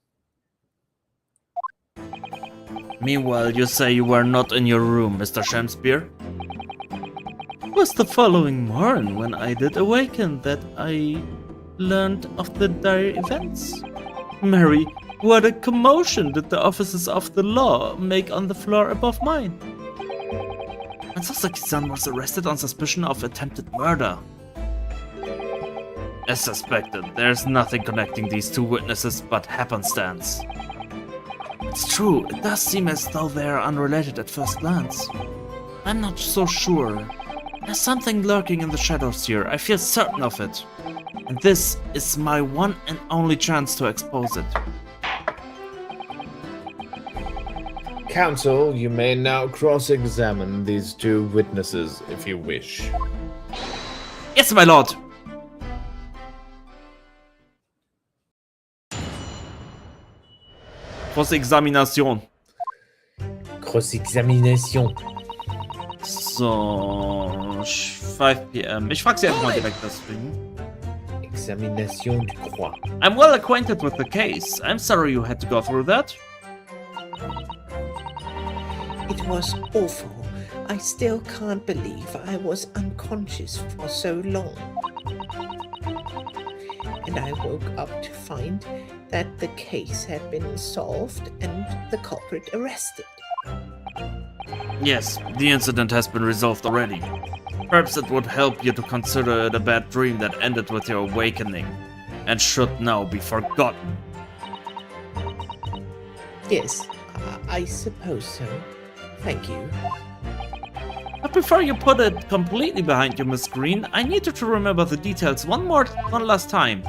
A: Meanwhile, you say you were not in your room, Mr. Shamspeare? It was the following morning when I did awaken that I learned of the dire events. Mary, what a commotion did the officers of the law make on the floor above mine. And Sasaki-san was arrested on suspicion of attempted murder. As suspected, there's nothing connecting these two witnesses but happenstance. It's true, it does seem as though they are unrelated at first glance. I'm not so sure. There's something lurking in the shadows here. I feel certain of it. And this is my one and only chance to expose it.
C: Counsel, you may now cross-examine these two witnesses if you wish.
A: Yes, my lord. Cross-Examination.
B: Cross-Examination.
A: So, 5 p.m. Ich frag sie einfach mal direkt deswegen.
B: Examination du Croix.
A: I'm well acquainted with the case. I'm sorry you had to go through that.
F: It was awful. I still can't believe I was unconscious for so long. And I woke up to find that the case had been solved and the culprit arrested.
A: Yes, the incident has been resolved already. Perhaps it would help you to consider it a bad dream that ended with your awakening, and should now be forgotten.
F: Yes, I suppose so. Thank you.
A: But before you put it completely behind you, Miss Green, I need you to remember the details one last time.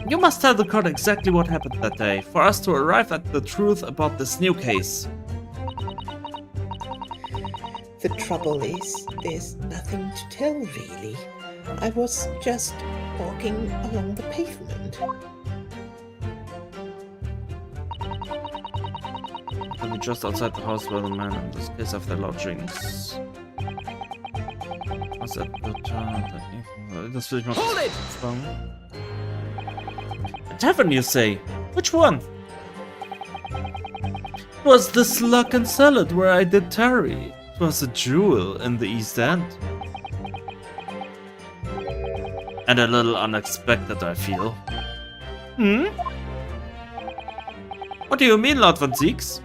A: You must tell the court exactly what happened that day, for us to arrive at the truth about this new case.
F: The trouble is, there's nothing to tell, really. I was just walking along the pavement.
A: We just outside the house where the man in this case of their lodgings. Was at the turn? Das will ich mal fragen. A tavern, you say? Which one? It was the Slug and Salad where I did tarry. It was a jewel in the East End. And a little unexpected, I feel. Hmm? What do you mean, Lord Van Zieks?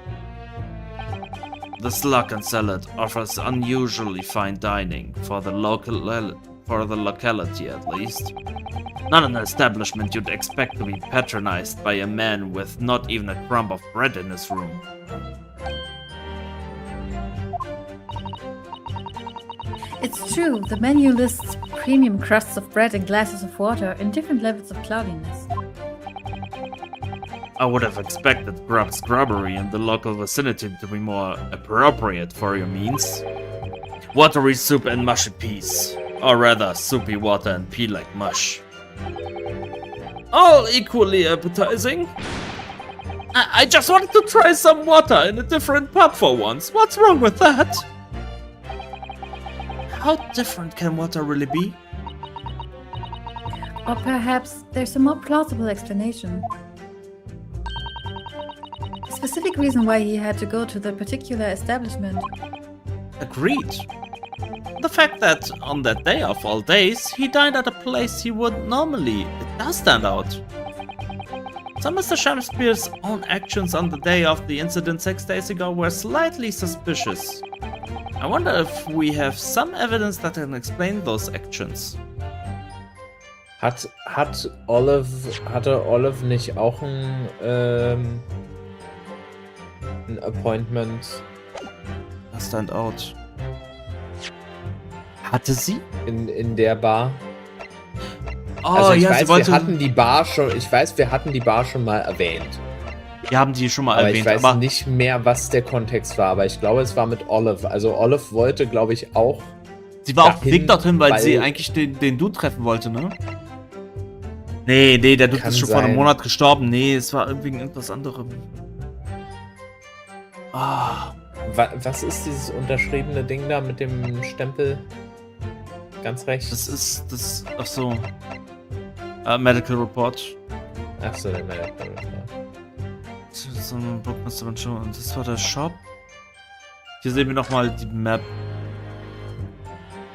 A: The Slug and Salad offers unusually fine dining for the locality at least. Not an establishment you'd expect to be patronized by a man with not even a crumb of bread in his room.
E: It's true, the menu lists premium crusts of bread and glasses of water in different levels of cloudiness.
A: I would have expected Grubb's grubbery in the local vicinity to be more appropriate for your means. Watery soup and mushy peas. Or rather, soupy water and pea like mush. All equally appetizing. I just wanted to try some water in a different pub for once. What's wrong with that? How different can water really be?
E: Or perhaps there's a more plausible explanation. A specific reason why he had to go to the particular establishment.
A: Agreed. The fact that on that day of all days, he dined at a place he would normally, it does stand out. So Mr. Shamspeare's own actions on the day of the incident 6 days ago were slightly suspicious. I wonder if we have some evidence that can explain those actions.
B: Hatte Olive nicht auch ein Appointment?
A: Stand out. Hatte sie?
B: In der Bar?
A: Oh,
B: also ich
A: ja,
B: weiß,
A: sie wollte...
B: wir hatten die Bar schon mal erwähnt.
A: Wir haben die schon mal
B: aber
A: erwähnt,
B: ich weiß nicht mehr, was der Kontext war, aber ich glaube, es war mit Olive. Also Olive wollte, glaube ich, auch.
A: Sie war auf dem Weg dorthin, weil sie eigentlich den Dude treffen wollte, ne? Nee, der Dude ist schon vor einem Monat gestorben. Nee, es war irgendwie irgendwas anderem. Ah.
B: Was ist dieses unterschriebene Ding da mit dem Stempel? Ganz rechts.
A: Das ach so. Medical Report.
B: Ach so, der Medical Report.
A: So ein Blockbuster und das war der Shop. Hier sehen wir nochmal die Map.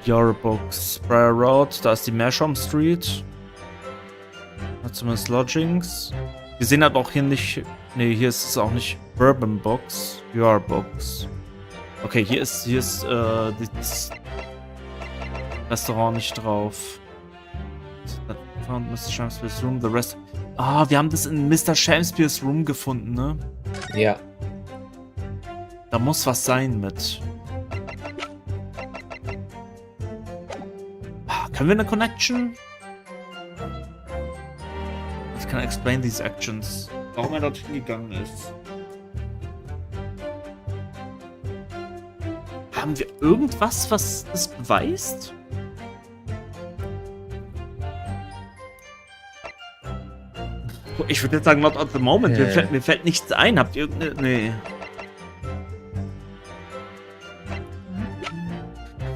A: Yorubooks, Briar Road, da ist die Mersham Street. Hat zumindest Lodgings. Wir sehen aber auch hier nicht. Ne, hier ist es auch nicht Bourbon Box. Yorubooks. Okay, hier ist das Restaurant nicht drauf. Found Mr. Shamspeare's room, the rest. Ah, wir haben das in Mr. Shamspeare's room gefunden, ne?
B: Ja.
A: Da muss was sein mit. Können wir eine Connection? Ich kann explain these actions. Warum er dort hingegangen ist. Haben wir irgendwas, was das beweist? Ich würde jetzt sagen, not at the moment. Mir fällt nichts ein. Habt ihr irgendeine... Nee.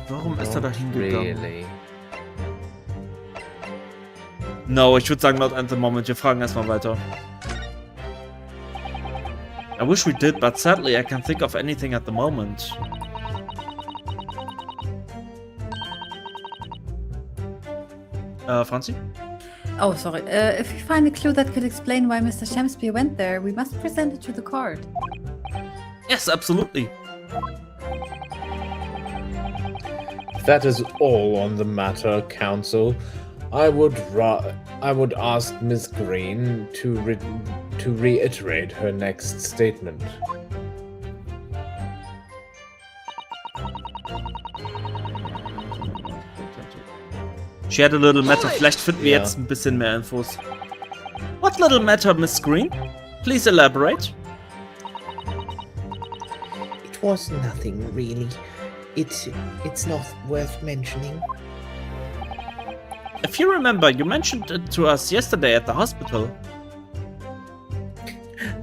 A: Warum ist er da hingegangen?
B: Really?
A: No, ich würde sagen, not at the moment. Wir fragen erstmal weiter. I wish we did, but sadly I can't think of anything at the moment. Franzi?
E: Oh, sorry. If we find a clue that could explain why Mr. Shamspeare went there, we must present it to the court.
A: Yes, absolutely.
C: That is all on the matter, Counsel. I would ask Miss Green to reiterate her next statement.
A: She had a little matter. Vielleicht finden wir jetzt ein bisschen mehr Infos. What little matter, Miss Green? Please elaborate.
F: It was nothing, really. It's not worth mentioning.
A: If you remember, you mentioned it to us yesterday at the hospital.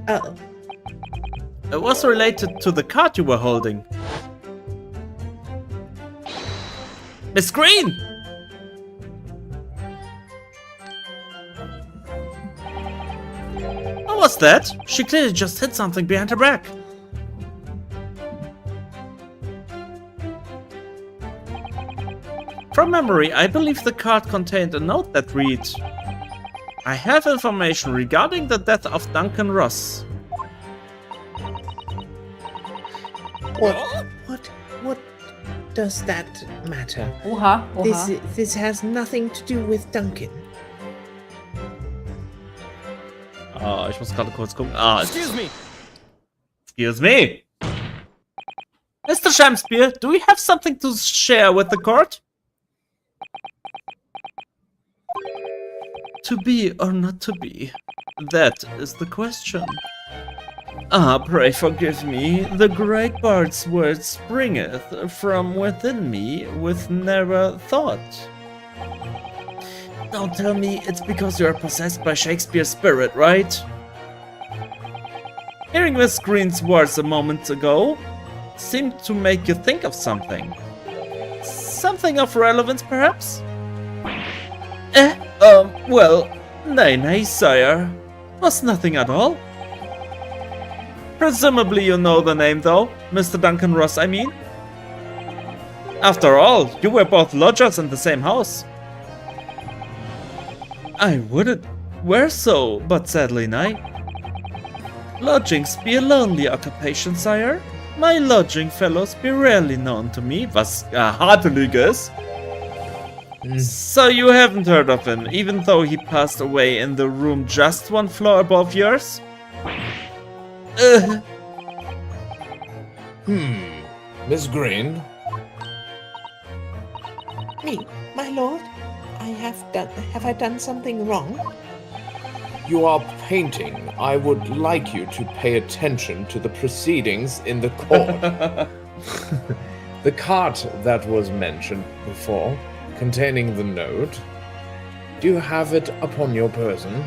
F: Oh,
A: It was related to the card you were holding. Miss Green! What was that? She clearly just hit something behind her back. From memory, I believe the card contained a note that read, I have information regarding the death of Duncan Ross.
F: what does that matter?
E: Oha, oha.
F: This has nothing to do with Duncan.
A: Ich muss gerade kurz gucken.
H: Excuse me.
A: Excuse me. Mr. Shamspeare, do we have something to share with the court? To be or not to be? That is the question. Pray forgive me, the great bard's word springeth from within me with never thought. Don't tell me it's because you are possessed by Shakespeare's spirit, right? Hearing Miss Green's words a moment ago seemed to make you think of something. Something of relevance, perhaps? Well, nay, sire. Was nothing at all. Presumably you know the name, though, Mr. Duncan Ross, I mean. After all, you were both lodgers in the same house. I wouldn't wear so, but sadly nay. Lodgings be a lonely occupation, sire. My lodging fellows be rarely known to me, was hardly is. So you haven't heard of him, even though he passed away in the room just one floor above yours?
C: Miss Green?
F: Me, my lord? Have I done something wrong?
C: You are painting. I would like you to pay attention to the proceedings in the court. The card that was mentioned before, containing the note. Do you have it upon your person?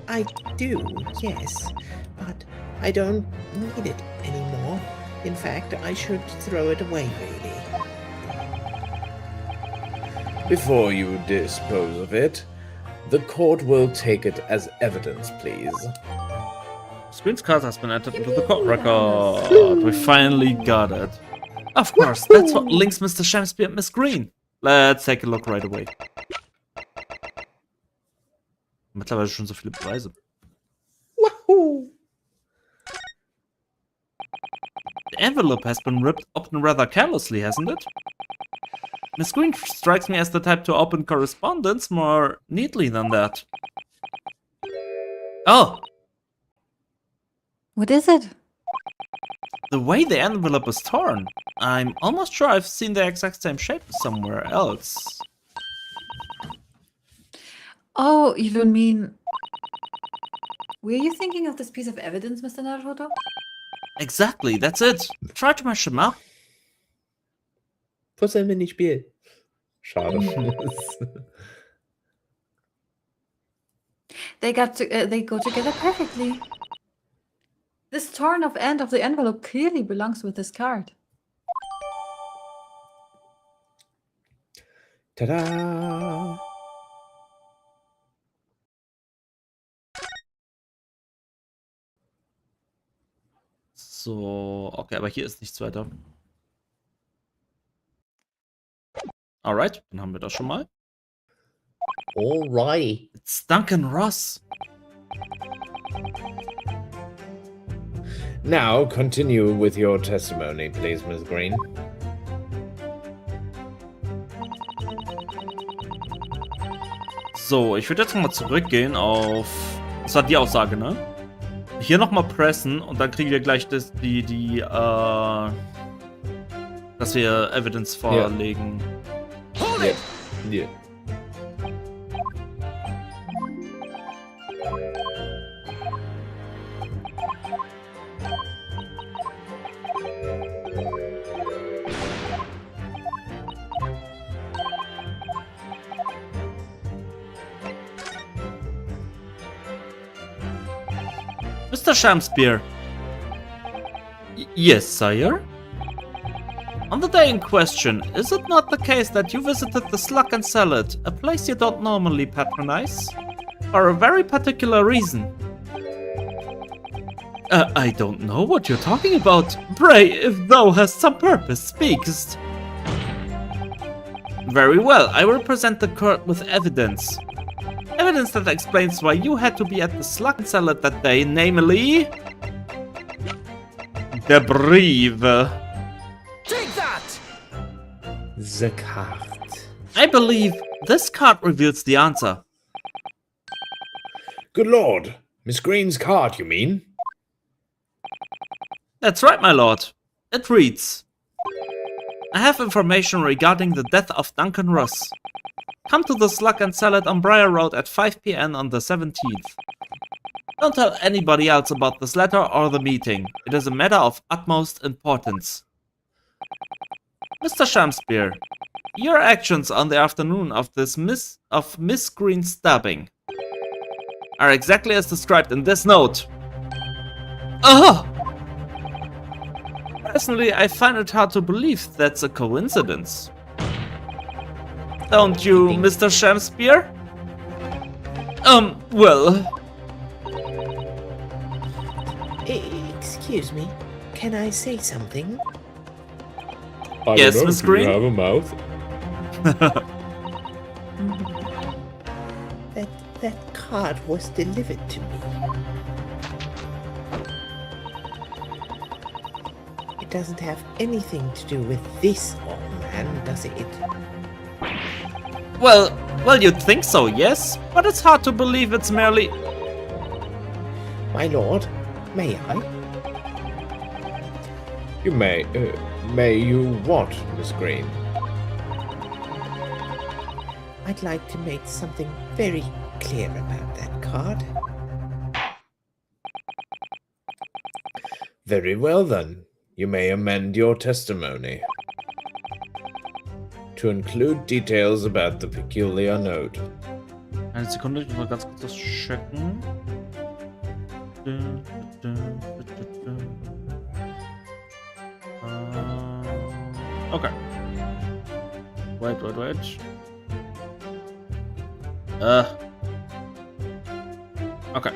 F: I do, yes, but I don't need it anymore. In fact, I should throw it away, really.
C: Before you dispose of it, the court will take it as evidence, please.
A: Screen's card has been entered into the court record. We finally got it. Of course, that's what links Mr. Shamspeare and Miss Green. Let's take a look right away. Mittlerweile schon so viele Beweise.
F: Wahoo!
A: The envelope has been ripped open rather carelessly, hasn't it? Miss Green strikes me as the type to open correspondence more neatly than that. Oh!
E: What is it?
A: The way the envelope is torn, I'm almost sure I've seen the exact same shape somewhere else.
D: Oh, you don't mean... Were you thinking of this piece of evidence, Mr. Naruto?
A: Exactly, that's it. Try to mash them up.
B: Puzzle Minispiel. Schade.
D: They go together perfectly. This torn off end of the envelope clearly belongs with this card.
B: Ta-da!
A: So, okay, aber hier ist nichts weiter. Alright, dann haben wir das schon mal.
F: Alrighty.
A: It's Duncan Ross.
C: Now, continue with your testimony, please, Miss Green.
A: So, ich würde jetzt nochmal zurückgehen auf... Das war die Aussage, ne? Hier nochmal pressen und dann kriegen wir gleich dass wir Evidence vorlegen.
H: Hold it!
C: Yeah.
A: Mr. Shamspear. Yes, sire? On the day in question, is it not the case that you visited the Slug and Salad, a place you don't normally patronize? For a very particular reason. I don't know what you're talking about. Pray, if thou hast some purpose, speakest. Very well, I will present the court with evidence. Evidence that explains why you had to be at the Slug and Salad that day, namely... the brief.
H: Take that!
B: The card.
A: I believe this card reveals the answer.
C: Good lord. Miss Green's card, you mean?
A: That's right, my lord. It reads: I have information regarding the death of Duncan Ross. Come to the Slug and Salad on Briar Road at 5 p.m. on the 17th. Don't tell anybody else about this letter or the meeting. It is a matter of utmost importance. Mr. Shamspear, your actions on the afternoon of this Miss Green's stabbing are exactly as described in this note. Personally, I find it hard to believe that's a coincidence. Don't you, Mr. Shamspear? Well...
F: Excuse me, can I say something?
A: Yes, Miss Green?
C: You have a mouth?
F: That card was delivered to me. It doesn't have anything to do with this old man, does it?
A: Well, you'd think so, yes? But it's hard to believe it's merely...
F: My lord, may I?
C: You may. May you what, Miss Green?
F: I'd like to make something very clear about that card.
C: Very well then. You may amend your testimony to include details about the peculiar note.
A: Eine Sekunde, ich muss mal ganz kurz das checken. Okay. Wait. Okay.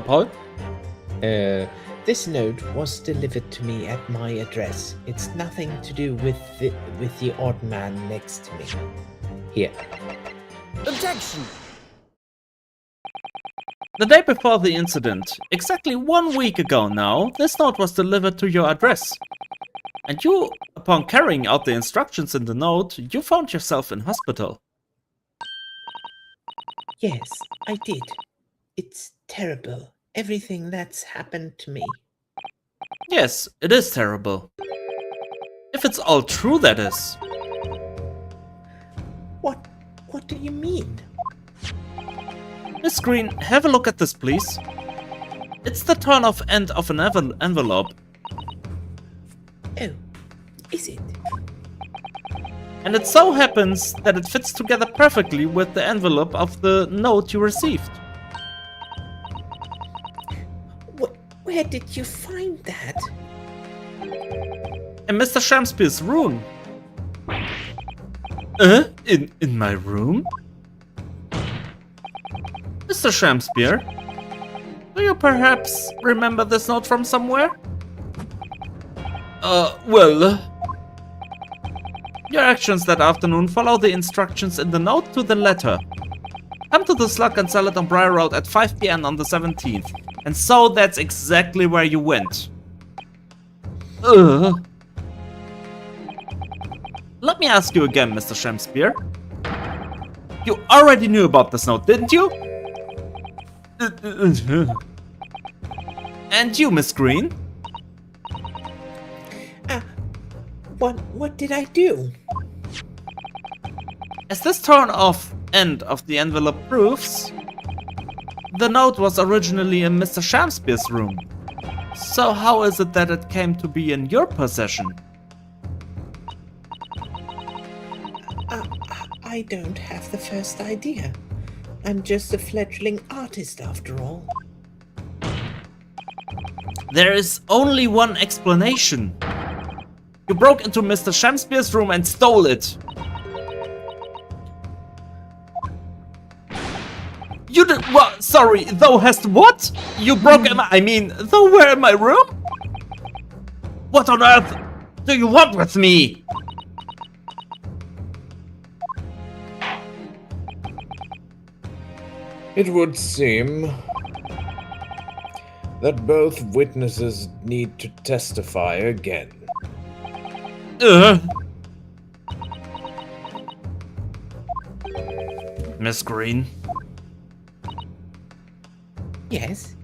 A: Paul?
F: This note was delivered to me at my address. It's nothing to do with the odd man next to me. Here.
H: Objection!
A: The day before the incident, exactly 1 week ago now, this note was delivered to your address. And you Upon carrying out the instructions in the note, you found yourself in hospital.
F: Yes, I did. It's terrible. Everything that's happened to me.
A: Yes, it is terrible. If it's all true, that is.
F: What do you mean?
A: Miss Green, have a look at this, please. It's the turn-off end of an envelope.
F: Oh, is it?
A: And it so happens that it fits together perfectly with the envelope of the note you received.
F: Where did you find that?
A: In Mr. Shamspeare's room. In my room? Mr. Shamspeare, do you perhaps remember this note from somewhere? Well... Your actions that afternoon follow the instructions in the note to the letter. Come to the Slug and Salad on Briar Road at 5 PM on the 17th. And so that's exactly where you went. Let me ask you again, Mr. Shamspeare. You already knew about this note, didn't you? And you, Miss Green?
F: What did I do?
A: As this turn-off end of the envelope proves, the note was originally in Mr. Shamspeare's room. So how is it that it came to be in your possession?
F: I don't have the first idea. I'm just a fledgling artist after all.
A: There is only one explanation. You broke into Mr. Shamspeare's room and stole it. You did what? Sorry, thou hast what? You broke in I mean, thou were in my room? What on earth do you want with me?
C: It would seem that both witnesses need to testify again.
A: Miss Green?
F: Yes?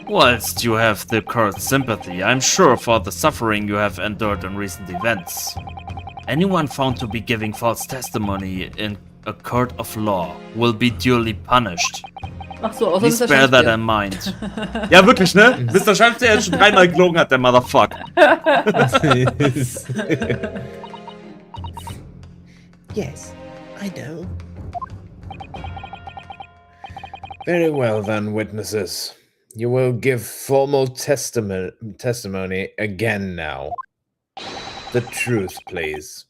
A: Whilst you have the court's sympathy, I'm sure for the suffering you have endured in recent events. Anyone found to be giving false testimony in a court of law will be duly punished.
D: Ach so, außer
A: Please
D: Mr.
A: bear that
D: Shakespeare.
A: in mind. Ja, wirklich, ne? Mr. Shamspeare hat schon 3-mal gelogen, hat der Motherfuck.
F: Yes, I know.
C: Very well then, witnesses. You will give formal testimony again now. The truth, please.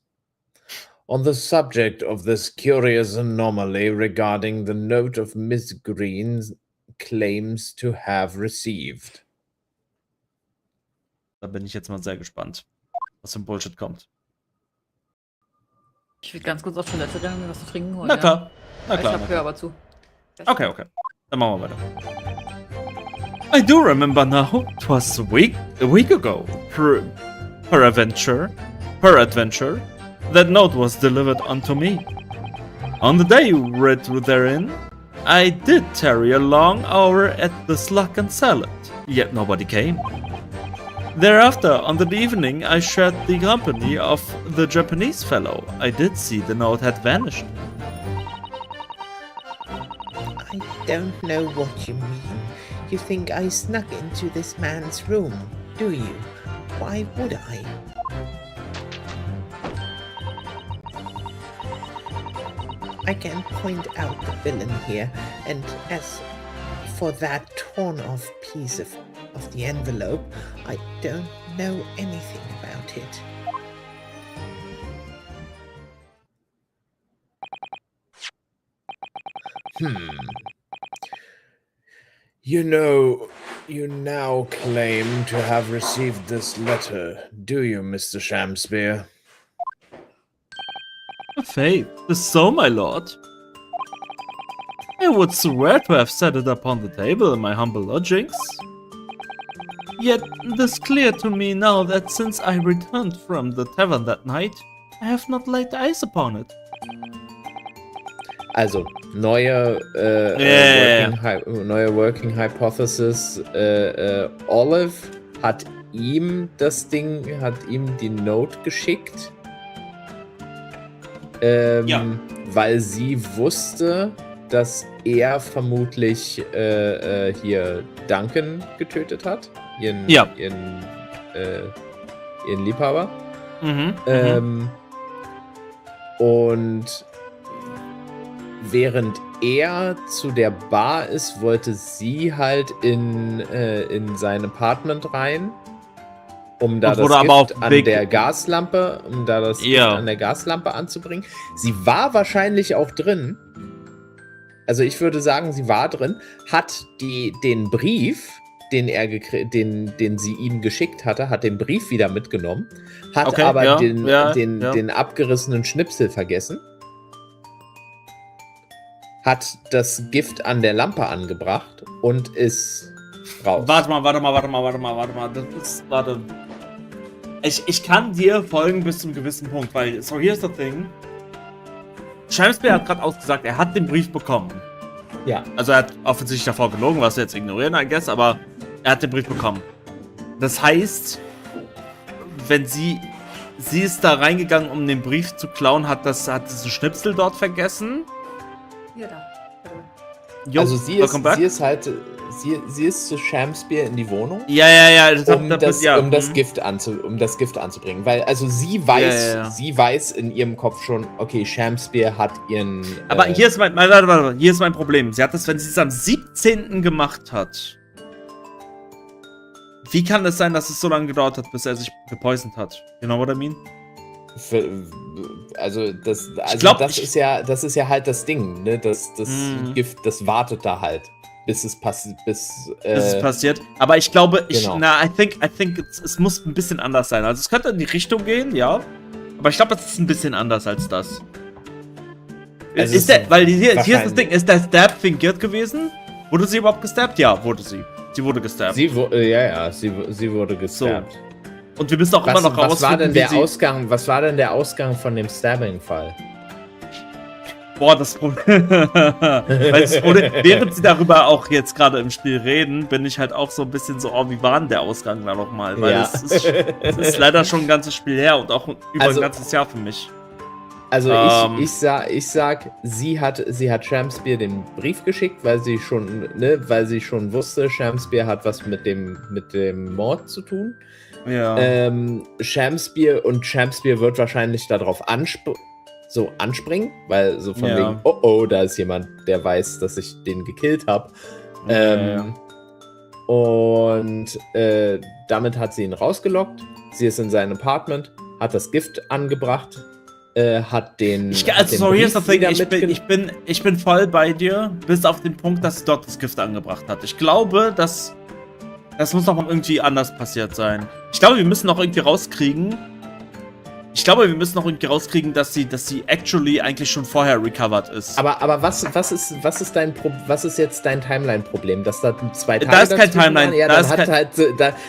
C: On the subject of this curious anomaly regarding the note of Miss Green's claims to have received.
A: Da bin ich jetzt mal sehr gespannt, was für ein Bullshit kommt.
D: Ich will ganz kurz auf Toilette rennen und mir was zu trinken holen.
A: Na klar, na
D: Ich
A: klar.
D: hab Hör aber zu.
A: Okay, okay. Dann machen wir weiter. I do remember now. 'Twas a week ago. Peradventure, that note was delivered unto me. On the day you read therein, I did tarry a long hour at the Slug and Salad, yet nobody came. Thereafter, on the evening, I shared the company of the Japanese fellow. I did see the note had vanished.
F: I don't know what you mean. You think I snuck into this man's room, do you? Why would I? I can point out the villain here, and as for that torn-off piece of the envelope, I don't know anything about it.
C: You know, you now claim to have received this letter, do you, Mr. Shamspeare?
A: Faith, so, my lord. I would swear to have set it upon the table in my humble lodgings. Yet it is clear to me now that since I returned from the tavern that night, I have not laid eyes upon it.
B: Also, neue Working Hypothesis. Olive hat ihm die Note geschickt. Weil sie wusste, dass er vermutlich hier Duncan getötet hat. Ihren Liebhaber. Und während er zu der Bar ist, wollte sie halt in sein Apartment rein, um da das Gift an der Gaslampe, an der Gaslampe anzubringen. Sie war wahrscheinlich auch drin. Also ich würde sagen, sie war drin, hat den Brief, den sie ihm geschickt hatte, hat den Brief wieder mitgenommen, hat den abgerissenen Schnipsel vergessen, hat das Gift an der Lampe angebracht und ist raus.
A: Warte mal. Ich kann dir folgen bis zum gewissen Punkt, weil, so here's the thing. Shamspeare hat gerade ausgesagt, er hat den Brief bekommen.
B: Ja.
A: Also er hat offensichtlich davor gelogen, was wir jetzt ignorieren, I guess, aber er hat den Brief bekommen. Das heißt, wenn sie ist da reingegangen, um den Brief zu klauen, hat diesen Schnipsel dort vergessen.
D: Ja, da.
A: Jo,
B: also sie ist zu Shamspeare in die Wohnung.
A: Ja.
B: Um das Gift anzubringen. Weil, also sie weiß in ihrem Kopf schon, okay, Shamspeare hat ihren...
A: Aber hier ist mein Problem. Sie hat das, wenn sie es am 17. gemacht hat. Wie kann es sein, dass es so lange gedauert hat, bis er sich gepoisoned hat? You know what I mean?
B: Das ist ja halt das Ding, ne? Das Gift, das wartet da halt, bis es passiert.
A: Aber ich glaube,
B: Genau.
A: I think es muss ein bisschen anders sein. Also es könnte in die Richtung gehen, ja. Aber ich glaube, es ist ein bisschen anders als das.
B: Also
A: hier ist das Ding, ist der Stab fingiert gewesen? Wurde sie überhaupt gestabbt? Ja, wurde sie. Sie wurde gestabbt.
B: Sie wurde gestabbt.
A: So. Und wir müssen auch immer noch rausfinden,
B: was war denn der Ausgang von dem Stabbing-Fall?
A: Boah, das Problem. Während sie darüber auch jetzt gerade im Spiel reden, bin ich halt auch so ein bisschen so, wie war denn der Ausgang da nochmal? Weil es ist leider schon ein ganzes Spiel her und auch über ein ganzes Jahr für mich.
B: Also ich sag, sie hat Shamspeare den Brief geschickt, weil sie schon wusste, Shamspeare hat was mit dem Mord zu tun.
A: Ja.
B: Shamspeare wird wahrscheinlich darauf anspringen, weil so von wegen, oh, da ist jemand, der weiß, dass ich den gekillt habe. Und damit hat sie ihn rausgelockt. Sie ist in sein Apartment, hat das Gift angebracht, hat den.
A: Ich bin voll bei dir, bis auf den Punkt, dass sie dort das Gift angebracht hat. Ich glaube, das muss noch mal irgendwie anders passiert sein. Ich glaube, wir müssen noch irgendwie rauskriegen, dass sie actually eigentlich schon vorher recovered ist.
B: Aber was ist jetzt dein Timeline-Problem? Dass da 2 Tage
A: da ist kein Timeline.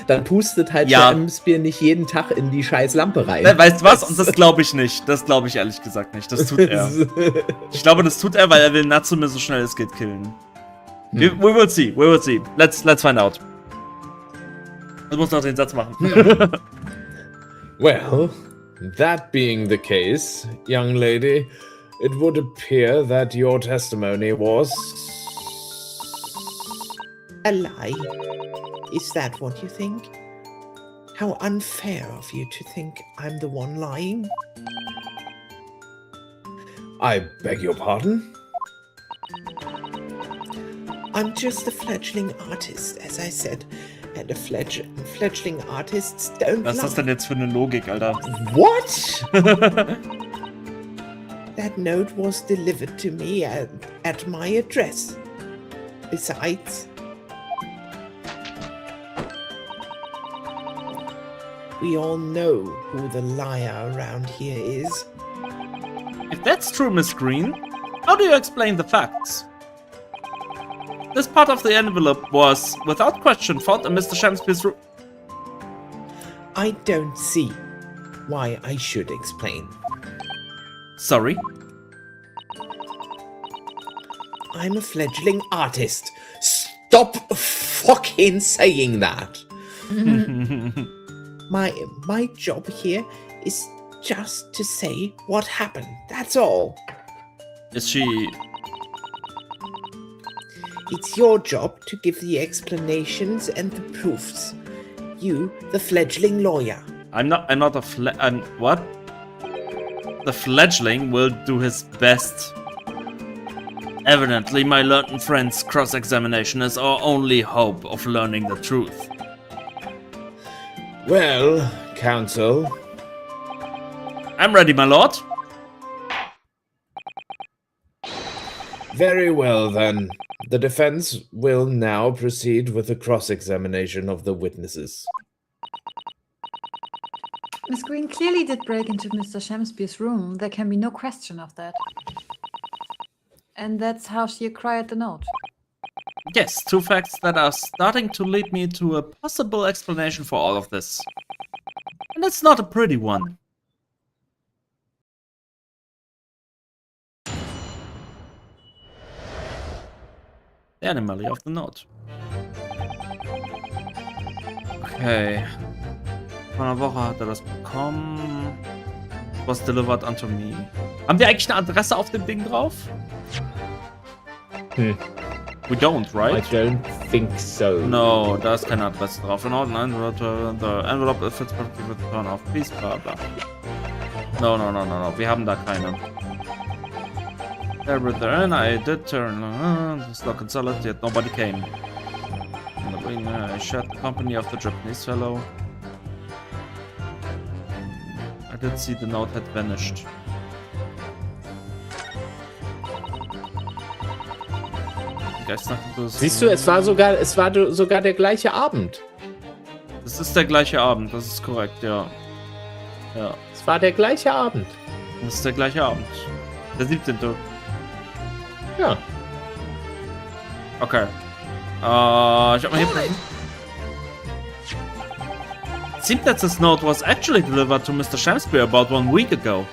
B: Dann pustet halt Shamspeare nicht jeden Tag in die scheiß Lampe rein.
A: Weißt du was? Und das glaube ich nicht. Das glaube ich ehrlich gesagt nicht. Das tut er. Ich glaube, das tut er, weil er will Natsume so schnell es geht killen. We will see. Let's find out. Du musst noch den Satz machen.
C: Well, that being the case, young lady, it would appear that your testimony was...
F: A lie? Is that what you think? How unfair of you to think I'm the one lying.
C: I beg your pardon?
F: I'm just a fledgling artist, as I said. And fledgling artists don't
A: Was ist das denn jetzt für eine Logik, Alter?
B: What?
F: That note was delivered to me at my address. Besides, we all know who the liar around here is.
A: If that's true, Miss Green, how do you explain the facts? This part of the envelope was, without question, found in Mr. Shamspeare's room.
F: I don't see why I should explain.
A: Sorry.
F: I'm a fledgling artist. Stop fucking saying that. My job here is just to say what happened. That's all.
A: Is she...
F: It's your job to give the explanations and the proofs. You, the fledgling lawyer.
A: I'm not a what? The fledgling will do his best. Evidently, my learned friend's cross-examination is our only hope of learning the truth.
C: Well, counsel.
A: I'm ready, my lord.
C: Very well, then. The defense will now proceed with the cross-examination of the witnesses.
D: Miss Green clearly did break into Mr. Shamspeare's room. There can be no question of that. And that's how she acquired the note.
A: Yes, two facts that are starting to lead me to a possible explanation for all of this. And it's not a pretty one. The anomaly of the note. Okay. Vor einer Woche hat er das bekommen. Was delivered unto me. Haben wir eigentlich eine Adresse auf dem Ding drauf? We don't, right?
B: I don't think so.
A: No, da ist keine Adresse drauf. In Ordnung, the envelope if it's perfectly return off, please, bla bla. No. Wir haben da keine. There with there, and I did turn. This lock and solid, yet nobody came. In the wing, I shared the company of the Japanese fellow. I did see the note had vanished.
B: Siehst du, es war sogar der gleiche Abend.
A: Das ist der gleiche Abend, das ist korrekt, ja. Ja.
B: Es war der gleiche Abend.
A: Das ist der gleiche Abend. Der 17.
B: Ja.
A: Okay. Ich hab mal hier. It seemed that this note was actually delivered to Mr. Shamspeare about 1 week ago.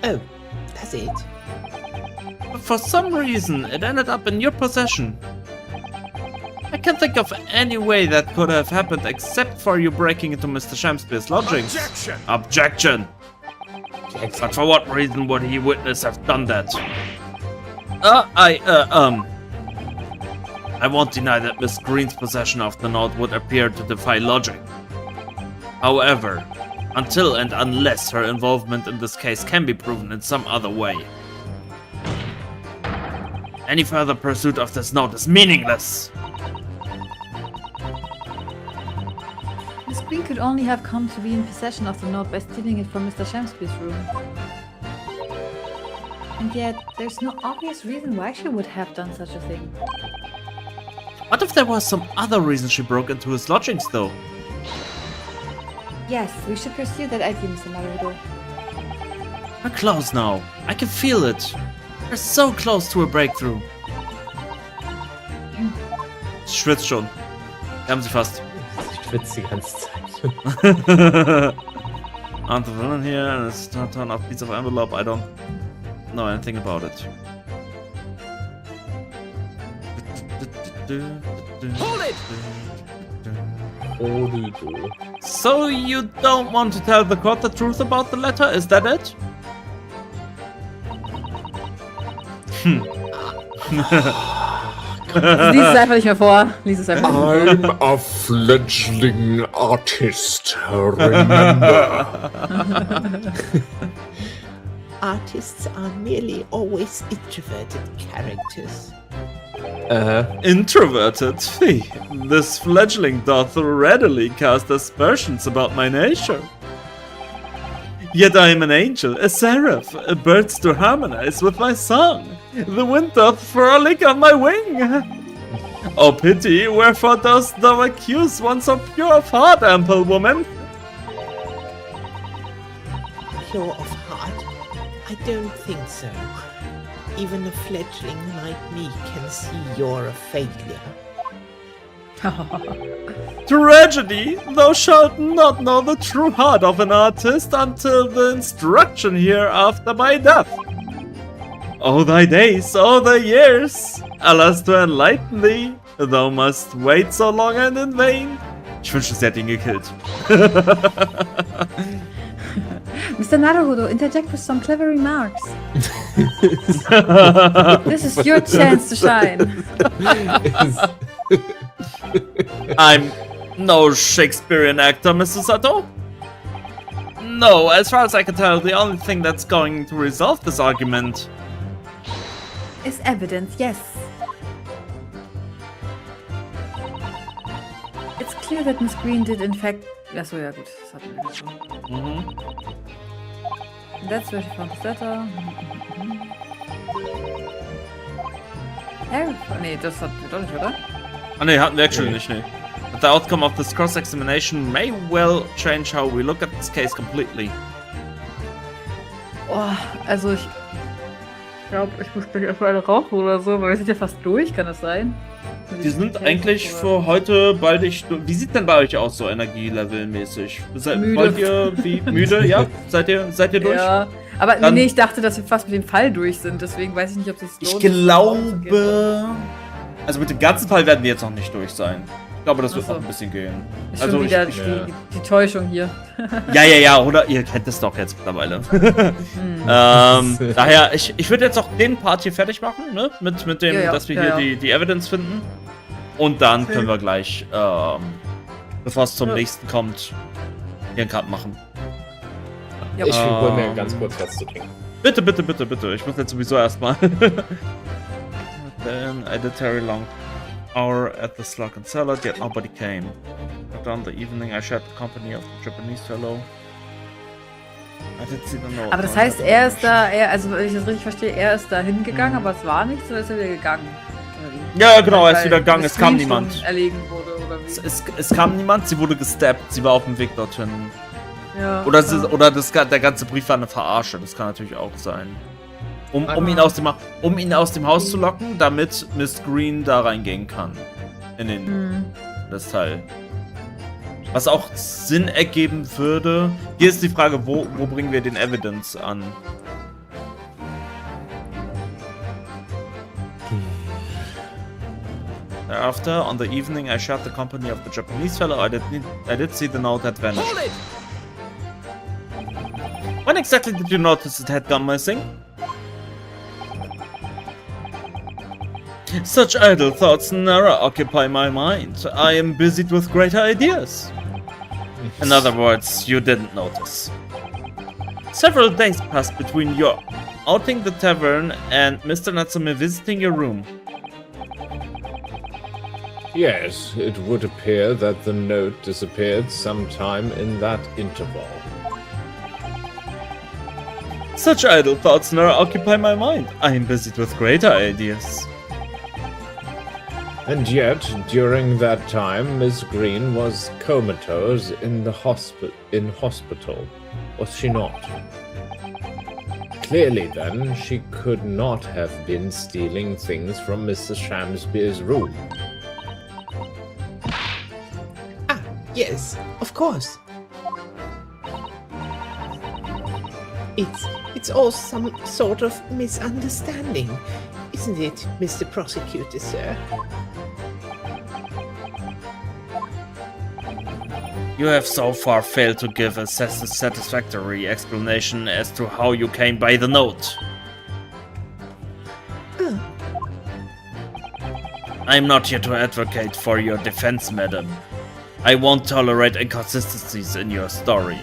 F: Oh, that's it.
A: But for some reason, it ended up in your possession. I can't think of any way that could have happened except for you breaking into Mr. Shamspeare's lodgings. Objection! But for what reason would he witness have done that? I won't deny that Miss Green's possession of the note would appear to defy logic. However, until and unless her involvement in this case can be proven in some other way, any further pursuit of this note is meaningless.
D: Miss Green could only have come to be in possession of the note by stealing it from Mr. Shamspeare's room. And yet, there's no obvious reason why she would have done such a thing.
A: What if there was some other reason she broke into his lodgings, though?
D: Yes, we should pursue that idea, Mr. Naruto.
A: We're close now. I can feel it. We're so close to a breakthrough. Ich schwitze schon. Wir haben sie fast.
B: Ich schwitze die ganze Zeit.
A: Aren't the villain here and it's not torn off piece of envelope. I don't know anything about it.
H: Hold it!
A: So you don't want to tell the court the truth about the letter? Is that it?
D: Lies es einfach nicht mehr vor. Lies es einfach nicht mehr.
C: I'm a fledgling artist, remember.
F: Artists are nearly always introverted characters.
A: Introverted? This fledgling doth readily cast aspersions about my nature. Yet I am an angel, a seraph, birds to harmonize with my song. The wind doth frolic on my wing. Oh pity, wherefore dost thou accuse one so pure of heart, ample woman?
F: Pure of heart? I don't think so. Even a fledgling like me can see you're a failure.
A: Tragedy! Thou shalt not know the true heart of an artist until the instruction hereafter by death. Oh, thy days, oh, thy years! Alas, to enlighten thee, thou must wait so long and in vain. Ich wünschte, sie hätte ihn gekillt.
E: Mr. Naruhodo, interject with some clever remarks. This is your chance to shine.
A: I'm no Shakespearean actor, Mr. Sato. No, as far as I can tell, the only thing that's going to resolve this argument
E: Is evidence, yes. It's clear that Miss Green did in fact... Achso, ja gut, das hatten wir schon. That's where she found the letter. Nee, das hatten wir doch nicht, oder?
A: Ah ne, hatten wir actually nicht, ne. But the outcome of this cross-examination may well change how we look at this case completely.
E: Oh, also ich glaube, ich muss gleich erstmal eine rauchen oder so, weil wir sind ja fast durch, kann das sein?
A: Die sind eigentlich für heute baldig. Wie sieht denn bei euch aus, so energielevelmäßig?
E: Müde.
A: Wollt ihr wie müde? Ja? Seid ihr durch?
E: Ja, aber
A: Dann-
E: nee, ich dachte, dass wir fast mit dem Fall durch sind, deswegen weiß ich nicht, ob es sich
A: Ich
E: lohnt.
A: glaube. Also mit dem ganzen Fall werden wir jetzt noch nicht durch sein. Ich glaube, das wird
E: Ach so.
A: noch ein bisschen gehen.
E: Ist
A: Also
E: schon wieder
A: ich,
E: die Täuschung hier.
A: ja, oder ihr kennt es doch jetzt mittlerweile. Daher, ich würde jetzt auch den Part hier fertig machen, ne? Mit dem,
E: Ja,
A: dass wir
E: ja,
A: hier
E: ja.
A: die Evidence finden. Und dann können wir gleich, bevor es zum
E: Ja.
A: nächsten kommt, hier einen Cut machen.
E: Ja.
B: Ich hol mir ganz kurz was zu trinken.
A: Bitte. Ich muss jetzt sowieso erstmal. Then I did very long hour at the Slug and Salad, yet nobody came. But on the evening I shared the company of the Japanese fellow. I did see the note.
E: Aber das heißt, er ist da, also wenn ich das richtig verstehe, er ist da hingegangen, aber es war nichts, oder ist er wieder gegangen? Oder wie?
A: Ja, genau, er ist
E: Weil
A: wieder gegangen,
E: das
A: es kam
E: Screen schon
A: niemand.
E: erlegen wurde, oder wie?
A: Es kam niemand, sie wurde gestappt, sie war auf dem Weg dorthin.
E: Ja,
A: Oder,
E: ja.
A: der ganze Brief war eine Verarsche, das kann natürlich auch sein. Um ihn aus dem Haus zu locken, damit Miss Green da reingehen kann. In das Teil. Was auch Sinn ergeben würde. Hier ist die Frage, wo bringen wir den Evidence an? Thereafter, on the evening I shared the company of the Japanese fellow, I did see the note had vanished.
H: Hold it!
A: When exactly did you notice it had gone missing? Such idle thoughts never occupy my mind. I am busied with greater ideas. In other words, you didn't notice. Several days passed between your outing the tavern and Mr. Natsume visiting your room.
C: Yes, it would appear that the note disappeared sometime in that interval.
A: Such idle thoughts never occupy my mind. I am busied with greater ideas.
C: And yet, during that time, Miss Green was comatose in the hospital, was she not? Clearly, then, she could not have been stealing things from Mr. Shamsby's room.
F: Ah, yes, of course. It's all some sort of misunderstanding, isn't it, Mr. Prosecutor, sir?
A: You have so far failed to give a satisfactory explanation as to how you came by the note. I am not here to advocate for your defense, madam. I won't tolerate inconsistencies in your story.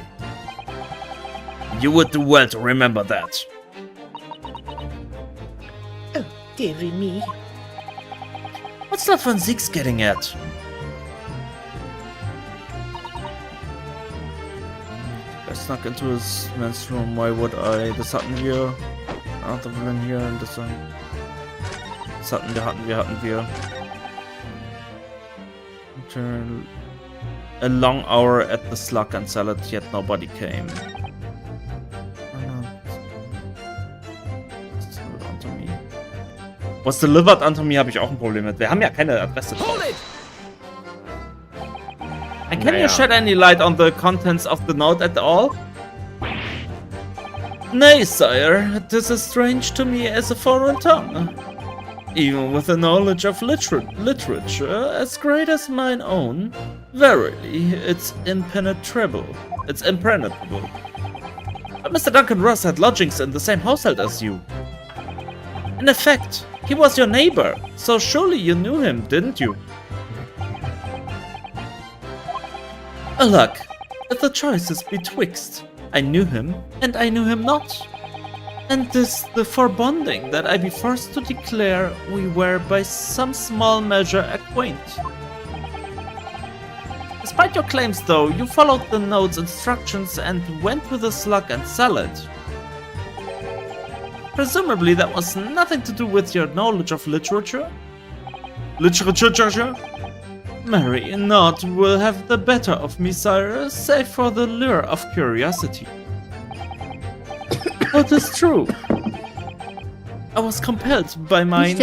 A: You would do well to remember that.
F: Oh, dearie me.
A: What's that Van Ziek's getting at? I snuck into his men's room. Why would I? Das hatten wir. Other than here and this one. Das hatten wir. Turn a long hour at the Slug and Salad, yet nobody came. Was delivered unto me habe ich auch ein Problem mit. Wir haben ja keine Adresse drauf.
H: Hold it!
A: can you shed any light on the contents of the note at all? Nay, sire, this is strange to me as a foreign tongue. Even with a knowledge of literature as great as mine own, verily, it's impenetrable. It's impenetrable. But Mr. Duncan Ross had lodgings in the same household as you. In effect, he was your neighbor, so surely you knew him, didn't you? Alack, if the choice is betwixt, I knew him and I knew him not. And this the foreboding that I be forced to declare we were by some small measure acquaint. Despite your claims though, you followed the note's instructions and went with the slug and salad. Presumably that was nothing to do with your knowledge of literature? Literature? Marry, naught will have the better of me, sire, save for the lure of curiosity. That is true. I was compelled by my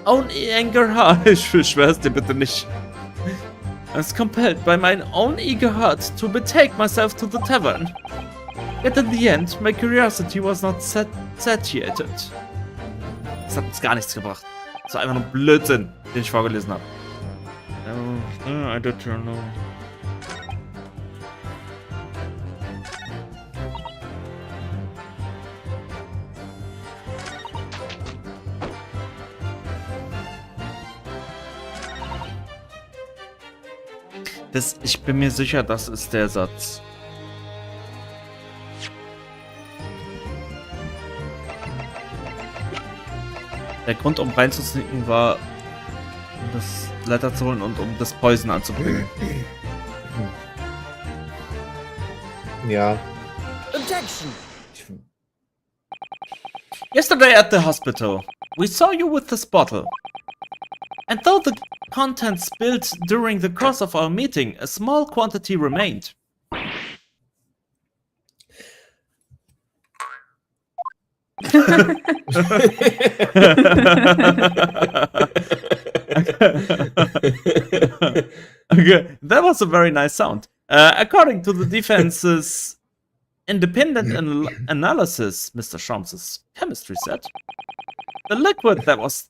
A: own eager heart. Ich schwör's dir bitte nicht. I was compelled by my own eager heart to betake myself to the tavern. Yet in the end, my curiosity was not satiated. Das hat uns gar nichts gebracht. Das war einfach nur Blödsinn, den ich vorgelesen habe. I don't know. Ich bin mir sicher, das ist der Satz. Der Grund, um reinzusneaken, war, um das Letter zu holen und um das Poison anzubringen.
B: Ja.
H: Objection!
A: Yesterday at the hospital, we saw you with this bottle. And though the contents spilled during the course of our meeting, a small quantity remained. Okay, that was a very nice sound. According to the defense's independent analysis, Mr. Shams's chemistry set, the liquid that was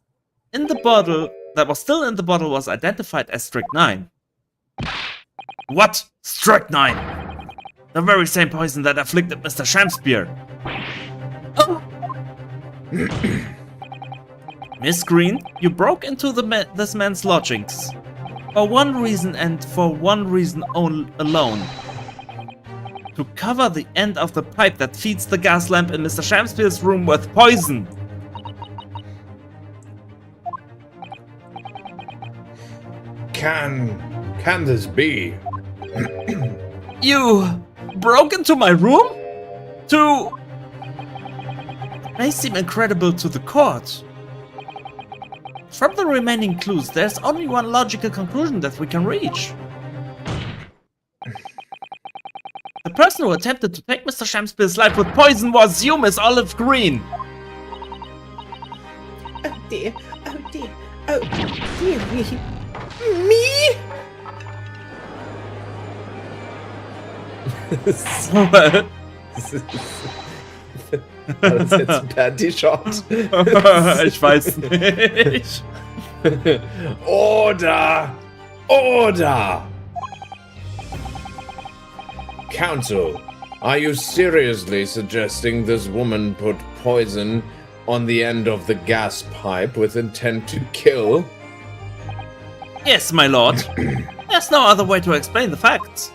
A: in the bottle, that was still in the bottle, was identified as strychnine. What? Strychnine? The very same poison that afflicted Mr. Shamspeare. Oh. Miss Green, you broke into this man's lodgings. For one reason and for one reason alone. To cover the end of the pipe that feeds the gas lamp in Mr. Shamspeare's room with poison.
C: Can this be?
A: You broke into my room? It may seem incredible to the court. From the remaining clues, there's only one logical conclusion that we can reach. The person who attempted to take Mr. Shamspeare's life with poison was you, Miss Olive Green.
F: Oh dear, oh dear me. Me?
A: What?
B: War das jetzt ein Panty-Shot?
A: Ich weiß nicht.
C: Order! Order! Counsel, are you seriously suggesting this woman put poison on the end of the gas pipe with intent to kill?
A: Yes, my lord. There's no other way to explain the facts.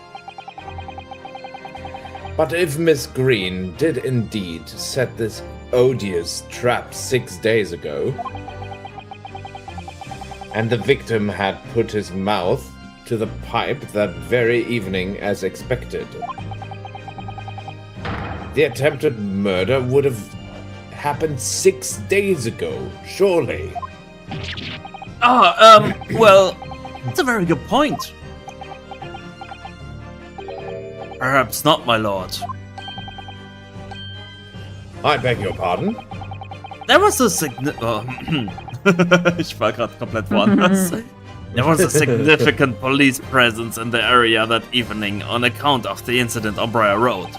C: But if Miss Green did indeed set this odious trap 6 days ago, and the victim had put his mouth to the pipe that very evening as expected, the attempted murder would have happened 6 days ago, surely.
A: Well, it's a very good point. Perhaps not, my lord.
C: I beg your pardon?
A: There was a ich war gerade komplett woanders. There was a significant police presence in the area that evening on account of the incident on Briar Road.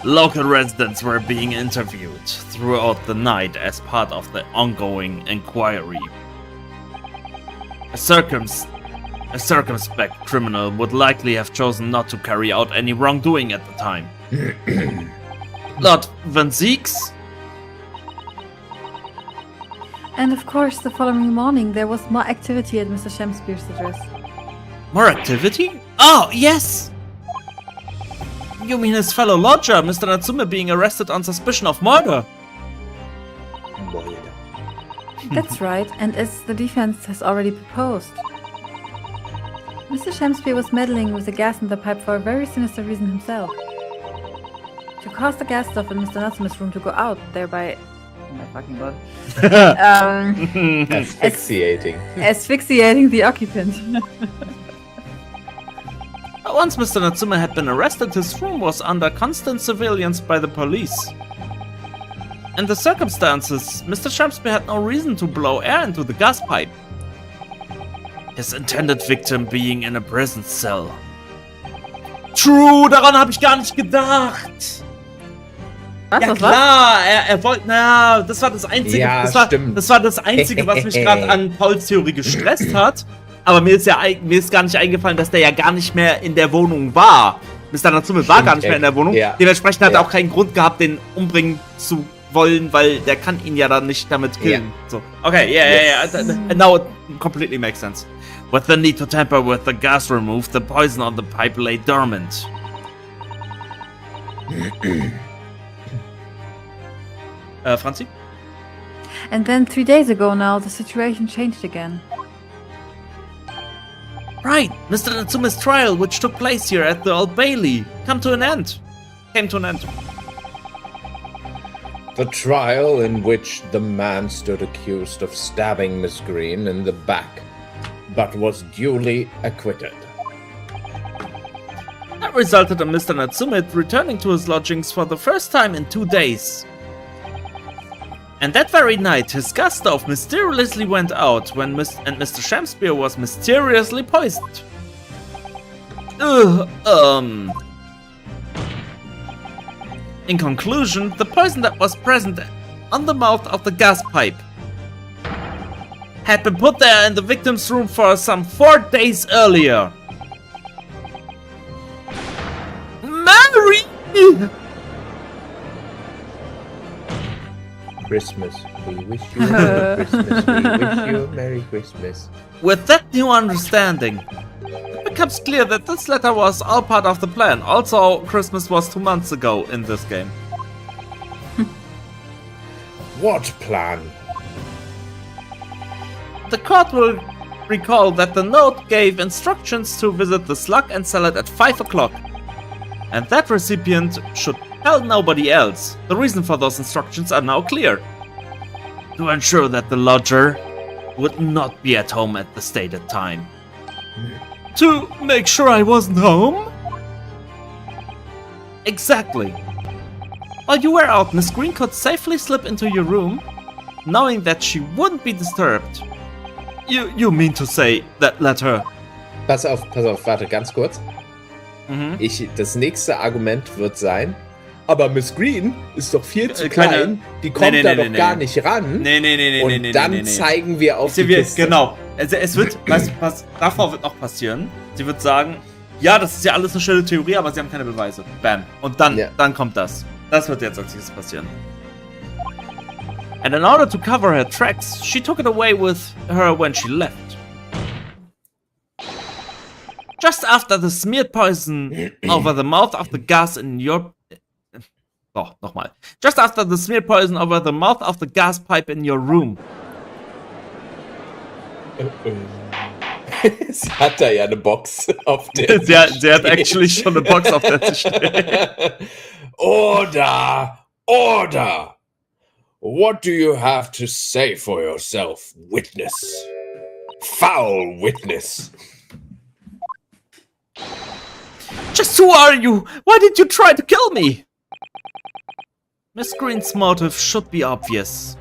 A: Local residents were being interviewed throughout the night as part of the ongoing inquiry. A circumspect criminal would likely have chosen not to carry out any wrongdoing at the time. Lord Van Zeeks?
D: And of course, the following morning there was more activity at Mr. Shamspeare's address.
A: More activity? Oh, yes! You mean his fellow lodger, Mr. Natsume, being arrested on suspicion of murder?
D: That's right, and as the defense has already proposed. Mr. Shamspeare was meddling with the gas in the pipe for a very sinister reason himself. To cause the gas stuff in Mr. Natsume's room to go out, thereby... Oh my fucking god. Asphyxiating the occupant.
A: Once Mr. Natsume had been arrested, his room was under constant surveillance by the police. In the circumstances, Mr. Shamspeare had no reason to blow air into the gas pipe. His intended victim being in a prison cell. True, daran habe ich gar nicht gedacht. Ja klar, er wollte, na, das war das Einzige,
B: ja,
A: das war das Einzige, was mich gerade an Pauls Theorie gestresst hat. Aber mir ist gar nicht eingefallen, dass der ja gar nicht mehr in der Wohnung war. Mr. Natsume war gar nicht mehr in der Wohnung. Ja. Dementsprechend hat er auch keinen Grund gehabt, den umbringen zu wollen, weil der kann ihn ja dann nicht damit killen. Yeah. So. Okay, yeah. Now it completely makes sense. With the need to tamper with the gas removed, the poison on the pipe lay dormant. Franzi?
D: And then 3 days ago now, the situation changed again.
A: Right, Mr. Natsume's trial, which took place here at the Old Bailey, came to an end.
B: The trial in which the man stood accused of stabbing Miss Green in the back, but was duly acquitted.
A: That resulted in Mr. Natsume returning to his lodgings for the first time in 2 days. And that very night, his gas stove mysteriously went out and Mr. Shamspeare was mysteriously poisoned. In conclusion, the poison that was present on the mouth of the gas pipe had been put there in the victim's room for some 4 days earlier. Mary!
B: Christmas. We wish you a Merry Christmas. We wish you a Merry Christmas.
A: With that new understanding, it becomes clear that this letter was all part of the plan. Also, Christmas was 2 months ago in this game.
B: What plan?
A: The court will recall that the note gave instructions to visit the slug and sell it at 5 o'clock. And that recipient should tell nobody else. The reason for those instructions are now clear. To ensure that the lodger would not be at home at the stated time. To make sure I wasn't home? Exactly. While you were out, Miss Green could safely slip into your room, knowing that she wouldn't be disturbed. You mean to say that letter?
B: Pass auf, warte, ganz kurz. Das nächste Argument wird sein, aber Miss Green ist doch viel zu klein, die kommt da doch gar nicht ran. Und dann zeigen wir auf die Kiste.
A: Genau. Es wird, weißt du, was davor wird noch passieren? Sie wird sagen, ja, das ist ja alles eine schöne Theorie, aber sie haben keine Beweise. Bam. Und dann kommt das. Das wird jetzt als nächstes passieren. And in order to cover her tracks, she took it away with her when she left. Just after the smeared poison over the mouth of the gas in your... Oh, nochmal. Just after the smeared poison over the mouth of the gas pipe in your room.
B: Sie hat da ja eine Box auf der
A: sie hat actually schon eine Box auf der sie steht.
C: Order! What do you have to say for yourself, witness? Foul witness!
A: Just who are you? Why did you try to kill me? Miss Green's motive should be obvious.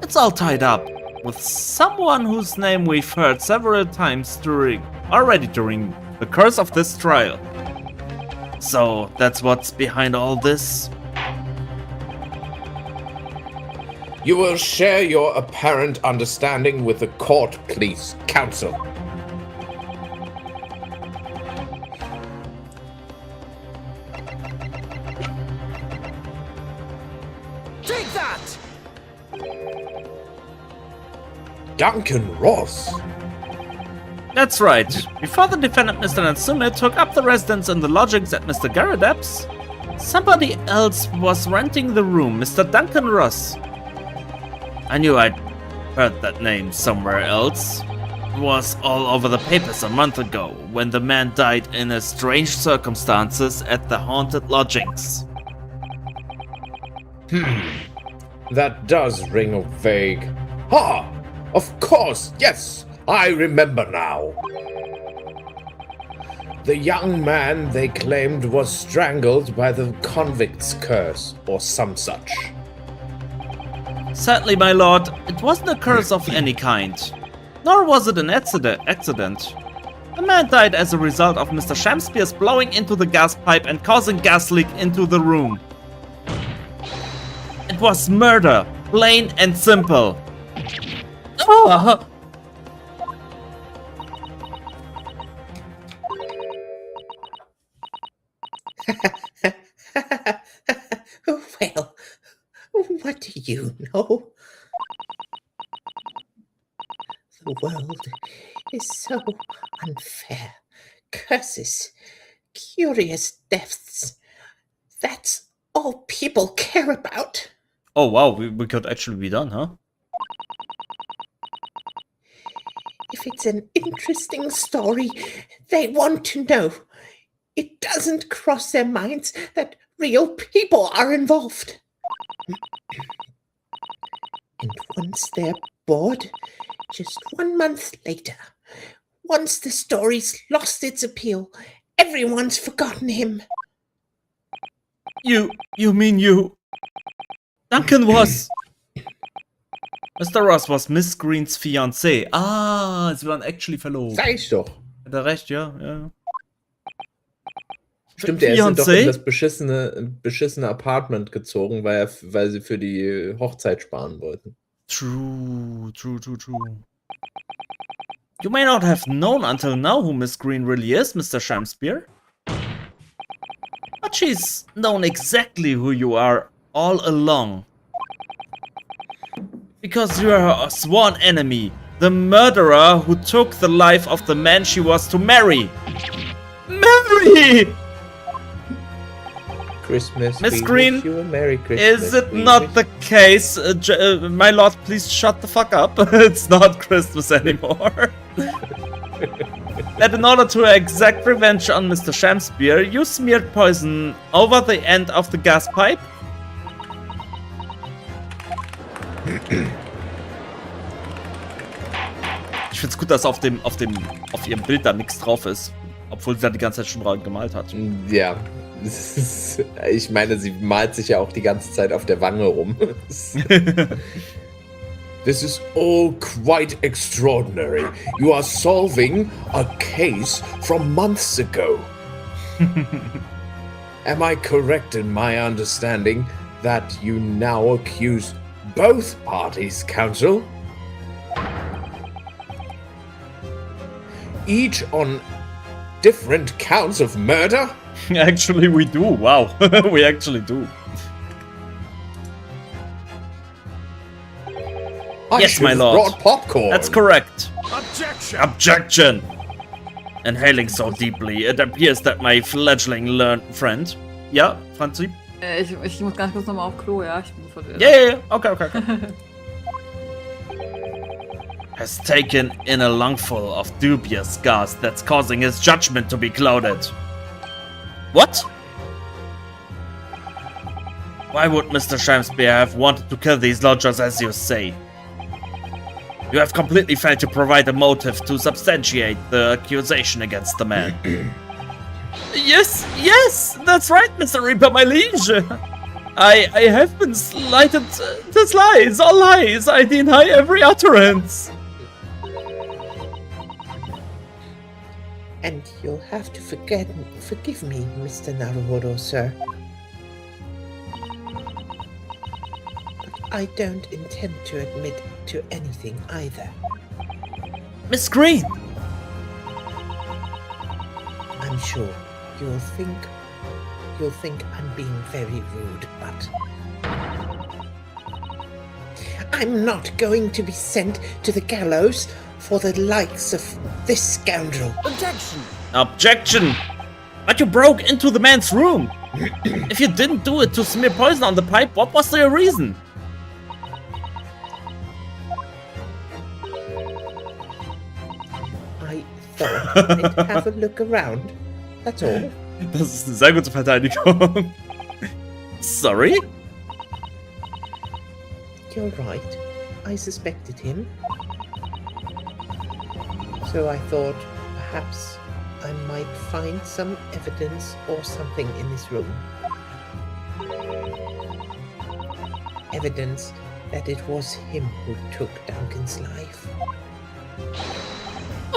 A: It's all tied up. with someone whose name we've heard several times during the course of this trial. So that's what's behind all this?
C: You will share your apparent understanding with the court, please, counsel.
H: Take that!
C: Duncan Ross.
A: That's right. Before the defendant, Mr. Natsume, took up the residence in the lodgings at Mr. Garadep's, somebody else was renting the room, Mr. Duncan Ross. I knew I'd heard that name somewhere else. It was all over the papers a month ago, when the man died in strange circumstances at the haunted lodgings.
C: That does ring a vague. Ah, of course, yes, I remember now. The young man they claimed was strangled by the convict's curse, or some such.
A: Sadly, my lord, it wasn't a curse of any kind. Nor was it an accident. The man died as a result of Mr. Shamspeare's blowing into the gas pipe and causing gas leak into the room. It was murder, plain and simple. Oh.
F: Well, what do you know? The world is so unfair. Curses, curious deaths. That's all people care about.
A: Oh wow, we could actually be done, huh?
F: If it's an interesting story, they want to know. It doesn't cross their minds that real people are involved. And once they're bored, just 1 month later, once the story's lost its appeal, everyone's forgotten him.
A: You mean you... Duncan was... Mr. Ross was Miss Green's fiancé. Ah, sie waren actually verlobt.
B: Sag ich doch.
A: Hat er recht, ja.
B: Stimmt, er ist ja doch
A: Fiancé?
B: in das beschissene Apartment gezogen, weil sie für die Hochzeit sparen wollten.
A: True. You may not have known until now who Miss Green really is, Mr. Shamspeare. But she's known exactly who you are all along. Because you are her sworn enemy, the murderer who took the life of the man she was to marry. Marry!
B: Christmas.
A: Miss
B: we
A: Green,
B: wish you a Merry Christmas.
A: Is it
B: we
A: not
B: wish-
A: the case? My lord, please shut the fuck up. It's not Christmas anymore. That in order to exact revenge on Mr. Shamspeare, you smeared poison over the end of the gas pipe? Ich find's gut, dass auf ihrem Bild da nichts drauf ist. Obwohl sie da die ganze Zeit schon dran gemalt hat.
B: Ja. Ich meine, sie malt sich ja auch die ganze Zeit auf der Wange rum.
C: This is all quite extraordinary. You are solving a case from months ago. Am I correct in my understanding that you now accuse both parties, counsel? Each on different counts of murder?
A: Actually, we do. Wow. We actually do.
C: I
A: Yes,
C: should
A: my
C: have
A: lord.
C: brought popcorn.
A: That's correct.
H: Objection!
A: Objection! Inhaling so deeply, it appears that my fledgling learned friend. Ja, Franzi?
D: Ich muss ganz kurz nochmal auf Klo, ja? Ich bin verwirrt.
A: Yeah. Okay. Has taken in a lungful of dubious gas that's causing his judgment to be clouded. What? Why would Mr. Shamspeare have wanted to kill these lodgers as you say? You have completely failed to provide a motive to substantiate the accusation against the man. Yes, that's right, Mr. Reaper, my liege. I have been slighted. That's lies, all lies. I deny every utterance.
F: And you'll have to forgive me, Mr. Naruhodo, sir. But I don't intend to admit to anything either.
A: Miss Green.
F: I'm sure you'll think I'm being very rude, but I'm not going to be sent to the gallows for the likes of this scoundrel.
H: Objection!
A: Objection! But you broke into the man's room. If you didn't do it to smear poison on the pipe, what was your reason?
F: I thought I'd have a look around. That's all.
A: Das ist eine sehr gute Verteidigung. Sorry?
F: You're right. I suspected him. So I thought perhaps I might find some evidence or something in this room. Evidence that it was him who took Duncan's life.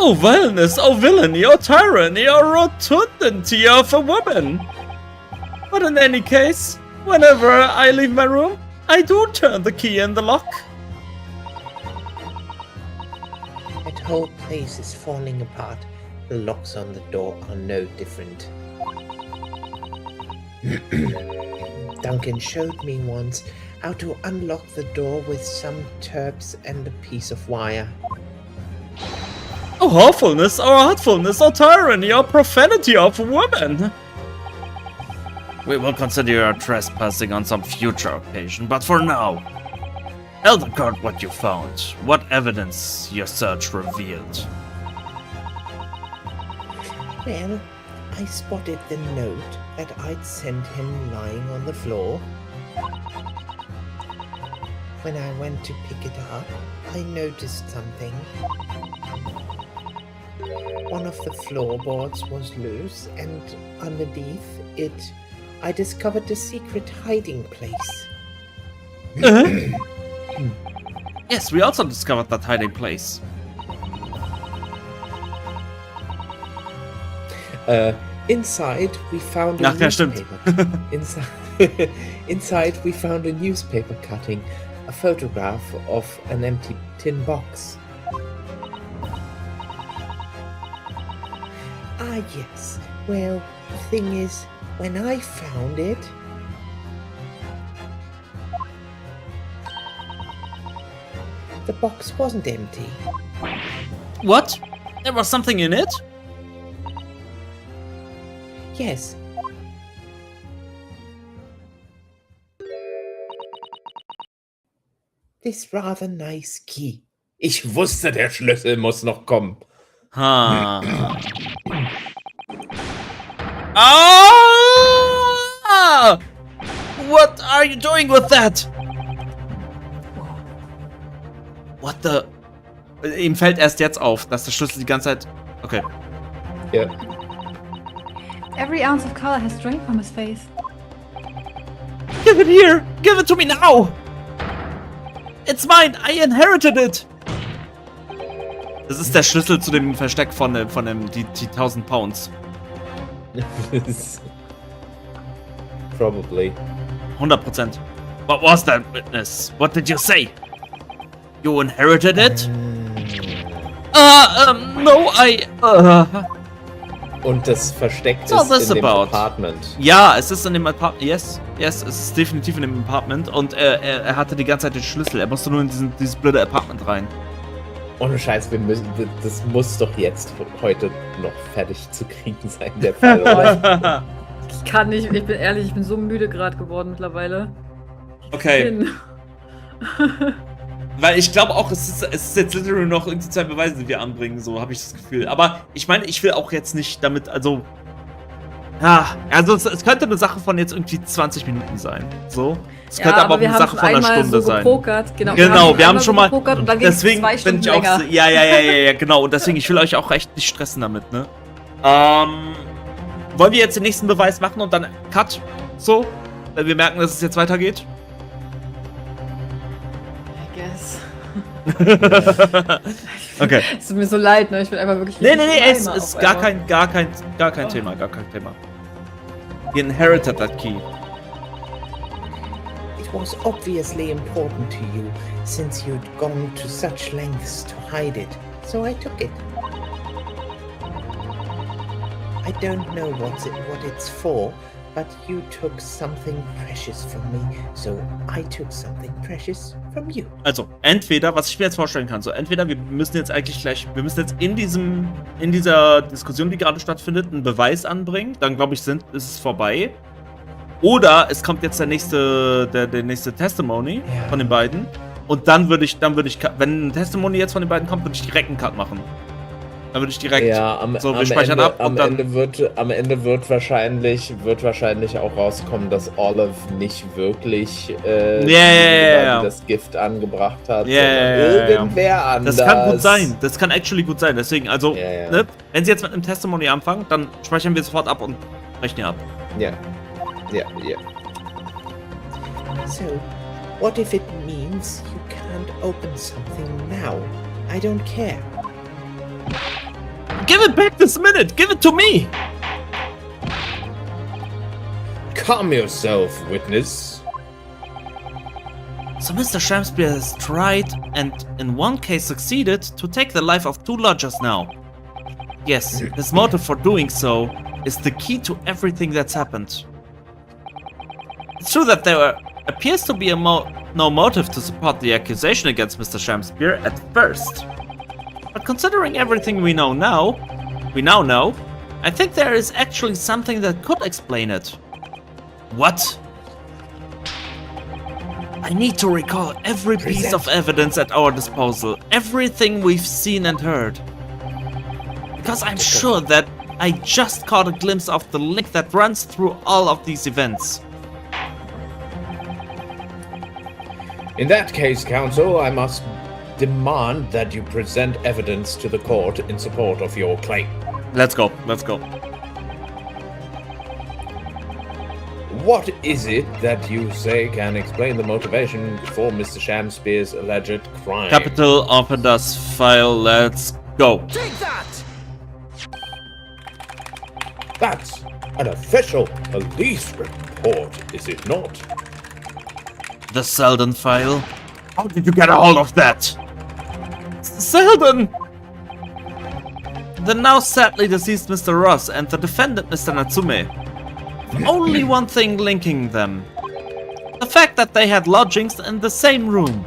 A: Oh, vileness, oh, villainy, oh, tyranny, oh, rotundity of a woman. But in any case, whenever I leave my room, I do turn the key in the lock.
F: That whole place is falling apart. The locks on the door are no different. Duncan showed me once how to unlock the door with some turps and a piece of wire.
A: Oh, awfulness, oh, hurtfulness, oh, tyranny, oh, profanity of a woman. We will consider your trespassing on some future occasion, but for now, Eldergard, what you found, what evidence your search revealed.
F: Well, I spotted the note that I'd sent him lying on the floor. When I went to pick it up, I noticed something. One of the floorboards was loose, and underneath it, I discovered a secret hiding place.
A: Yes, we also discovered that hiding place.
B: Inside, we found a
A: Ach, ja, stimmt.
B: newspaper. Inside, we found a newspaper cutting, a photograph of an empty tin box.
F: Ah, yes. Well, the thing is, when I found it, the box wasn't empty.
A: What? There was something in it?
F: Yes. This rather nice key.
B: Ich wusste, der Schlüssel muss noch kommen.
A: Huh. Ah! What are you doing with that? What the? Ihm fällt erst jetzt auf, dass der Schlüssel die ganze Zeit... Okay.
B: Ja.
E: Every ounce of color has drained from his face.
A: Give it here! Give it to me now! It's mine! I inherited it! Das ist der Schlüssel zu dem Versteck von dem die 1000 Pounds.
B: Probably.
A: 100%. What was that, witness? What did you say? You inherited it? No,
B: Und das Versteck
A: What's all
B: ist
A: this
B: in dem
A: about?
B: Apartment.
A: Ja, es ist in dem Apartment. Yes, es ist definitiv in dem Apartment. Und er hatte die ganze Zeit den Schlüssel. Er musste nur in dieses blöde Apartment rein.
B: Ohne Scheiß, das muss doch jetzt heute noch fertig zu kriegen sein, der Fall, oder?
D: Ich kann nicht, ich bin ehrlich, ich bin so müde gerade geworden mittlerweile.
A: Okay. Weil ich glaube auch, es ist jetzt literally noch irgendwie 2 Beweise, die wir anbringen, so habe ich das Gefühl. Aber ich meine, ich will auch jetzt nicht damit, also... Ja, also es könnte eine Sache von jetzt irgendwie 20 Minuten sein, so. Es könnte aber auch eine Sache von einer Stunde sein. Genau, wir haben schon mal...
D: Und dann
A: deswegen
D: 2 Stunden
A: bin ich auch...
D: länger.
A: Ja, genau. Und deswegen, ich will euch auch echt nicht stressen damit, ne? Wollen wir jetzt den nächsten Beweis machen und dann Cut? So? wenn wir merken, dass es jetzt weitergeht?
D: I guess.
A: Okay.
D: Es tut mir so leid, ne? Ich bin einfach wirklich.
A: Nee,
D: richtig
A: es
D: Eimer
A: ist
D: auf
A: gar
D: einmal.
A: kein Thema, gar kein Thema. He inherited that key.
F: It was obviously important to you, since you'd gone to such lengths to hide it, so I took it. I don't know what it's for, but you took something precious from me, so I took something precious from you.
A: Also, entweder, was ich mir jetzt vorstellen kann, so entweder wir müssen jetzt in dieser Diskussion, die gerade stattfindet, einen Beweis anbringen, dann glaube ich, ist es vorbei. Oder es kommt jetzt der nächste Testimony von den beiden. Und dann würde ich, wenn ein Testimony jetzt von den beiden kommt, würde ich direkt einen Cut machen. Dann würde ich direkt, wir speichern
B: Ende,
A: ab und dann...
B: Am Ende wird wahrscheinlich auch rauskommen, dass Olive nicht wirklich die das Gift angebracht hat, sondern irgendwer anders.
A: Das kann gut sein. Das kann actually gut sein. Deswegen, also, ne, wenn sie jetzt mit einem Testimony anfangen, dann speichern wir sofort ab und rechnen ab.
B: Ja.
F: So, what if it means you can't open something now? I don't care.
A: Give it back this minute! Give it to me!
C: Calm yourself, witness.
A: So Mr. Shamspeare has tried, and in one case succeeded, to take the life of 2 lodgers now. Yes, his motive for doing so is the key to everything that's happened. It's true that there appears to be no motive to support the accusation against Mr. Shamspeare at first. But considering everything we now know, I think there is actually something that could explain it. What? I need to recall every piece of evidence at our disposal, everything we've seen and heard. Because I'm sure that I just caught a glimpse of the link that runs through all of these events.
C: In that case, counsel, I must demand that you present evidence to the court in support of your claim.
A: Let's go.
C: What is it that you say can explain the motivation for Mr. Shamspeare's alleged crime?
A: Capital Offenders File, let's go.
H: Take that!
C: That's an official police report, is it not?
A: The Selden File? How did you get a hold of that? Selden! The now sadly deceased Mr. Ross and the defendant Mr. Natsume. Only one thing linking them. The fact that they had lodgings in the same room.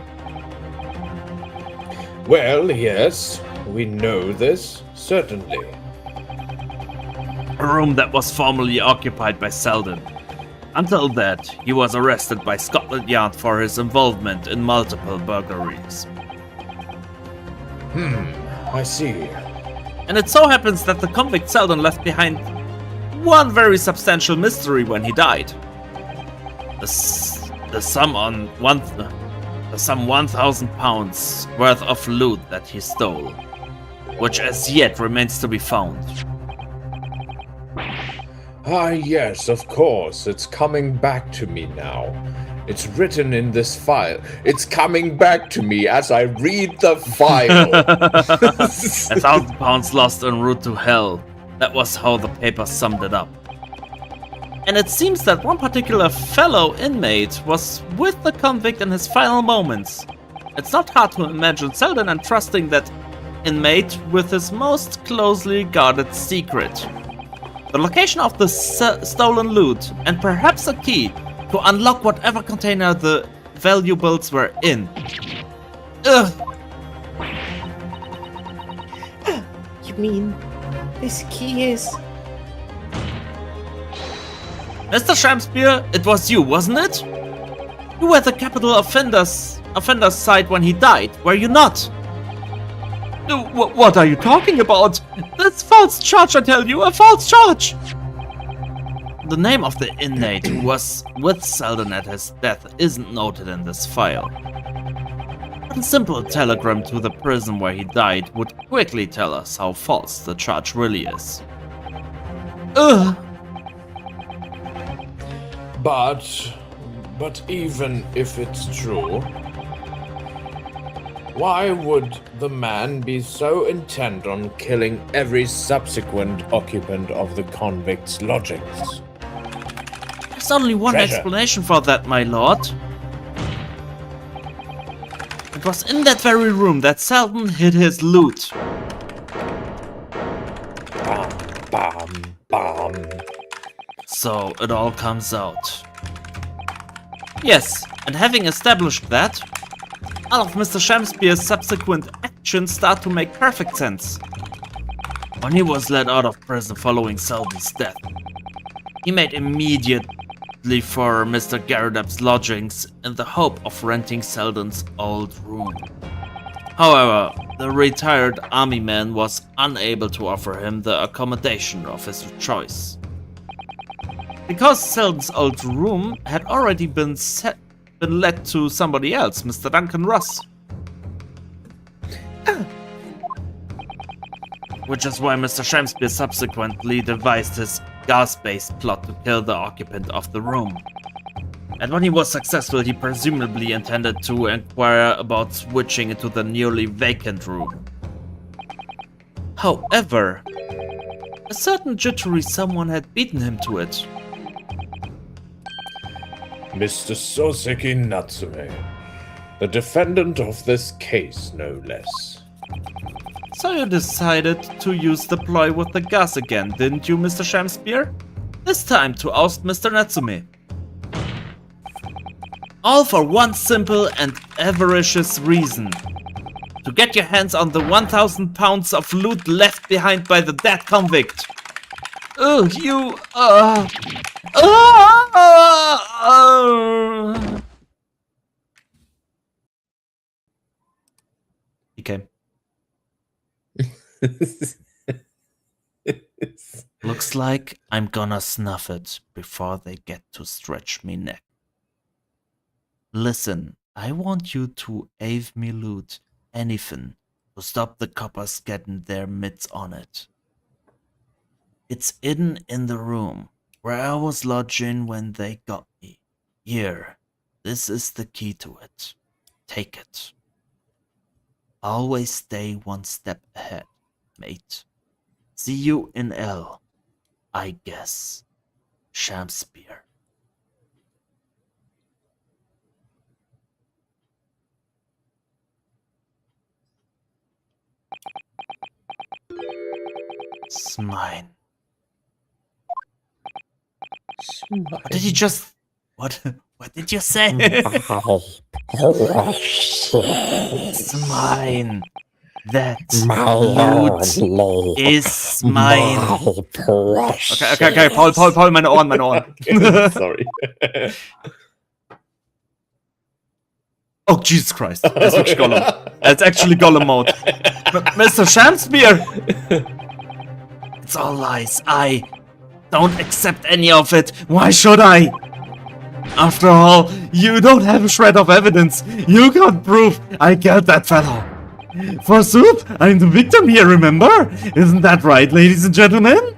C: Well, yes, we know this, certainly.
A: A room that was formerly occupied by Selden. Until that, he was arrested by Scotland Yard for his involvement in multiple burglaries.
C: I see.
A: And it so happens that the convict Selden left behind one very substantial mystery when he died. The sum 1,000 pounds worth of loot that he stole, which as yet remains to be found.
C: Ah, yes, of course. It's coming back to me now. It's written in this file. It's coming back to me as I read the file.
A: 1,000 pounds lost en route to hell. That was how the paper summed it up. And it seems that one particular fellow inmate was with the convict in his final moments. It's not hard to imagine Selden entrusting that inmate with his most closely guarded secret. The location of the stolen loot, and perhaps a key to unlock whatever container the valuables were in. Ugh!
F: You mean this key is...
A: Mr. Shamspeare, it was you, wasn't it? You were the capital offender's side when he died, were you not? What are you talking about? That's false charge, I tell you, a false charge! The name of the inmate who was with Selden at his death isn't noted in this file. But a simple telegram to the prison where he died would quickly tell us how false the charge really is. Ugh!
C: But even if it's true, why would the man be so intent on killing every subsequent occupant of the convict's lodgings?
A: There's only one
C: Treasure.
A: explanation for that, my lord. It was in that very room that Selden hid his loot.
C: Bam, bam.
A: So it all comes out. Yes, and having established that, all of Mr. Shamspeare's subsequent actions start to make perfect sense. When he was let out of prison following Selden's death, he made immediately for Mr. Garradab's lodgings in the hope of renting Selden's old room. However, the retired army man was unable to offer him the accommodation of his choice. Because Selden's old room had already been let to somebody else, Mr. Duncan Ross. Which is why Mr. Shamspeare subsequently devised his gas-based plot to kill the occupant of the room. And when he was successful, he presumably intended to inquire about switching into the nearly vacant room. However, a certain jittery someone had beaten him to it.
C: Mr. Soseki Natsume, the defendant of this case, no less.
A: So you decided to use the ploy with the gas again, didn't you, Mr. Shamspeare? This time to oust Mr. Natsume. All for one simple and avaricious reason. To get your hands on the 1,000 pounds of loot left behind by the dead convict. Ugh, you, He came. Looks like I'm gonna snuff it before they get to stretch me neck. Listen, I want you to ave me loot anything to stop the coppers getting their mitts on it. It's hidden in the room where I was lodging when they got me. Here, this is the key to it. Take it. Always stay one step ahead, mate. See you in L, I guess. Shamspeare. It's mine. What did you just... What did you say? It's mine. That loot is mine. Okay, Paul, meine Ohren.
C: Sorry.
A: Oh, Jesus Christ. That's wirklich Gollum. That's actually Gollum mode. Mr. Shamspeare! It's all lies. I don't accept any of it. Why should I? After all, you don't have a shred of evidence. You got proof. I killed that fellow. For soup, I'm the victim here, remember? Isn't that right, ladies and gentlemen?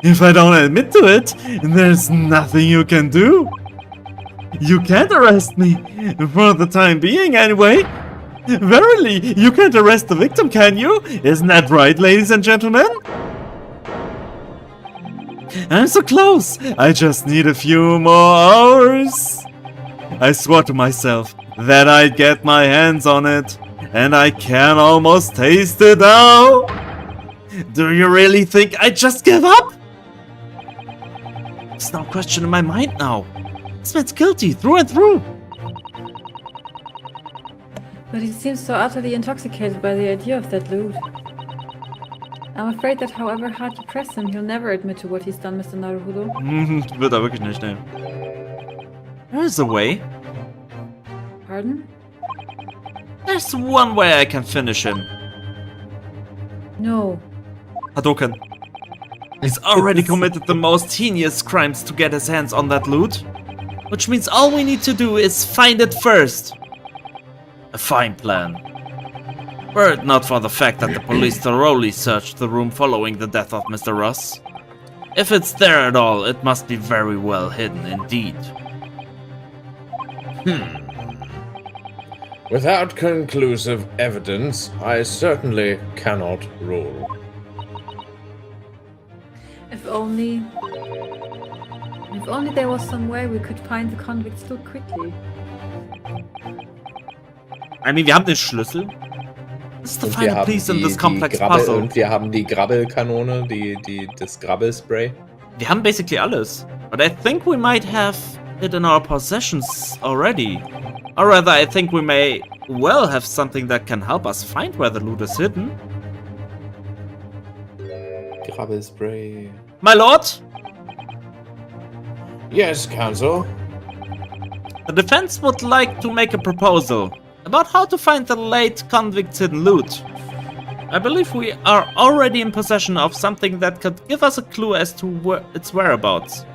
A: If I don't admit to it, there's nothing you can do. You can't arrest me. For the time being, anyway. Verily, you can't arrest the victim, can you? Isn't that right, ladies and gentlemen? I'm so close. I just need a few more hours. I swore to myself that I'd get my hands on it, and I can almost taste it now. Do you really think I just give up? There's no question in my mind now. This man's guilty through and through.
D: But he seems so utterly intoxicated by the idea of that loot. I'm afraid that however hard you press him, he'll never admit to what he's done, Mr. Naruhodo.
A: Wird er wirklich nicht, ne? There's a way.
D: Pardon?
A: There's one way I can finish him.
D: No.
A: Hadouken. He's already committed the most heinous crimes to get his hands on that loot. Which means all we need to do is find it first. A fine plan. Were it not for the fact that the police thoroughly searched the room following the death of Mr. Ross. If it's there at all, it must be very well hidden indeed.
C: Without conclusive evidence, I certainly cannot rule.
D: If only there was some way we could find the convicts too quickly.
A: I mean, wir haben den Schlüssel. This is the
B: Und wir
A: final
B: haben
A: piece in
B: die-
A: this
B: die
A: complex
B: Grabbel-
A: puzzle.
B: Und wir haben die Grabbelkanone, das Grabbelspray.
A: Wir haben basically alles. But I think we might have it in our possessions already. Or rather, I think we may well have something that can help us find where the loot is hidden.
B: Grabbelspray.
A: My lord,
C: Yes, Counsel.
A: the defense would like to make a proposal about how to find the late convict's hidden loot. I believe we are already in possession of something that could give us a clue as to its whereabouts.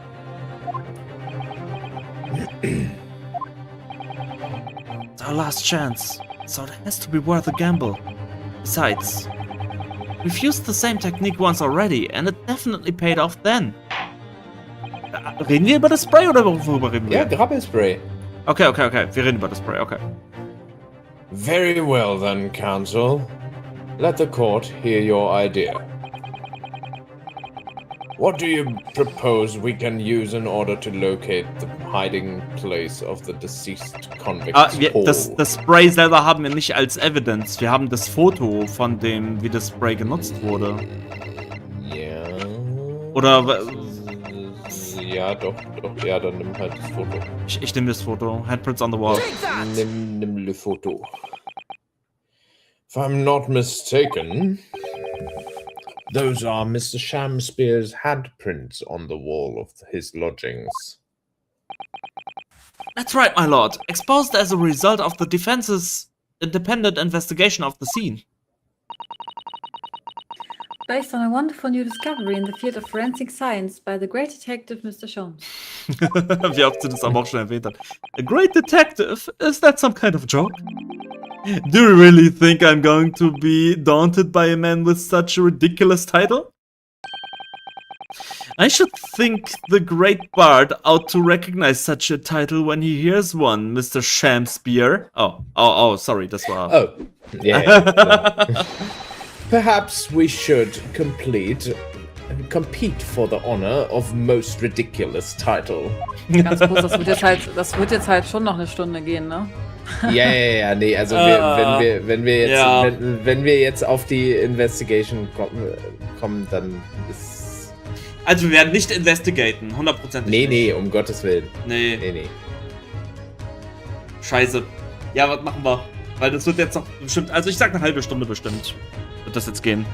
A: It's our last chance, so it has to be worth a gamble. Besides, we've used the same technique once already, and it definitely paid off then. Reden wir über das Spray oder worüber reden wir?
B: Ja, Grabbelspray.
A: Okay. Wir reden über das Spray, okay.
C: Very well then, Counsel. Let the court hear your idea. What do you propose we can use in order to locate the hiding place of the deceased convict's hole?
A: Das Spray selber haben wir nicht als Evidence. Wir haben das Foto von dem, wie das Spray genutzt wurde.
C: Ja.
A: Oder
B: Ja, doch, ja, dann nimm halt das Foto.
A: ich nehme das Foto. Handprints on the wall.
H: Take that!
B: Nimm le Foto.
C: If I'm not mistaken, those are Mr. Shamspear's handprints on the wall of his lodgings.
A: That's right, my lord. Exposed as a result of the defense's independent investigation of the scene.
D: Based on a wonderful new discovery in the field of forensic science by the great detective Mr. Sholmes.
A: Wie oft sie das aber auch schon erwähnt hat. A great detective? Is that some kind of joke? Do you really think I'm going to be daunted by a man with such a ridiculous title? I should think the great bard ought to recognize such a title when he hears one, Mr. Shamspear. Oh, sorry, das war...
B: Oh, yeah. Perhaps we should compete for the honor of most ridiculous title.
E: Ganz kurz, das wird jetzt halt schon noch eine Stunde gehen, ne?
B: Ja, nee, also wenn wir jetzt auf die Investigation kommen, dann ist...
A: Also wir werden nicht investigaten, 100%.
B: Nee, um Gottes Willen.
A: Nee. Scheiße. Ja, was machen wir? Weil das wird jetzt noch bestimmt, also ich sag eine halbe Stunde bestimmt, wird das jetzt gehen.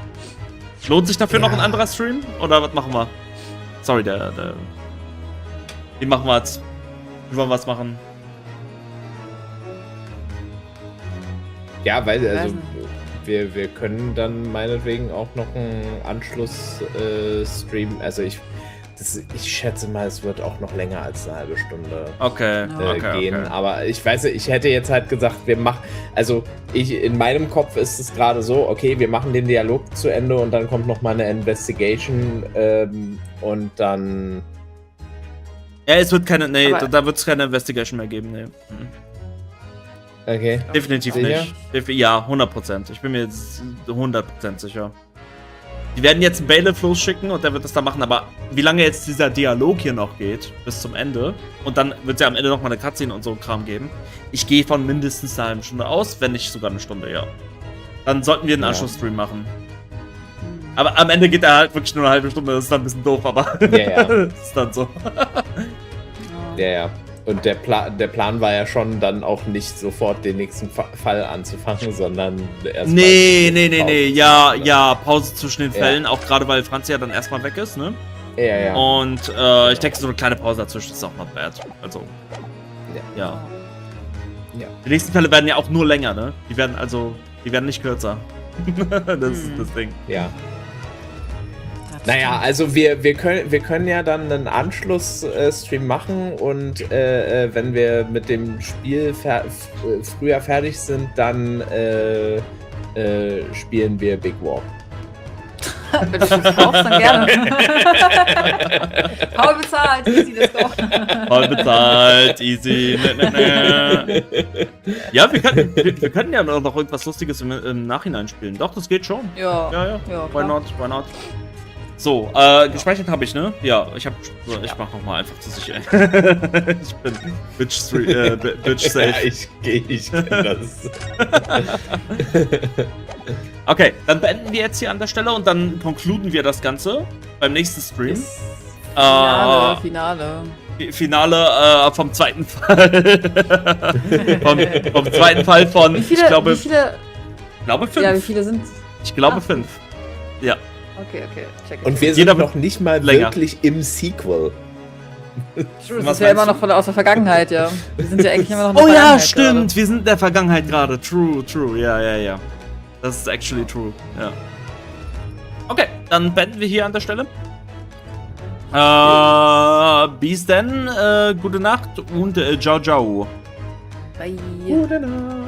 A: Lohnt sich dafür noch ein anderer Stream? Oder was machen wir? Sorry, wie machen wir jetzt? Wie wollen wir es machen?
B: Ja, weil, also, wir können dann meinetwegen auch noch einen Anschluss-Stream, also ich schätze mal, es wird auch noch länger als eine halbe Stunde gehen.
A: Okay.
B: Aber ich weiß nicht, ich hätte jetzt halt gesagt, in meinem Kopf ist es gerade so, okay, wir machen den Dialog zu Ende und dann kommt noch mal eine Investigation und dann...
A: Ja, es wird keine, da wird es keine Investigation mehr geben, nee.
B: Okay.
A: Definitiv
B: Sicher?
A: nicht. Ja, 100%. Ich bin mir jetzt 100% sicher. Die werden jetzt einen Bailiff losschicken und der wird das dann machen, aber wie lange jetzt dieser Dialog hier noch geht, bis zum Ende, und dann wird es ja am Ende noch mal eine Cutscene und so ein Kram geben. Ich gehe von mindestens einer halben Stunde aus, wenn nicht sogar eine Stunde, ja. Dann sollten wir einen Anschlussstream machen. Aber am Ende geht er halt wirklich nur eine halbe Stunde, das ist dann ein bisschen doof, aber
B: Ja.
A: das ist dann so.
B: Ja. Und der Plan war ja schon, dann auch nicht sofort den nächsten Fall anzufangen, sondern erst
A: Nee. Ja, Pause zwischen den Fällen, auch gerade weil Franz ja dann erstmal weg ist, ne?
B: Ja.
A: Und ich denke, so eine kleine Pause dazwischen ist auch not bad. Also, ja. Die nächsten Fälle werden ja auch nur länger, ne? Die werden nicht kürzer. Das ist das Ding.
B: Ja. Naja, also wir können ja dann einen Anschluss-Stream machen und wenn wir mit dem Spiel früher fertig sind, dann spielen wir Big War.
D: Wenn du das kaufst, dann gerne. Paul bezahlt, easy, let's go.
A: Voll bezahlt, easy. Ja, wir könnten ja noch irgendwas Lustiges im Nachhinein spielen. Doch, das geht schon.
D: Ja.
A: Ja.
D: Ja,
A: Why
D: klar.
A: not? Why not? So, gespeichert habe ich, ne? Ja, ich mach noch mal einfach zu sicher. Ich bin Bitch safe.
B: Ja, ich kenn das.
A: Okay, dann beenden wir jetzt hier an der Stelle und dann konkluden wir das Ganze beim nächsten Stream.
D: Finale.
A: Finale vom zweiten Fall. vom zweiten Fall von,
D: Wie viele,
A: ich glaube 5.
D: Ja, wie viele sind?
A: Ich glaube 5. Ja.
D: Okay, check.
B: Und wir
A: Jeder
B: sind noch nicht mal
A: länger.
B: wirklich im Sequel.
D: Das
A: Was
D: ist ja immer
A: meinst
D: noch aus der Vergangenheit, ja. Wir sind ja eigentlich immer noch in der
A: Oh ja,
D: Vergangenheit
A: stimmt. Wir sind in der Vergangenheit gerade. True. Ja. Das ist actually true. Ja. Okay, dann beenden wir hier an der Stelle. Bis dann. Gute Nacht und ciao.
D: gerade. Bye.
B: Gute Nacht.